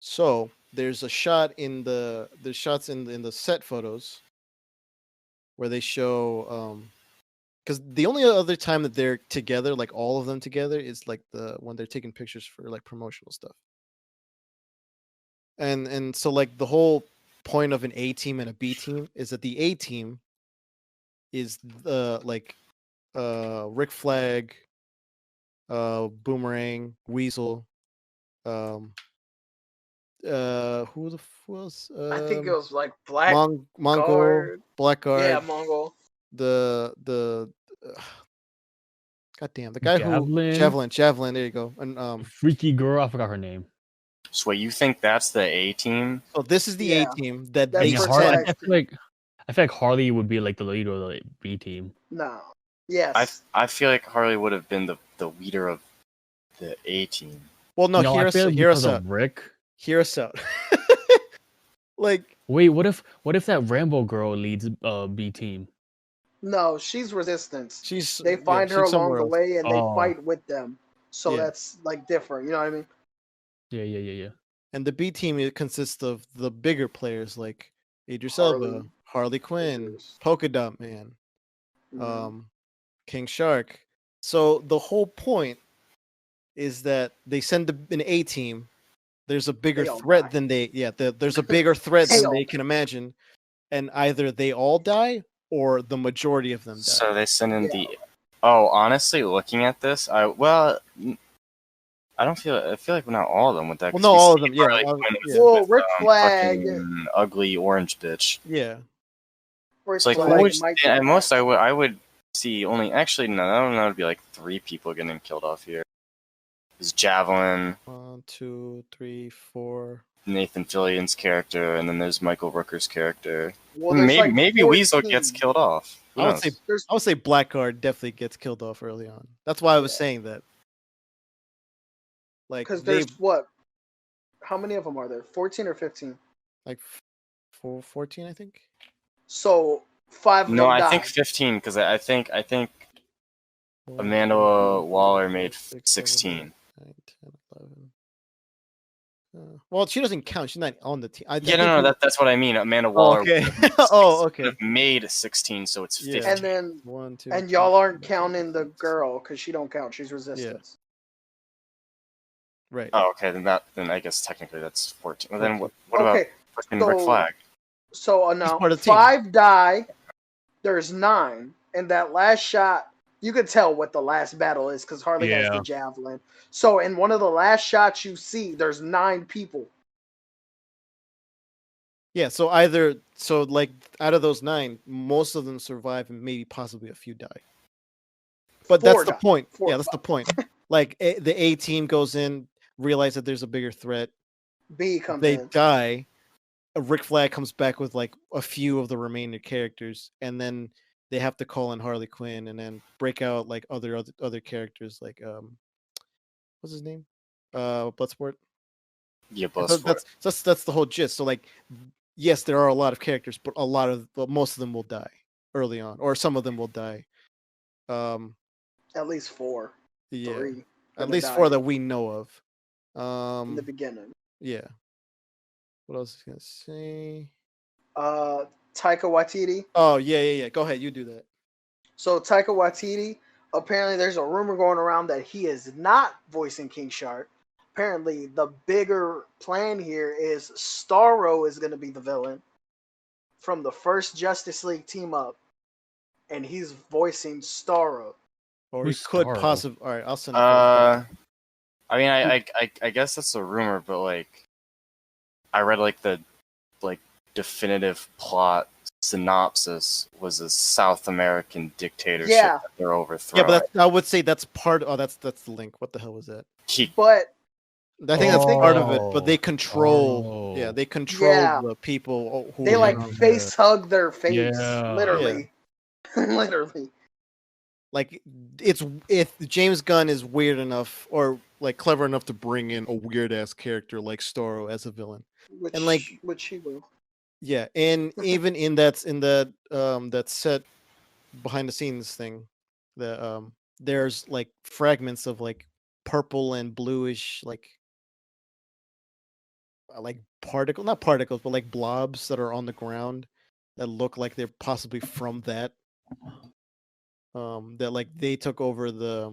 So there's a shot in there's shots in the set photos where they show because the only other time that they're together, like all of them together, is like when they're taking pictures for like promotional stuff. And so like the whole point of an A team and a B team is that the A team is Rick Flag, Boomerang, Weasel, who the was I think it was like Black. Mongol, Guard. Blackguard, Yeah, Mongol. the goddamn the guy Javelin. There you go. And Freaky girl, I forgot her name. So wait, you think that's the A team? so this is the Yeah. A team that That's they Yeah, for Harley, sent. tag. I feel like Harley would be like the leader of the B team. No. Yes. I feel like Harley would have been the leader of the A team. Well, no, I feel like hear us because out. of Rick. Hear us out. Like, Wait, what if that Rambo girl leads B team? No, she's resistance. They yeah, find her she's along somewhere the else. way and they Oh. fight with them. So Yeah. that's like different. You know what I mean? Yeah. And the B team it consists of the bigger players like Idris Elba, Harley Quinn, Idris. Polka Dot Man, Mhm. King Shark. So the whole point is that they send an A team. There's a bigger They all threat die. than there's a bigger threat They than all they can imagine. and either they all die or the majority of them die. So they send in the. Oh, honestly, looking at this, I don't feel. I feel like not all of them with that. Well, 'cause no, we all see of them. Yeah, Harley yeah. Quinn Well, with, Rick Flag. fucking ugly orange bitch. Yeah. Rick It's like Flag most, might be at most, back. I would see only. Actually, no, I don't know. It'd be like 3 people getting killed off here. There's Javelin, 1, 2, 3, 4. Nathan Fillion's character, and then there's Michael Rooker's character. Well, there's maybe like maybe Weasel 14. gets killed off. Who I would knows? say There's I would say Blackguard definitely gets killed off early on. That's why I was Yeah. saying that. Like because they there's what? How many of them are there? 14 or 15? like 14, I think. So 5 of No, them I die. think 15 because I think 1, Amanda 2, 3, Waller 4, made 6, 7, 16. 8, 9, 10, 11. Well, she doesn't count. She's not on the team. Yeah, no, that's what I mean. Amanda Oh, Waller okay. would have Oh, okay. made 16, so it's Yeah. 15. And then 1, 2, and 3, y'all aren't 4, counting the 6. girl because she don't count. She's resistance. Right. Oh, okay, then I guess technically that's 14. Well, then what about Okay, fucking Rick so- Flag? so now part of the team. 5 die. There's 9, and that last shot, you could tell what the last battle is because Harley has the Yeah. javelin. So in one of the last shots you see, there's 9 people. Yeah, so like out of those 9, most of them survive and maybe possibly a few die. But 4 that's the die. point. 4 Yeah, that's the point. Like the A team goes in, realize that there's a bigger threat. B comes They in. die. Rick Flag comes back with like a few of the remaining characters, and then they have to call in Harley Quinn and then break out like other characters like what's his name? Bloodsport. Yeah, So Bloodsport. that's the whole gist. So like, yes, there are a lot of characters, but most of them will die early on, or some of them will die. At least 4. Yeah, 3. at gonna least die 4 that we know of. in the beginning. Yeah. What else was I gonna say? Taika Waititi. Oh yeah. Go ahead, you do that. So Taika Waititi, apparently there's a rumor going around that he is not voicing King Shark. Apparently the bigger plan here is Starro is going to be the villain from the first Justice League team up, and he's voicing Starro. Or Who's he could Starro? possibly. All right, I'll send it. I mean, I guess that's a rumor, but like, I read like the definitive plot synopsis was a South American dictatorship Yeah. that they're overthrowing. Yeah, but I would say that's part. Oh, that's the link. What the hell was that? But I think that's part of it. But they Oh, control. Yeah, Starro. they control Yeah. the people who they like Yeah. face hug their face, Yeah. literally. Literally. like if James Gunn is weird enough or like clever enough to bring in a weird ass character like Starro as a villain. Which, And, like- which he will. Yeah, and even in that set behind the scenes thing, there's like fragments of like purple and bluish like not particles, but like blobs that are on the ground that look like they're possibly from that. That like they took over the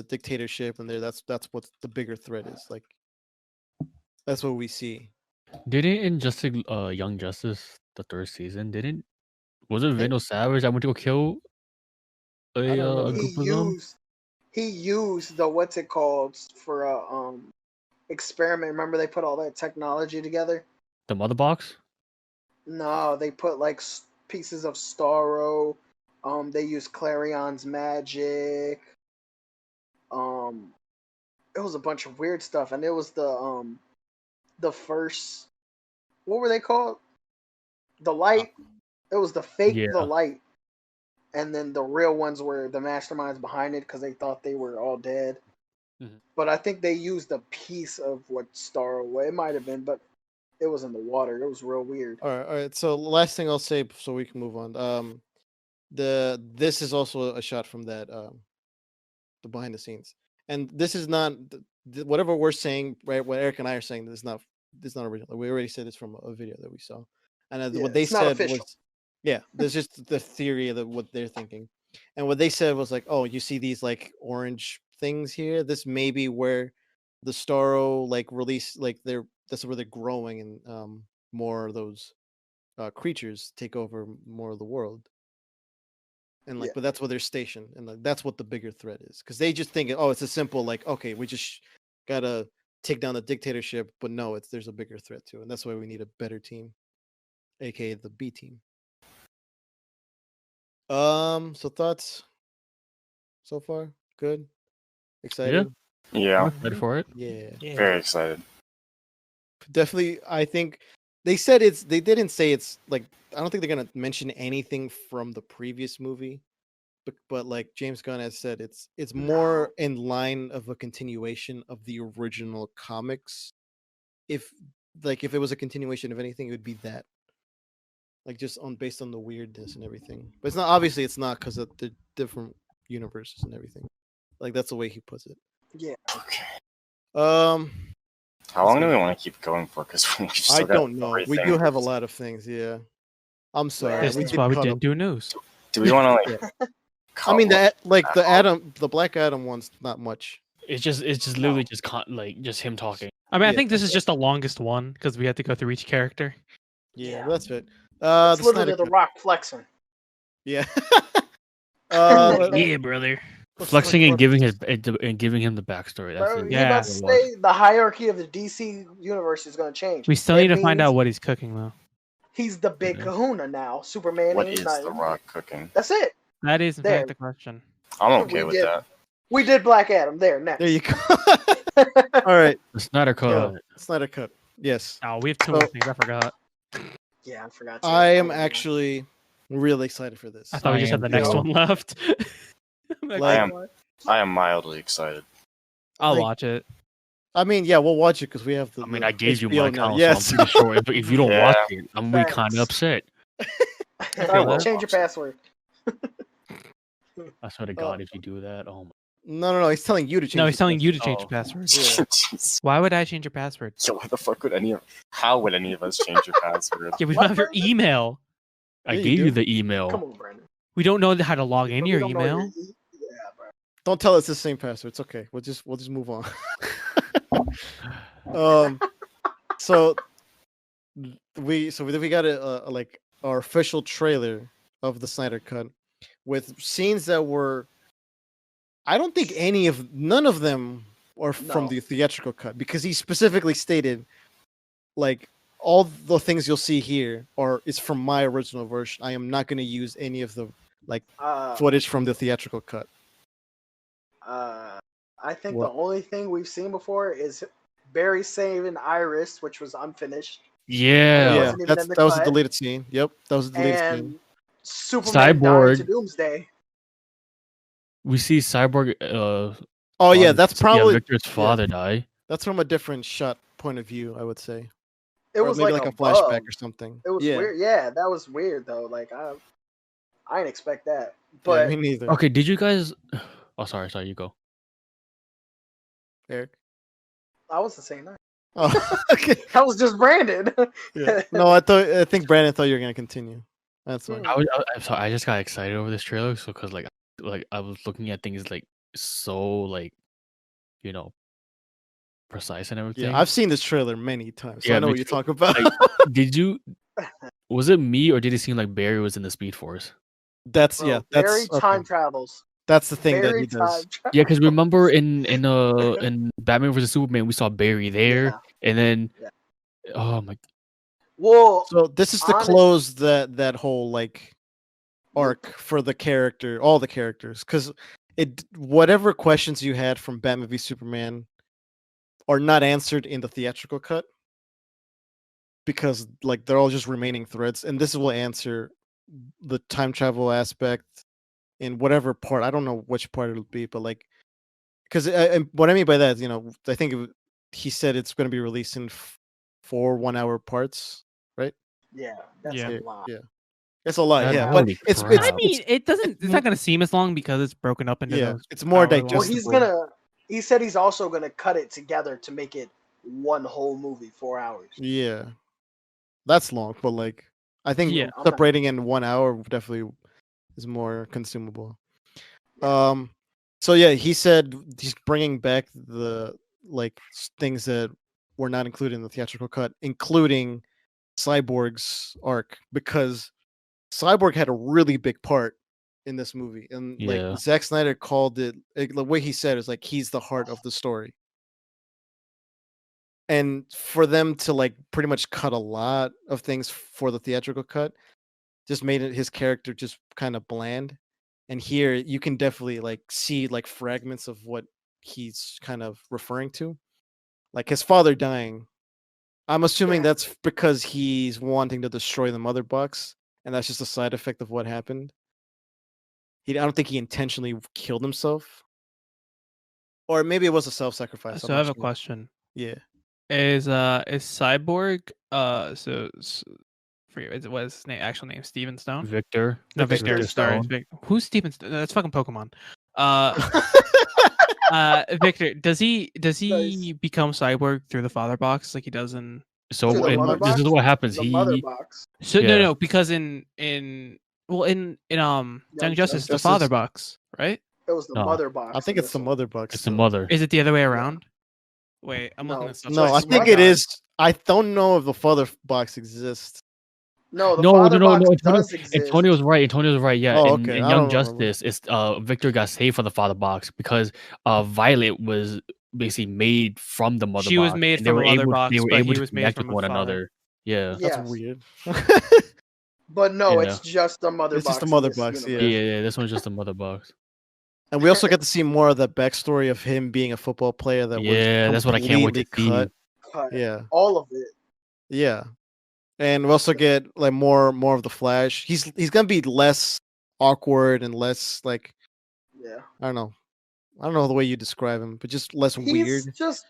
dictatorship, and that's what the bigger threat is. Like that's what we see. Didn't in Justice Young Justice the 3rd season? Was it Vandal Savage that went to go kill I don't know. a He group of them? used the what's it called for a experiment. Remember they put all that technology together? The mother box? No, they put like pieces of Starro. They used Clarion's magic. It was a bunch of weird stuff, and it was the first. What were they called? The light. It was the fake Yeah. the light, and then the real ones were the masterminds behind it because they thought they were all dead. Mhm. But I think they used a piece of what Starro was. It might have been, but it was in the water. It was real weird. All right. So last thing I'll say, so we can move on. This is also a shot from that the behind the scenes, and this is not whatever we're saying. Right, what Eric and I are saying. This is not original. We already said this from a video that we saw, and Yeah, what they it's not said official. was, yeah, there's just the theory of what they're thinking, and what they said was like, oh, you see these like orange things here. This may be where the Starro like release like that's where they're growing and more of those creatures take over more of the world. And like, Yeah. but that's where they're stationed, and like, that's what the bigger threat is, because they just think, oh, it's a simple like, okay, we just gotta take down the dictatorship, but no, there's a bigger threat too, and that's why we need a better team, aka the B team. So thoughts so far? Good, excited. Yeah, I'm excited for it. Yeah, Yeah. very excited. definitely. I think they said it's. They didn't say it's like. I don't think they're gonna mention anything from the previous movie, but like James Gunn has said, it's more in line of a continuation of the original comics. If if it was a continuation of anything, it would be that. Like just on based on the weirdness and everything. But it's not, obviously it's not, because of the different universes and everything. Like that's the way he puts it. Yeah. Okay. Um How long do we want to keep going for? Because we've still I got don't know. three We do have a things. lot of things, yeah. I'm sorry. Yeah, This we is did why we cut didn't up. do news. Do we want to like? I cut mean one? the Black Adam one's not much. It's just literally just just him talking. I mean, I Yeah. think this is just the longest one because we had to go through each character. Yeah, Yeah. that's it. It's The Snyder literally the Cut. Rock flexing. Yeah. Yeah, brother. let's- Flexing let's- and giving him the backstory. That's Bro, it. you Yeah. about to say the hierarchy of the DC universe is going to change. We still It need to find means out what he's cooking though. He's the big Yeah. Kahuna now. Superman What ain't is nothing. the Rock cooking? That's it. That is in There. fact the question. I'm okay We with did. that. We did Black Adam. There, next. There you go. All right. The Snyder Cut. Yeah. on it. Snyder Cut. Yes. Oh, we have two So- more things. I forgot. Yeah, I forgot. To. I am actually really excited for this. I thought we just I had the am next too. one left. I'm like, Like- I am. I am mildly excited. I'll like- watch it. I mean, yeah, we'll watch it because we have the. I mean, the I gave you HBO my now. account, Yes. so I'm pretty sure if you don't Yeah. watch it, I'm gonna be kind Thanks. of upset. All right, will. change your password. I swear to God, if you do that, oh my. No. He's telling you to change. No, he's the telling you to Oh. change your password. Yeah. Jeez. Why would I change your password? So why the fuck would how would any of us change your password? Yeah, we What, don't have your Brandon? email. I Yeah, you gave you do. the Come email. on, Brandon. We don't know how to log into We your don't know email. Yeah, bro. Don't tell us the same password. It's okay. We'll just move on. So we got a like our official trailer of the Snyder Cut with scenes that were. I don't think none of them are from No. the theatrical cut, because he specifically stated, like, all the things you'll see here is from my original version. I am not going to use any of the footage from the theatrical cut. I think What? the only thing we've seen before is Barry saving Iris, which was unfinished, Yeah. Yeah, wasn't even in the that was a cut. deleted scene. Yep, that was a deleted scene. and Superman dying to Cyborg. Doomsday. We see Cyborg. Oh yeah, father- that's probably Victor's father die. that's from a different shot point of view, I would say. It Or was maybe like a above. flashback or something. It was yeah. weird. Yeah, that was weird though. Like I didn't expect that. Yeah, But me neither. Okay, did you guys? Oh, sorry, you go. Eric. I was the same night. Oh, okay. That was just Brandon. Yeah. No, I think Brandon thought you were gonna continue. That's fine. I'm sorry. I just got excited over this trailer, so because like I was looking at things like so like, you know, precise and everything. Yeah, I've seen this trailer many times, so Yeah, I know me what you're too. talking about. Like, did you? Was it me or did it seem like Barry was in the Speed Force? That's Bro, yeah, Barry that's time okay. travels. That's the thing that Barry he does. time Yeah, because remember in Batman vs Superman we saw Barry there, Yeah. and then Yeah. oh my, Well, So this is to honest- close that whole like arc for the character, all the characters, because whatever questions you had from Batman v Superman are not answered in the theatrical cut, because like they're all just remaining threads, and this will answer the time travel aspect in whatever part. I don't know which part it'll be, but like, because what I mean by that is, I think he said it's going to be released in 4 1-hour parts, right? yeah, that's Yeah. a lot. Yeah. It's a lot, God, yeah, but holy it's crap. I mean, it doesn't. It's not going to seem as long because it's broken up into yeah, those. it's more hour long- Well, digestible. he said he's also gonna cut it together to make it one whole movie, 4 hours. Yeah, that's long, but like I think Yeah. separating in 1 hour definitely is more consumable. So yeah, he said he's bringing back the things that were not included in the theatrical cut, including Cyborg's arc, because Cyborg had a really big part in this movie, and like Yeah. Zack Snyder called it, the way he said it was like he's the heart of the story. And for them to like pretty much cut a lot of things for the theatrical cut just made it his character just kind of bland. And here you can definitely like see like fragments of what he's kind of referring to, like his father dying. I'm assuming Yeah. that's because he's wanting to destroy the mother box, and that's just a side effect of what happened. I don't think he intentionally killed himself, or maybe it was a self-sacrifice. So I have a question. Yeah, Is Cyborg forget what is his name, actual name? Steven Stone? Victor. No, Victor Victor. Sorry, Stone. who's Steven Stone? That's fucking Pokemon. Victor, does he Nice. become Cyborg through the father box like he does in? So To the in- mother this is box? what happens. The mother He box. So Yeah. no, because in Young Justice, the Justice. father box, right? It was the No. mother box. I think in it's this the one. mother box. it's the though. mother. Is it the other way around? Wait, I'm looking No. this up. No, I It's think my it God. is. I don't know if the father box exists. No, the No, father no, box Antonio, does exist. Antonio's right. Antonio's right. Yeah, Oh, in, okay. in I Young don't remember. Justice, it's Victor got saved from the father box because Violet was basically made from the mother She was box. made and they from a were mother able, box, they were but able he to was made connect with from a one father. another. Yeah, That's Yes. weird. But no, Yeah. it's just the mother It's box. just the in mother this box, yeah, universe. yeah. This one's just a mother box. And we also get to see more of the backstory of him being a football player that Yeah, was that's what I can't wait to completely cut. Cut Yeah, all of it. yeah. And we also get like more of the Flash. He's gonna be less awkward and less like, Yeah. I don't know the way you describe him, but just less He's weird. just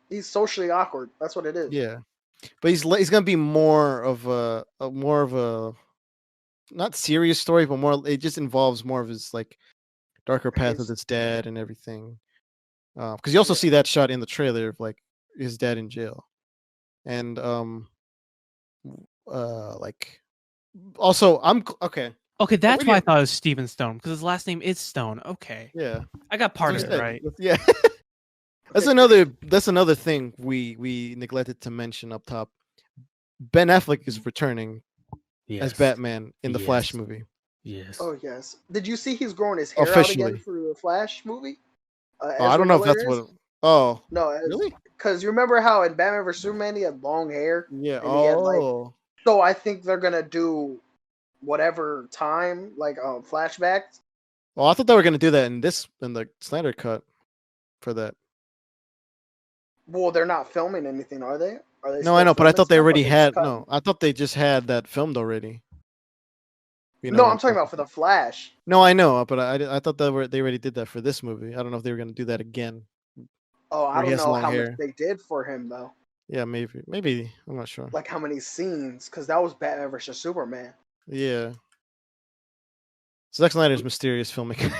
he's socially awkward. That's what it is. Yeah, but he's gonna be more of a not serious story, but more, it just involves more of his like darker path of His- his dad and everything. Because you also Yeah. see that shot in the trailer of like his dad in jail, and like also okay. Okay, that's why I already- thought it was Steven Stone because his last name is Stone. Okay, Yeah, I got part that's of what it I said. right. Yeah. That's another thing we neglected to mention up top. Ben Affleck is returning Yes. as Batman in the Flash Yes. movie. Yes. Oh yes. Did you see he's growing his hair out Officially. again for the Flash movie? Oh, I don't know if that's what. Oh, No, really? Because you remember how in Batman vs Superman he had long hair. Yeah. And he had, like, Oh. So I think they're gonna do whatever time, like flashbacks. Well, I thought they were gonna do that in the Snyder cut for that. Well, they're not filming anything, are they? Are they? No, I know, but I thought they already had. cut? No, I thought they just had that filmed already. You No, what I'm talking about for the Flash. No, I know, but I thought they already did that for this movie. I don't know if they were gonna do that again. Oh, I Where he don't has know long how hair. much they did for him though. Yeah, maybe I'm not sure. Like how many scenes? Because that was Batman vs Superman. Yeah. Zack Snyder's mysterious filmmaker.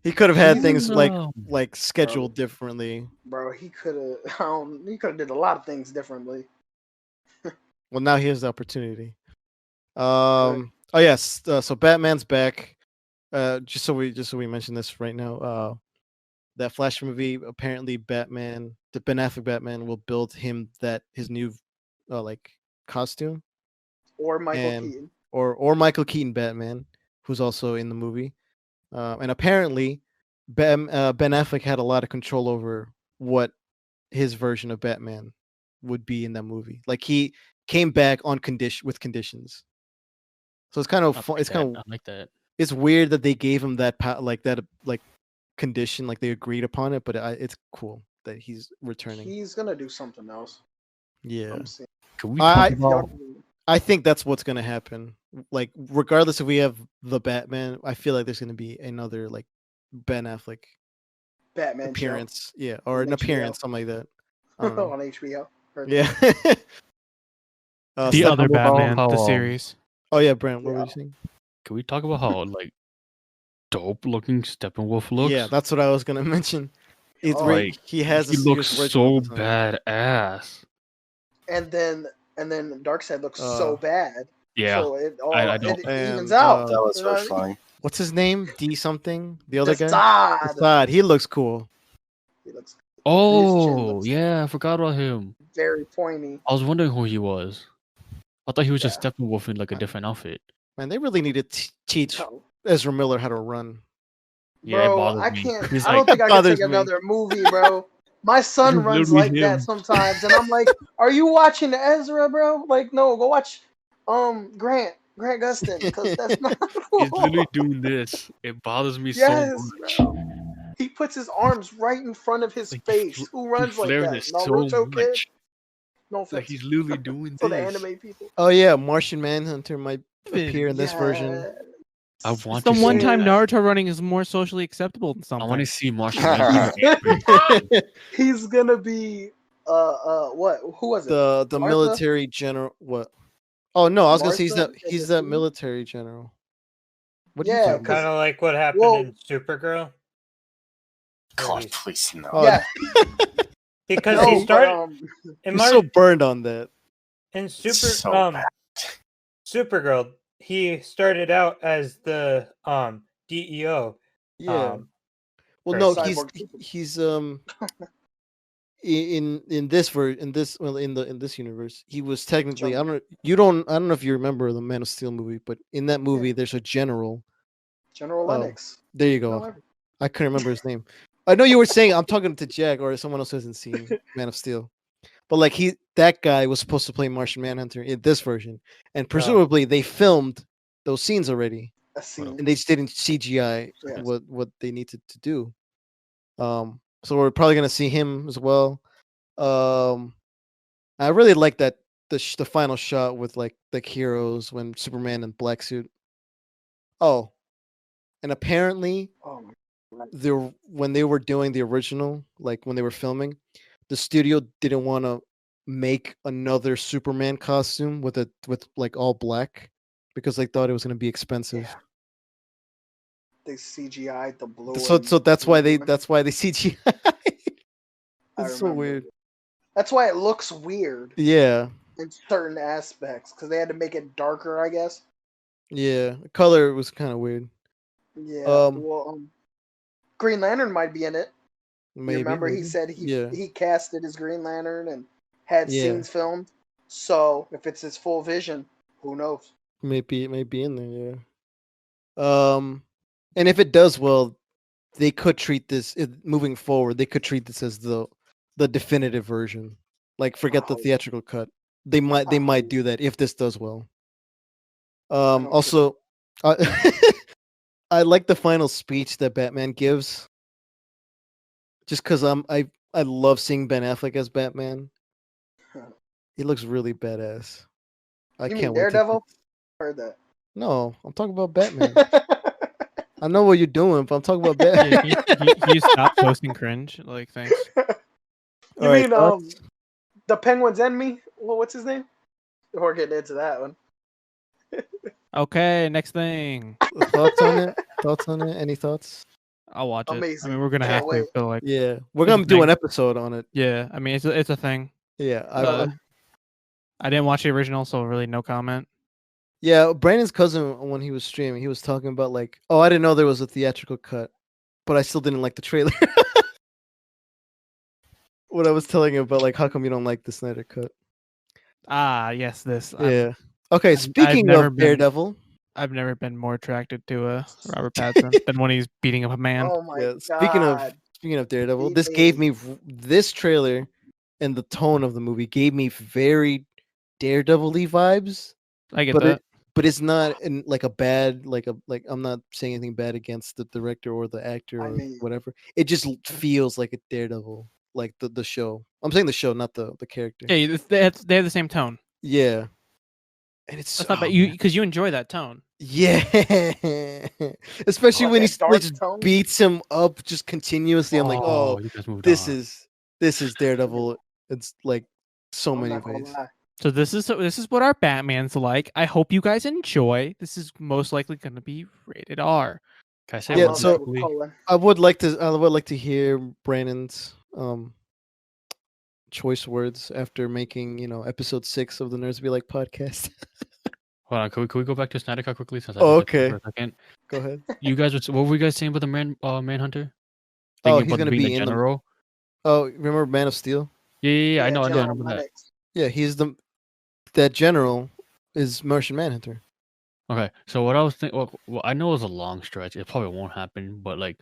He could have had things No. like scheduled differently. Bro, he could have. He could have did a lot of things differently. Well, now he has the opportunity. Oh yes, so Batman's back. Just so we mention this right now. That Flash movie, apparently the Ben Affleck Batman will build him his new like costume, Or Michael And- Keaton. or Michael Keaton Batman, who's also in the movie. And apparently, Ben Affleck had a lot of control over what his version of Batman would be in that movie. Like he came back on with conditions. So it's kind of fun. It's kind I of like that. it's weird that they gave him that condition, like they agreed upon it. But it's cool that he's returning. He's gonna do something else. Yeah, I'm seeing. Can we I- talk about? I think that's what's gonna happen. Like regardless if we have the Batman, I feel like there's gonna be another like Ben Affleck Batman appearance. Yeah, or On an HBO. appearance, something like that. I don't show know. on HBO. Heard Yeah. The so- other talk about Batman, how, the um, series. Oh yeah, Brent, what Yeah. were you saying? Can we talk about how like dope looking Steppenwolf looks? Yeah, that's what I was gonna mention. It's Oh. right. He has he a looks serious so original design. badass. And then Darkseid looks so bad. Yeah. So it all I don't- it evens And, out. That was You know so what I mean? funny. What's his name? D something? The other guy? Desaad. Desaad. He looks cool. He looks. Oh looks- yeah, I forgot about him. very pointy. I was wondering who he was. I thought he was just Yeah. Steppenwolf in like a different outfit. Man, they really need to teach No. Ezra Miller how to run. Yeah, it Bro, bothers I me. can't. He's I don't like, think I can bothers take me. another movie, bro. My son He's runs literally like that him. sometimes, and I'm like, "Are you watching Ezra, bro? Like, no, go watch Grant Gustin, because that's not He's literally cool." doing this. It bothers me Yes, so much. bro. He puts his arms right in front of his Like, face. Who he runs like flares that? it so Naruto kid? much. No Like offense he's literally doing for the this. anime people. Oh yeah, Martian Manhunter might appear in this version. Yeah. I It's want the to one see time that. Naruto running is more socially acceptable than I something. want to see Martian Manhunter. He's gonna be what? Who was it? the Martha? military general. What? Oh no, I was gonna say Martha in he's the that scene? military general. What are you Yeah, talking about? Kind of like what happened Well- in Supergirl. God, please no. Oh, Yeah, Because no, he but, started in He's Mar- so burned on that. in So bad. Supergirl. He started out as the DEO. Yeah. Well, for no, Cyborg he's in this in this universe, he was technically I don't know if you remember the Man of Steel movie, but in that movie there's a general. General Oh, Lennox. There you No, go. I couldn't remember his name. I know you were saying I'm talking to Jack or someone else hasn't seen Man of Steel. But like that guy was supposed to play Martian Manhunter in this version. And presumably they filmed those scenes already. a scene. And they just didn't CGI Yes. what they needed to do. So we're probably gonna see him as well. I really like that the final shot with like the heroes when Superman in black suit. Oh, and apparently Oh my when they were doing the original, like when they were filming, the studio didn't want to make another Superman costume with like all black because they thought it was going to be expensive. Yeah. They CGI'd the blue. So and that's why green one. they CGI. I It's so remember. weird. That's why it looks weird Yeah, in certain aspects because they had to make it darker, I guess. yeah. Color was kind of weird. Yeah. Um, Green Lantern might be in it. Maybe. You remember he maybe. said Yeah. he casted his Green Lantern and had Yeah. scenes filmed. So if it's his full vision, who knows? Maybe it may be in there. Yeah. And if it does well, they could treat this moving forward. They could treat this as the definitive version. Like forget the Oh. theatrical cut. They might do that if this does well. hope Also, I like the final speech that Batman gives. Just because I love seeing Ben Affleck as Batman. He looks really badass. I You can't mean wait. Daredevil? Heard that. No, I'm talking about Batman. I know what you're doing, but I'm talking about Yeah, Batman. you stop posting cringe. Like, thanks. You All right, mean thoughts? the Penguin's enemy? Well, what's his name? We're getting into that one. Okay, next thing. Thoughts on it? Thoughts on it? Any thoughts? I'll watch it. I Amazing. mean, we're gonna Can't have to. wait. But like, Yeah, we're It's a gonna do an thing. episode on it. yeah. I mean, it's a thing. Yeah, I didn't watch the original, so really no comment. yeah. Brandon's cousin, when he was streaming, he was talking about like, oh, I didn't know there was a theatrical cut, but I still didn't like the trailer. What I was telling him about, like, how come you don't like the Snyder cut? Ah, yes, this. Yeah. Okay. I've Speaking never of been- Daredevil, I've never been more attracted to Robert Pattinson than when he's beating up a man. Oh my yeah. god. Speaking of Daredevil, He this gave is- me this trailer and the tone of the movie gave me very Daredevil-y vibes. I get but that. but it's not in like a bad like I'm not saying anything bad against the director or the actor I or mean- whatever. It just feels like a Daredevil, like the show. I'm saying the show, not the character. Yeah, they have the same tone. Yeah. And it's That's not bad. Because you enjoy that tone. yeah, especially Oh, when he that dark just tone? beats him up just continuously. I'm like, oh, you guys moved this on. is Daredevil. It's like so I'm many not gonna ways. lie. So this is what our Batman's like. I hope you guys enjoy. This is most likely going to be rated R. Can I say I Yeah, love one so- that with quickly? color. I would like to hear Brandon's choice words after making episode 6 of the Nerds Be Like podcast. Hold on, can we go back to Snyder Cut quickly? Since I Oh, did that okay. for a second. Go ahead. You guys, what were you guys saying about the Manhunter? Oh, Thinking he's about gonna being be a in the- general. Oh, remember Man of Steel? Yeah, I know, General that. Lennox. Yeah, that general is Martian Manhunter. Okay, so what I was thinking, well, I know it was a long stretch. It probably won't happen, but like,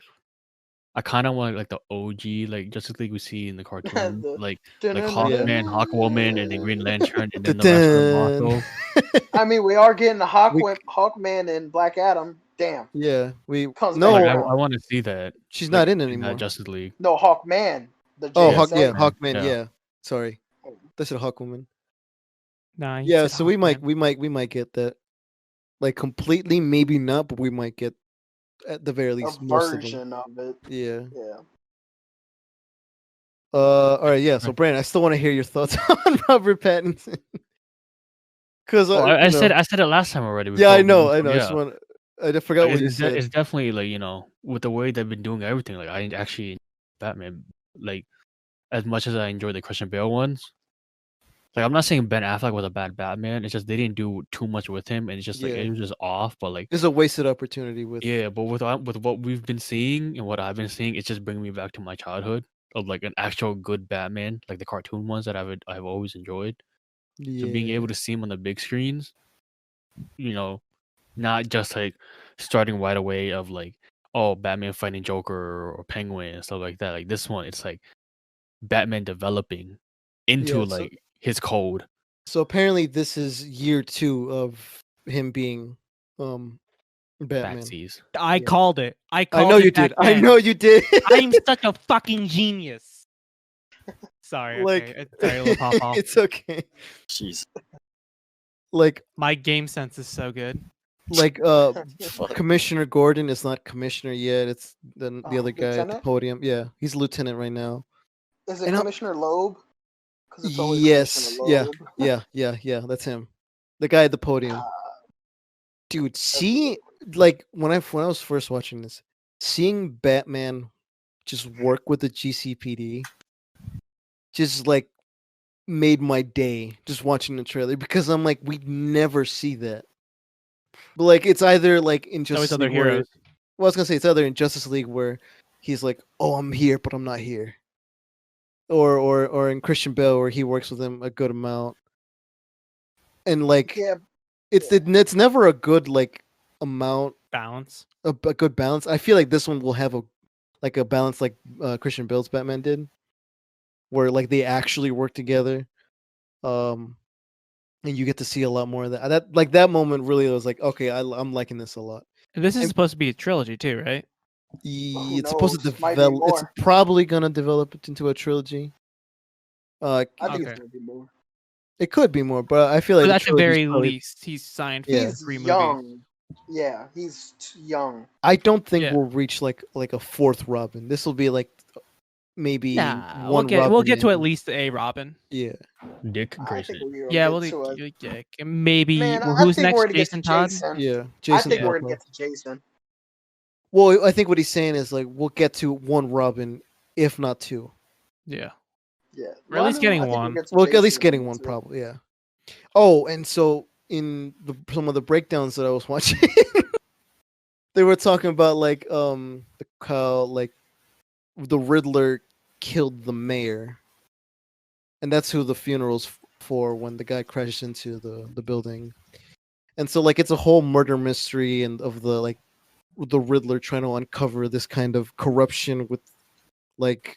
I kind of want like the OG, like Justice League we see in the cartoon, The- like Yeah. Hawkman, Hawkwoman, and then Green Lantern, and then the rest of them Dun-dun. also. I mean, we are getting the We- Hawkman and Black Adam. Damn. Yeah, we Comes no. back Like, I around. want to see that. She's Like, not in that anymore. Justice League. No, Hawkman. The Oh, JSA. Hawkman. Yeah. Yeah, sorry, that's a Hawkwoman. Nah, he Yeah, said so we might Hawkman. get that. Like completely, maybe not, but we might get at the very A least most of them. version of it. Yeah. Yeah. All right. Yeah. So, Right. Brandon, I still want to hear your thoughts on Robert Pattinson. Because Oh, I said it last time already. Yeah, I before- know. I Yeah. just want. I forgot what you It's said. definitely like, with the way they've been doing everything. Like, I actually Batman, like, as much as I enjoy the Christian Bale ones. Like, I'm not saying Ben Affleck was a bad Batman. It's just they didn't do too much with him, and it's just like Yeah. it was just off. But like, There's a wasted opportunity with. yeah, but with what we've been seeing and what I've been seeing, it's just bringing me back to my childhood of like an actual good Batman, like the cartoon ones that I've always enjoyed. So being able to see him on the big screens, not just like starting right away of like, oh, Batman fighting Joker or Penguin and stuff like that. Like this one, it's like Batman developing into Yeah, so- like his code. So apparently, this is year 2 of him being Batman. Batsies. I Yeah. called it. I know you did. I know you did. I'm such a fucking genius. Sorry, Like- okay. Sorry, a little pop off. It's okay. Jeez. Like My game sense is so good. Fuck. Commissioner Gordon is not commissioner yet. It's the other guy at the Lieutenant? podium. Yeah, he's lieutenant right now. Is it And Commissioner Loeb? 'Cause it's always Yes, Commissioner yeah, Loeb. yeah. That's him. The guy at the podium. Ah, Dude, see, like when I was first watching this, seeing Batman just work with the GCPD, just like made my day. Just watching the trailer because I'm like, we never see that. But like, it's either like in Always Justice other League where, heroes. well, I was gonna say it's either in Justice League where he's like, "Oh, I'm here, but I'm not here," or in Christian Bale where he works with him a good amount, and like yeah, it's never a good like amount, Balance. a good balance. I feel like this one will have a balance like Christian Bale's Batman did, where like they actually work together, and you get to see a lot more of that. That moment really was like, okay, I'm liking this a lot. And this is And- supposed to be a trilogy too, right? who It's supposed to knows? Might be develop. It's more. probably gonna develop it into a trilogy. I think it's Okay. gonna be more. It could be more, but I feel like But the at the trilogy's very probably- least, he's signed for Yeah. He's 3 movies. young. Yeah, he's young. I don't think Yeah. we'll reach like a fourth Robin. This will be like maybe Nah, one. we'll get to Robin at least a Robin. Yeah, Dick I Grayson. think we're Yeah, gonna well, get to it. maybe. Man, Well, I who's think next? we're gonna get Jason to Todd. Jason. yeah. I Jason think we're Todd. gonna get to Jason. Well, I think what he's saying is like we'll get to one Robin, if not two. Yeah. Yeah, Or at least getting I think we'll one. get to Well, at least Jason getting one, too. probably. Yeah. Oh, and so in some of the breakdowns that I was watching, they were talking about like how like the Riddler killed the mayor, and that's who the funeral's for when the guy crashes into the building, and so like it's a whole murder mystery and of the Riddler trying to uncover this kind of corruption with like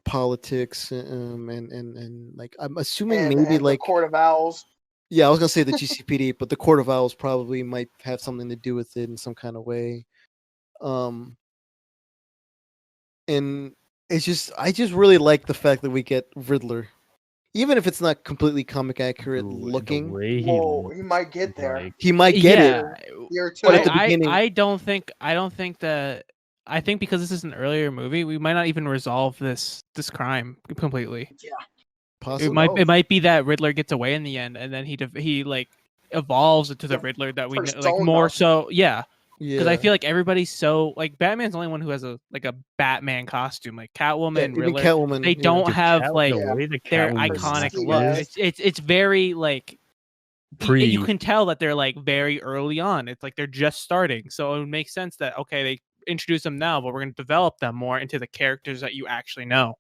politics and like I'm assuming And, maybe and like the Court of Owls. yeah, I was gonna say the GCPD, but the Court of Owls probably might have something to do with it in some kind of way. And it's just I just really like the fact that we get Riddler, even if it's not completely comic accurate Ooh, looking. The way he Whoa, looks, he might get is there. like- He might get it. Yeah. Year two. But at the I beginning- don't think that. I think because this is an earlier movie, we might not even resolve this crime completely. Possibly. It might be that Riddler gets away in the end, and then he like evolves into the Yeah, Riddler that we know, like persona. more so. Yeah, Yeah. because I feel like everybody's so like Batman's the only one who has a Batman costume, like Catwoman, yeah, and even Riddler. Catwoman. They yeah. don't have Cat- like the way the their Catwoman iconic look look. is- It's very like Pre- you can tell that they're like very early on. It's like they're just starting, so it would make sense that okay, they introduce them now, but we're going to develop them more into the characters that you actually know.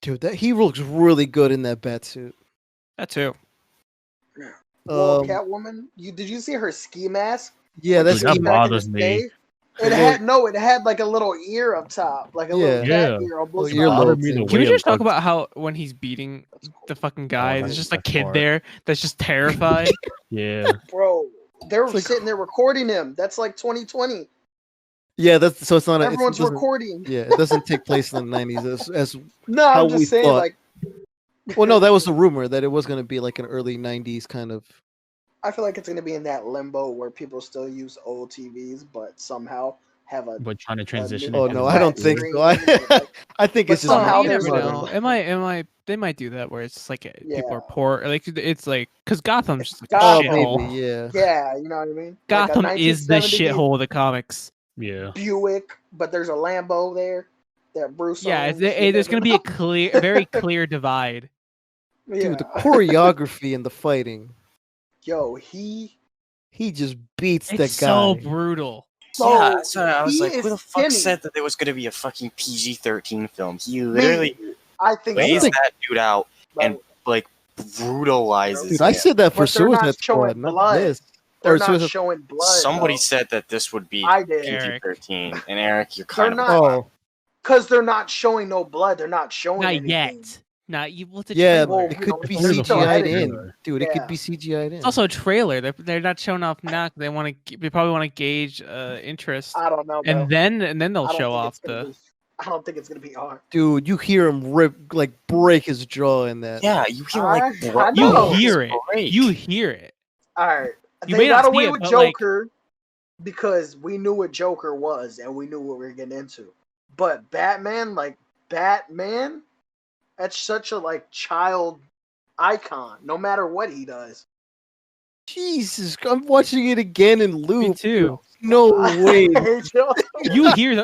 Dude, that he looks really good in that bat suit. That too. Well, Um, Catwoman, did you see her ski mask? yeah, When that's she was that back in the bothers me. day? Her It had like a little ear up top, like a little Yeah. cat Yeah. ear on Little both It earlobe sides. bothered me the thing. Can we way just it talk looked. about how when he's beating the fucking guy, there's that's just a that kid part. there that's just terrified. Yeah. Bro, they're It's like- sitting there recording him. That's like 2020. Yeah, that's so it's not. Everyone's it doesn't, recording. Yeah, it doesn't take place in the '90s as No, how I'm just we saying, thought. like, Well, no, that was the rumor that it was going to be like an early '90s kind of. I feel like it's gonna be in that limbo where people still use old TVs, but somehow have a But trying to transition new Oh it to no, the I don't new think screen. so. I think But it's just somehow You there's never like- know. It might. They might do that where it's just like people Yeah. are poor. Like it's like because Gotham's just like a Gotham. Oh, shithole. maybe, yeah. Yeah, you know what I mean? Gotham like a is the 1970 shithole of the comics. Yeah. Buick, but there's a Lambo there that Bruce Yeah, owns. there's going to be a very clear divide. Dude, the Yeah. choreography and the fighting, Yo, he he just beats It's that so guy. brutal. Yeah, so I was he like, is who the fuck skinny. said that there was going to be a fucking PG-13 film? He literally I think lays so. that dude out But and like brutalizes Dude, I him. said that for But they're not Suicide showing Squad, not blood. this. they're Or not Suicide. showing blood. Somebody though. said that this would be I did. Eric. PG-13, and Eric, you're They're kind of not- Oh, Because they're not showing no blood. They're not showing Not anything. yet. Not you. What's a yeah, trailer? Well, it you could know, be they're still CGI'd editing. in, dude. It Yeah. could be CGI'd in. It's also a trailer. They're not showing off now. They want to. They probably want to gauge interest, I don't know, bro. and then they'll I don't show think off it's gonna the. be- I don't think it's gonna be hard. Dude, you hear him break his jaw in that. Yeah, you hear I like You know. hear it. break. You hear it. All right, You they may not got see away it, with but, like- Joker because we knew what Joker was and we knew what we were getting into. But Batman, that's such a like child icon. No matter what he does. Jesus, I'm watching it again in loop. Me too. No way. You hear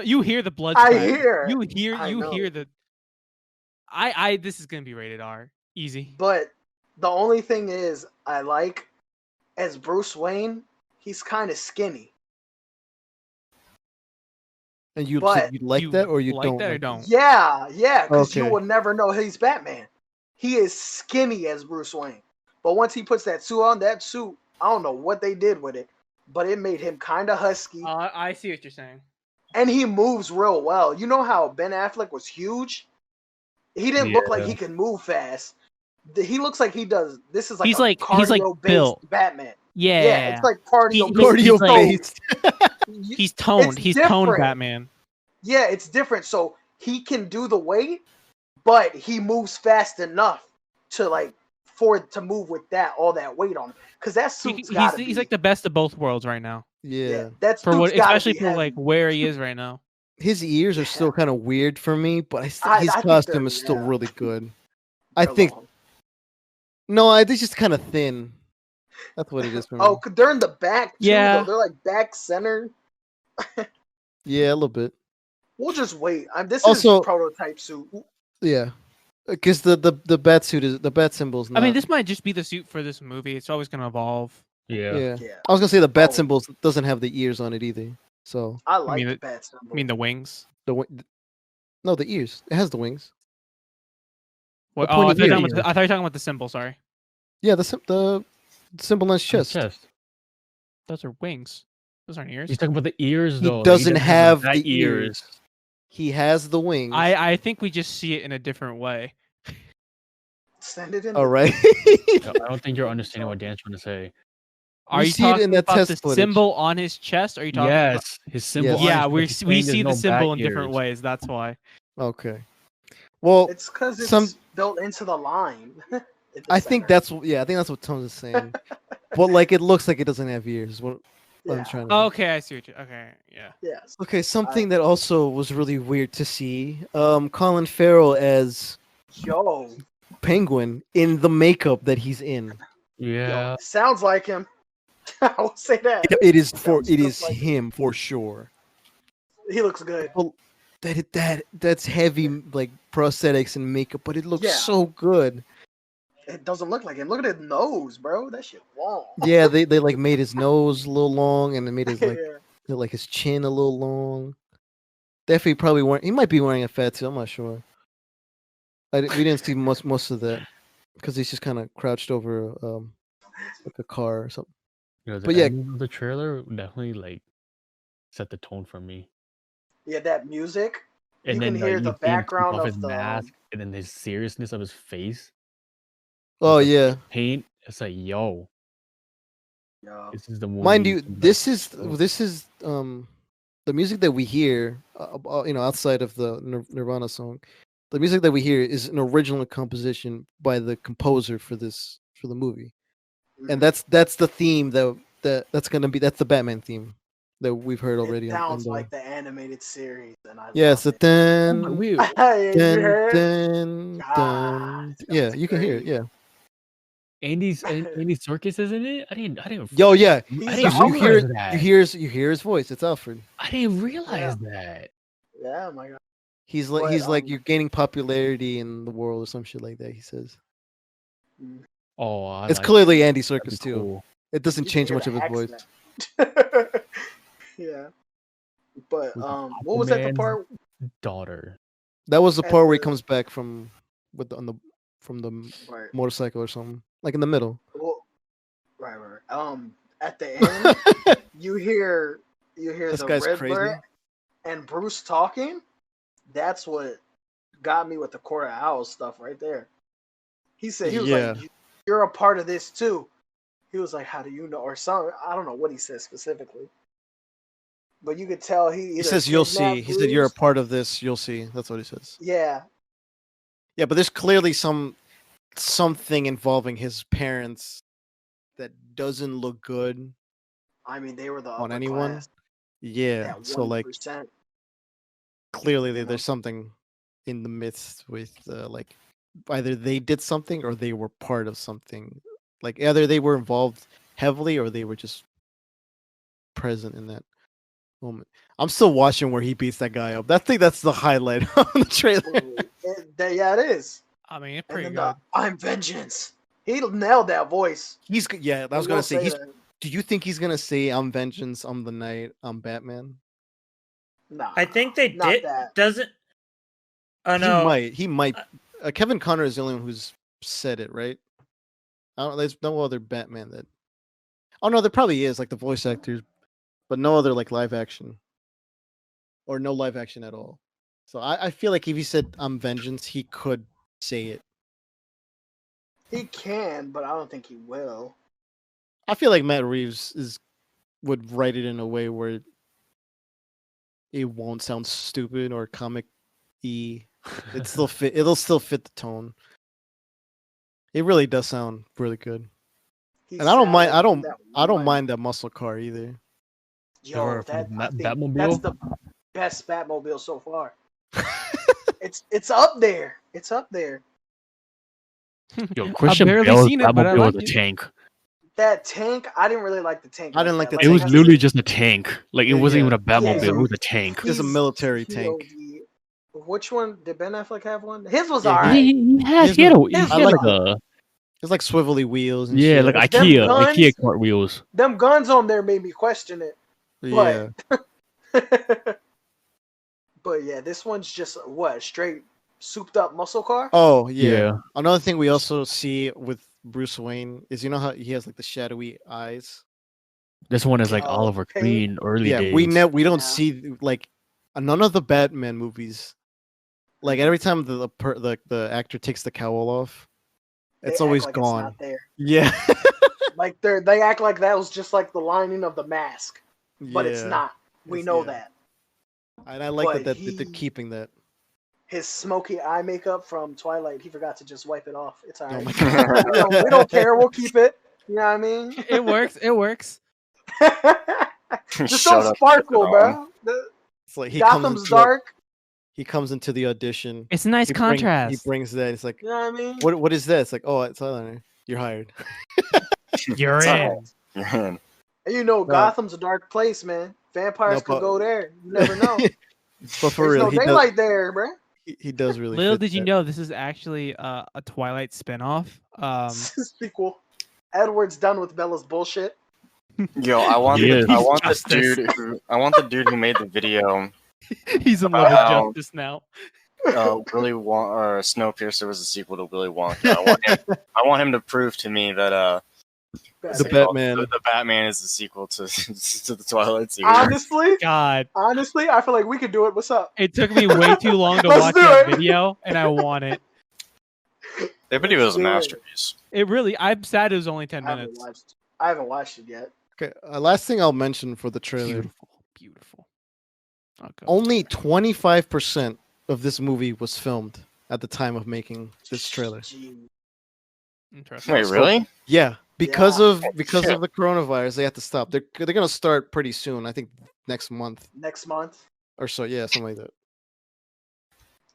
the blood. I splatter. hear. You I know. hear the. I this is gonna be rated R. Easy. But the only thing is, I like as Bruce Wayne, he's kind of skinny. And you But like You that or you like don't? that or like don't? Yeah, because you Okay. will never know he's Batman. He is skinny as Bruce Wayne. But once he puts that suit on, I don't know what they did with it, but it made him kind of husky. I see what you're saying. And he moves real well. You know how Ben Affleck was huge? He didn't look like Yeah. he could move fast. He looks like he does. This is like He's a like cardio-based built. Batman. Yeah, Yeah, it's like cardio. He's like- based. he's toned. It's He's toned different. Batman. Yeah, it's different. So he can do the weight, but he moves fast enough to move with all that weight on him. Because that suit's got to be. He's like the best of both worlds right now. Yeah. that For what, suit's gotta especially be for heavy. like where he is right now. His ears are still kind of weird for me, but his I think costume they're- is still yeah. really good. I They're think long. they're just kind of thin. That's what it is for me. Oh, they're in the back too. Yeah. Though. They're like back center. Yeah, a little bit. We'll just wait. This Also- is prototype suit. Yeah, because the bat suit is the bat symbol's. I mean, not- this might just be the suit for this movie. It's always gonna evolve. Yeah. Yeah, Yeah, I was gonna say the bat Oh. symbol doesn't have the ears on it either. So I like mean, the it- bat symbol. I mean, the wings. no, the ears. It has the wings. What, The oh, I pointy thought, you were ears. talking about I thought you were talking about the symbol. Sorry, Yeah, the symbol on his His chest. those are wings. Those aren't ears. He's talking about the ears He though. like, doesn't have that the ears. He has the wings. I think we just see it in a different way. Send it in. All right. I don't think you're understanding what Dan's trying to say. Are We you see it in talking that about test the footage. symbol on his chest? Or are you talking about? Yes, his symbol. Yes. on Yeah, his we chest, he's we saying see the there's no symbol back in different ears. ways. That's why. Okay. Well, It's because it's some- built into the line. at the I think center. I think that's what Tones is saying. But like, it looks like it doesn't have ears. is What Yeah. I'm trying to. Okay, I see what you. Okay, yeah. Yes. Okay, something that also was really weird to see. Colin Farrell as Yo. Penguin in the makeup that he's in. Yeah. Sounds like him. I will say that. It is Sounds just like him for sure. He looks good. That's heavy like prosthetics and makeup, but it looks Yeah. so good. It doesn't look like him. Look at his nose, bro. That shit long. Yeah, they like made his nose a little long and they made his Yeah. like his chin a little long. Definitely probably wearing he might be wearing a fat suit, I'm not sure. We didn't see most of that because he's just kind of crouched over like a car or something. The But yeah. ending of the trailer definitely like set the tone for me. Yeah, that music. And You then can hear you the see him take background off of his the mask, and then his seriousness of his face. Oh with the yeah, paint. It's like, yo, yeah. this is the movie. mind you, to, like, this is show. the music that we hear, outside of the Nirvana song. The music that we hear is an original composition by the composer for the movie, and Mhm. that's the theme that's the Batman theme that we've heard It already. sounds like the animated series, and I yeah, it's love the dun Wait, it. Yeah, you dun heard? dun God, dun. it's Yeah, sounds you can hear it. great. Yeah. Andy Serkis is in it. I didn't. Yo, yeah. I He's didn't You hear realize it. that. You hear his voice. It's Alfred. I didn't realize that. Yeah, my God. He's But, like you're gaining popularity in the world or some shit like that. He says Oh, I it's like clearly Andy That'd be Serkis too. cool. It doesn't you can change hear much of the his voice. accent. Yeah. But With what was that the Aquaman's part? daughter. That was the At part where he the- comes back from from the Right. motorcycle or something, like in the middle. Well, right. At the end, you hear This the guy's Riddler crazy. and Bruce talking. That's what got me with the Court of Owls stuff right there. He said he was Yeah. like, "You're a part of this too." He was like, "How do you know?" Or something. I don't know what he said specifically, but you could tell he He either says you'll kidnapped see. He said you're a Bruce- part of this. You'll see. That's what he says. Yeah, Yeah, but there's clearly something involving his parents that doesn't look good I mean they were the on upper anyone. class. Yeah. That So like 1%. clearly You know? there's something in the midst with like either they did something or they were part of something. Like either they were involved heavily or they were just present in that moment. I'm still watching where he beats that guy up. I think that's the highlight of the trailer. Yeah, it is. I mean, it's And pretty then good. I'm vengeance. He nailed that voice. Yeah, I was I gonna will say he's. that. Do you think he's gonna say I'm vengeance, I'm the night, I'm Batman? Nah, I think they not did. that. Doesn't. Oh no. He might. Kevin Conner is the only one who's said it, right? I don't. There's no other Batman that. Oh no, there probably is like the voice actors, but no other like live action, or no live action at all. So I feel like if he said I'm vengeance, he could say it. He can, but I don't think he will. I feel like Matt Reeves would write it in a way where it won't sound stupid or comic-y. It still fit. It'll still fit the tone. It really does sound really good, He and I don't mind. sounded in that I don't one- mind that muscle car either. Yo, Or that from I the think Batmobile? that's the best Batmobile so far. It's up there. It's up there. Yo, Christian barely Bale's seen it, but I Batmobile was like a it. tank. That tank, I didn't really like the tank. I didn't like the It was tank. literally just a tank. Like it Yeah, wasn't yeah. even a Batmobile. Yeah. It was a tank. It's a military tank. Which one did Ben Affleck have one? His was Yeah, alright. He had I like like a It's like swivelly wheels. And yeah, shit. like But them IKEA guns- cart wheels. Them guns on there made me question it. Yeah. But yeah, this one's just what straight souped up muscle car. Oh yeah. Yeah. Another thing we also see with Bruce Wayne is how he has like the shadowy eyes. This one is like Oh, Oliver okay. Queen early Yeah, days. we don't Yeah. see like none of the Batman movies. Like every time the actor takes the cowl off, They it's act always like gone. It's not there. Yeah. Like they act like that was just like the lining of the mask, but it's Yeah. not. We It's- know yeah. that. And I like But that they're he- keeping that. His smoky eye makeup from Twilight, he forgot to just wipe it off. It's Oh alright. my god. We don't care. We'll keep it. You know what I mean? It works. It works. Just Shut don't up, sparkle, Ron. bro. It's like he Gotham's comes dark. he comes into the audition. It's a nice He contrast. brings that. It's like You know what I mean? what is that? It's like, oh, it's eyeliner. You're hired. You're It's in. alright. You're in. And you know, No. Gotham's a dark place, man. Vampires No, could but- go there. You never know. But for There's real, no daylight there, bro. he does really. Lil, fit did you that. know this is actually a Twilight spinoff? Sequel. Edward's done with Bella's bullshit. Yo, I want Yes. I want Justice. the dude who made the video. He's in love with Wow. justice now. Willy Wonka or Snowpiercer was a sequel to Willy Wonka. I want him to prove to me that what's The it called? Batman. The Batman is the sequel to to the Twilight series. God, Honestly, I feel like we could do it. What's up? it took me way too long to Let's watch do that it. video, and I want it. That video was a do it. masterpiece. It really. I'm sad it was only 10 I haven't minutes. watched. I haven't watched it yet. Okay, last thing I'll mention for the trailer. Beautiful. Okay. Only 25% of this movie was filmed at the time of making this trailer. Gee, Interesting. Wait, really? Yeah, because Yeah. of the coronavirus, they have to stop. They're gonna start pretty soon. I think next month next month. or so. Yeah, something like that.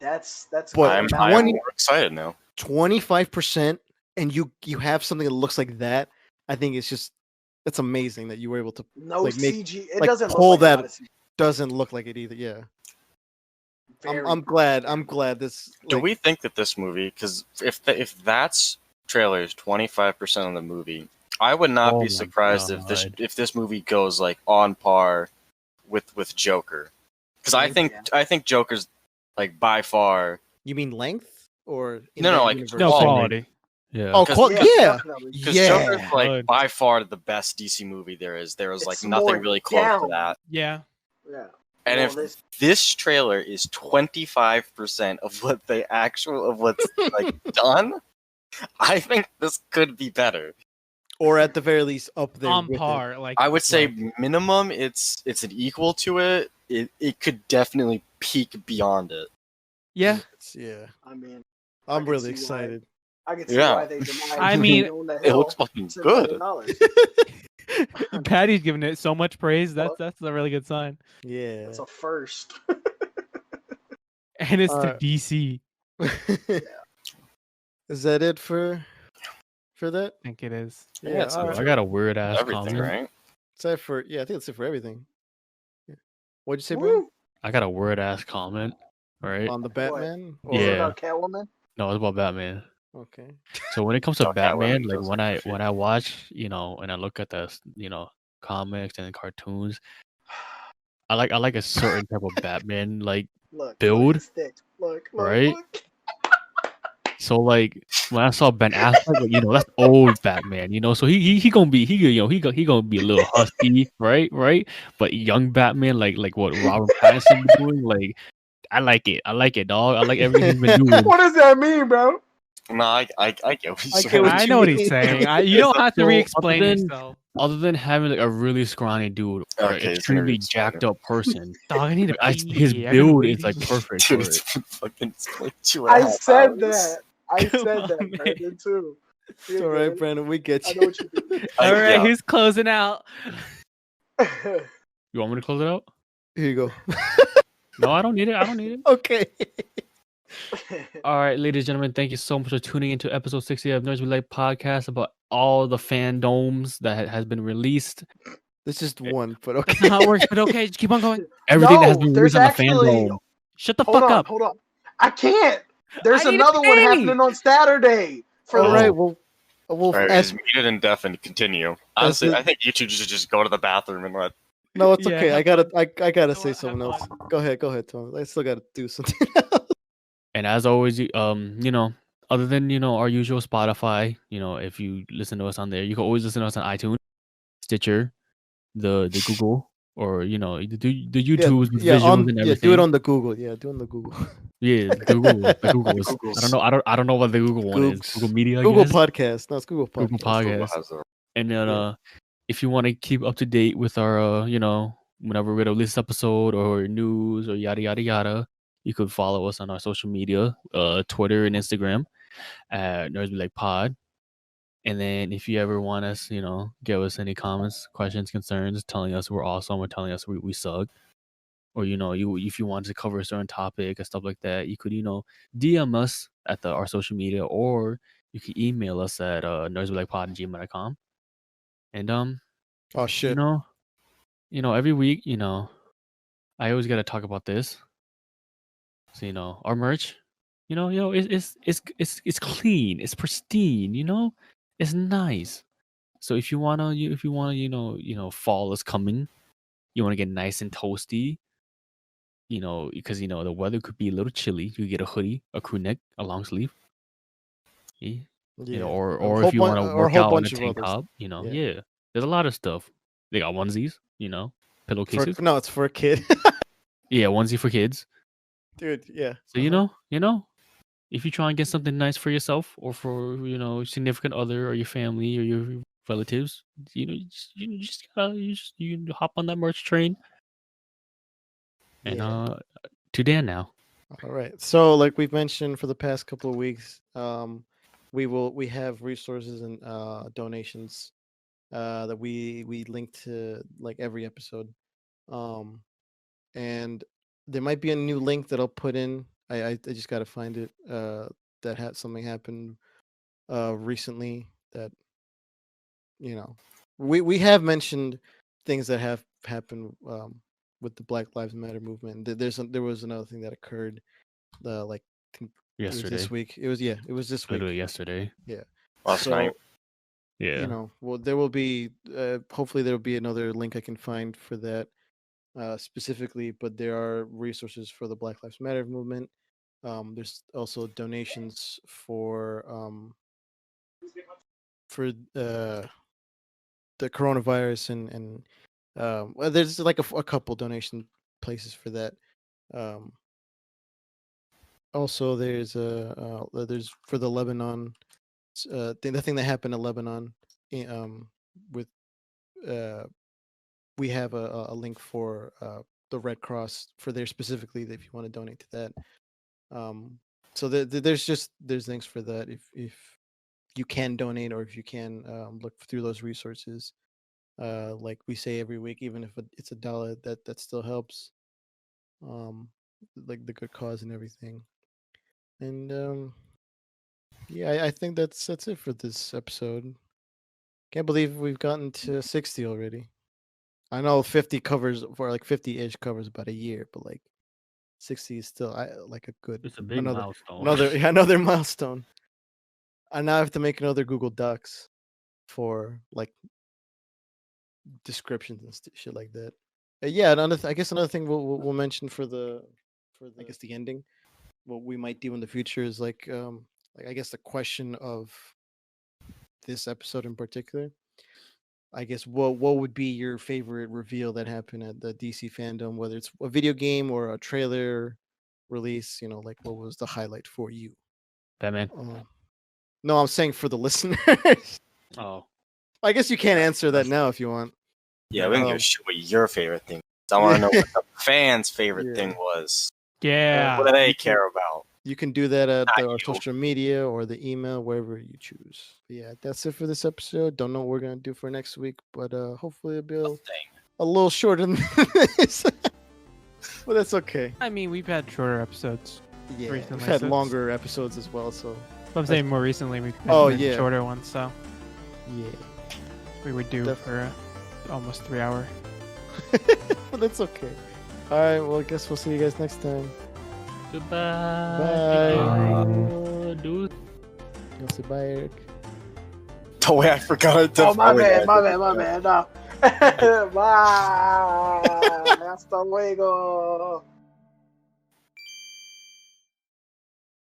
That's But good I'm amount. 20 more excited now. 25%, and you have something that looks like that. I think it's amazing that you were able to. No like, make- CG. It like, doesn't pull look like a lot that- of CG. Doesn't look like it either. Yeah, Very I'm glad. I'm glad this. Do like, we think that this movie, because if that's trailers 25% of the movie, I would not Oh be my surprised God. if this movie goes like on par with Joker, because I think Joker's like by far. You mean length or in No, that like, universe? No quality. quality. Yeah. Oh, Because- yeah. definitely. Because Yeah. Joker's like Good. by far the best DC movie there is. There is It's like more nothing really close to down. that. Yeah. Yeah. And Well, if this trailer is 25% of what's like done, I think this could be better. Or at the very least up there On with it. par. Like I would say like, minimum it's an equal to it. It could definitely peak beyond it. yeah. Yeah, I mean, I I'm can really see why. excited. I can see Yeah. why they denied. I mean, It looks fucking good. Patty's giving it so much praise. That's a really good sign. Yeah. That's a first. And it's to Alright. DC. Is that it for that? I think it is. Yeah, it's all right. I got a weird ass Everything, comment. right? Is that for? Yeah, I think that's it for everything. Yeah. What'd you say, Woo! bro? I got a weird ass comment. Right? On the Batman? Was it Yeah. about Catwoman? No, it's about Batman. Okay. So when it comes to Talk Batman, Catwoman like does when look I shit. when I watch, and I look at the comics and cartoons, I like a certain type of Batman like Look, Build, look, it's thick. Look, right? Look. so like when I saw Ben Affleck, like, that's old Batman, so he gonna be he gonna be a little husky, right? But young Batman, like what Robert Pattinson be doing, like I like it, dog. I like everything he's been doing. What does that mean, bro? No, I get what I you're get saying. what I you know what mean. he's saying. You don't have to So, re-explain other than- yourself. Other than having like a really scrawny dude or Okay, an it's gonna be extremely jacked up person, Dog, I need to his pee. I gotta build pee. is like perfect Dude, for it's it. been fucking like 2.5 I said hours. that. I Come said on, that, man. Brandon, too. It's You're all right, good. Brandon. We get I you. know what you mean. All right, yeah. who's closing out? You want me to close it out? Here you go. No, I don't need it. I don't need it. Okay. All right, ladies and gentlemen, thank you so much for tuning into episode 60 of Nerds We Like podcast about all the fandomes that has been released. This is one, but okay. That's not how it works, but okay, just keep on going. Everything that has No, been there's released on the actually- fandom. Shut the hold fuck on, up. hold on. I can't. There's I need to another one pee. happening on Saturday. For All the right. We'll All right, ask. just mute it and deaf and continue. Honestly, it. I think you two should just go to the bathroom and let. No, it's Yeah, okay. I have gotta. I gotta Go say on, something have else. Go ahead, Tom. I still gotta do something. And as always, other than our usual Spotify, if you listen to us on there, you can always listen to us on iTunes, Stitcher, the Google, or the YouTubes with visuals and everything. do it on the Google. Yeah, do it on the Google. Yeah, the Google. The Googles. Googles. I don't know. I don't know what the Google one is. Googs. Google Media. I Google guess? Podcast. No, it's Google Podcast. Google Podcast. Has their- And then, Yeah. if you want to keep up to date with our, whenever we release this episode or news or yada yada yada, you could follow us on our social media, Twitter and Instagram at Nerds Be Like Pod. And then if you ever want us, give us any comments, questions, concerns, telling us we're awesome or telling us we suck, or if you wanted to cover a certain topic and stuff like that, you could DM us at our social media, or you can email us at nerdsbelikepod@gmail.com. And Oh shit. every week, I always got to talk about this. So our merch, it's clean, it's pristine, it's nice. So if you wanna, fall is coming, you wanna get nice and toasty, because the weather could be a little chilly. You get a hoodie, a crew neck, a long sleeve. Yeah. Yeah. Or A whole if you bun- want to or a work whole out in a bunch of tank others. top, Yeah. yeah. There's a lot of stuff. They got onesies, pillowcases. No, it's for a kid. Yeah, onesie for kids. Dude, yeah. So if you try and get something nice for yourself or for significant other or your family or your relatives, you hop on that merch train and Yeah. to Dan now. All right. So, like we've mentioned for the past couple of weeks, we have resources and donations that we link to like every episode. And there might be a new link that I'll put in. I just got to find it. That had something happen recently that we have mentioned things that have happened with the Black Lives Matter movement. There was another thing that occurred like I think it was Yesterday. this week. It was this week. Literally yesterday. Yeah. Last night. Yeah. Well, there will be hopefully there will be another link I can find for that specifically, but there are resources for the Black Lives Matter movement. There's also donations for the coronavirus and well, there's like a couple donation places for that. Also, there's for the Lebanon the thing that happened in Lebanon. With we have a link for the Red Cross for there specifically if you want to donate to that. So there's links for that if you can donate or if you can look through those resources. Like we say every week, even if it's $1, that still helps. Like the good cause and everything. And yeah, I think that's it for this episode. Can't believe we've gotten to 60 already. I know 50 covers for like 50-ish covers about a year, but like 60 is still like a good It's a big milestone. another milestone. I now have to make another Google Docs for like descriptions and shit like that. Yeah, I guess another thing we'll mention for the I guess the ending, what we might do in the future is like I guess the question of this episode in particular. I guess what would be your favorite reveal that happened at the DC Fandome, whether it's a video game or a trailer release? Like what was the highlight for you? Batman. No, I'm saying for the listeners. Oh. I guess you can't answer that now if you want. Yeah, we don't give a shit what your favorite thing is. I want to know what the fans' favorite thing was. Yeah. What do they care about? You can do that at Not our you. social media or the email, wherever you choose. But yeah, that's it for this episode. Don't know what we're gonna do for next week, but hopefully it'll be a little shorter than this. But that's okay. I mean, we've had shorter episodes. Yeah, recently, we've had so it's- longer episodes as well. So I'm saying more recently we've had yeah. shorter ones, so yeah, we were due for almost 3 hour. but that's okay. All right, well, I guess we'll see you guys next time. Goodbye. Bye. Dude. You'll say bye, Eric. Oh wait, I forgot. Oh, my bad. No. Bye. Hasta luego.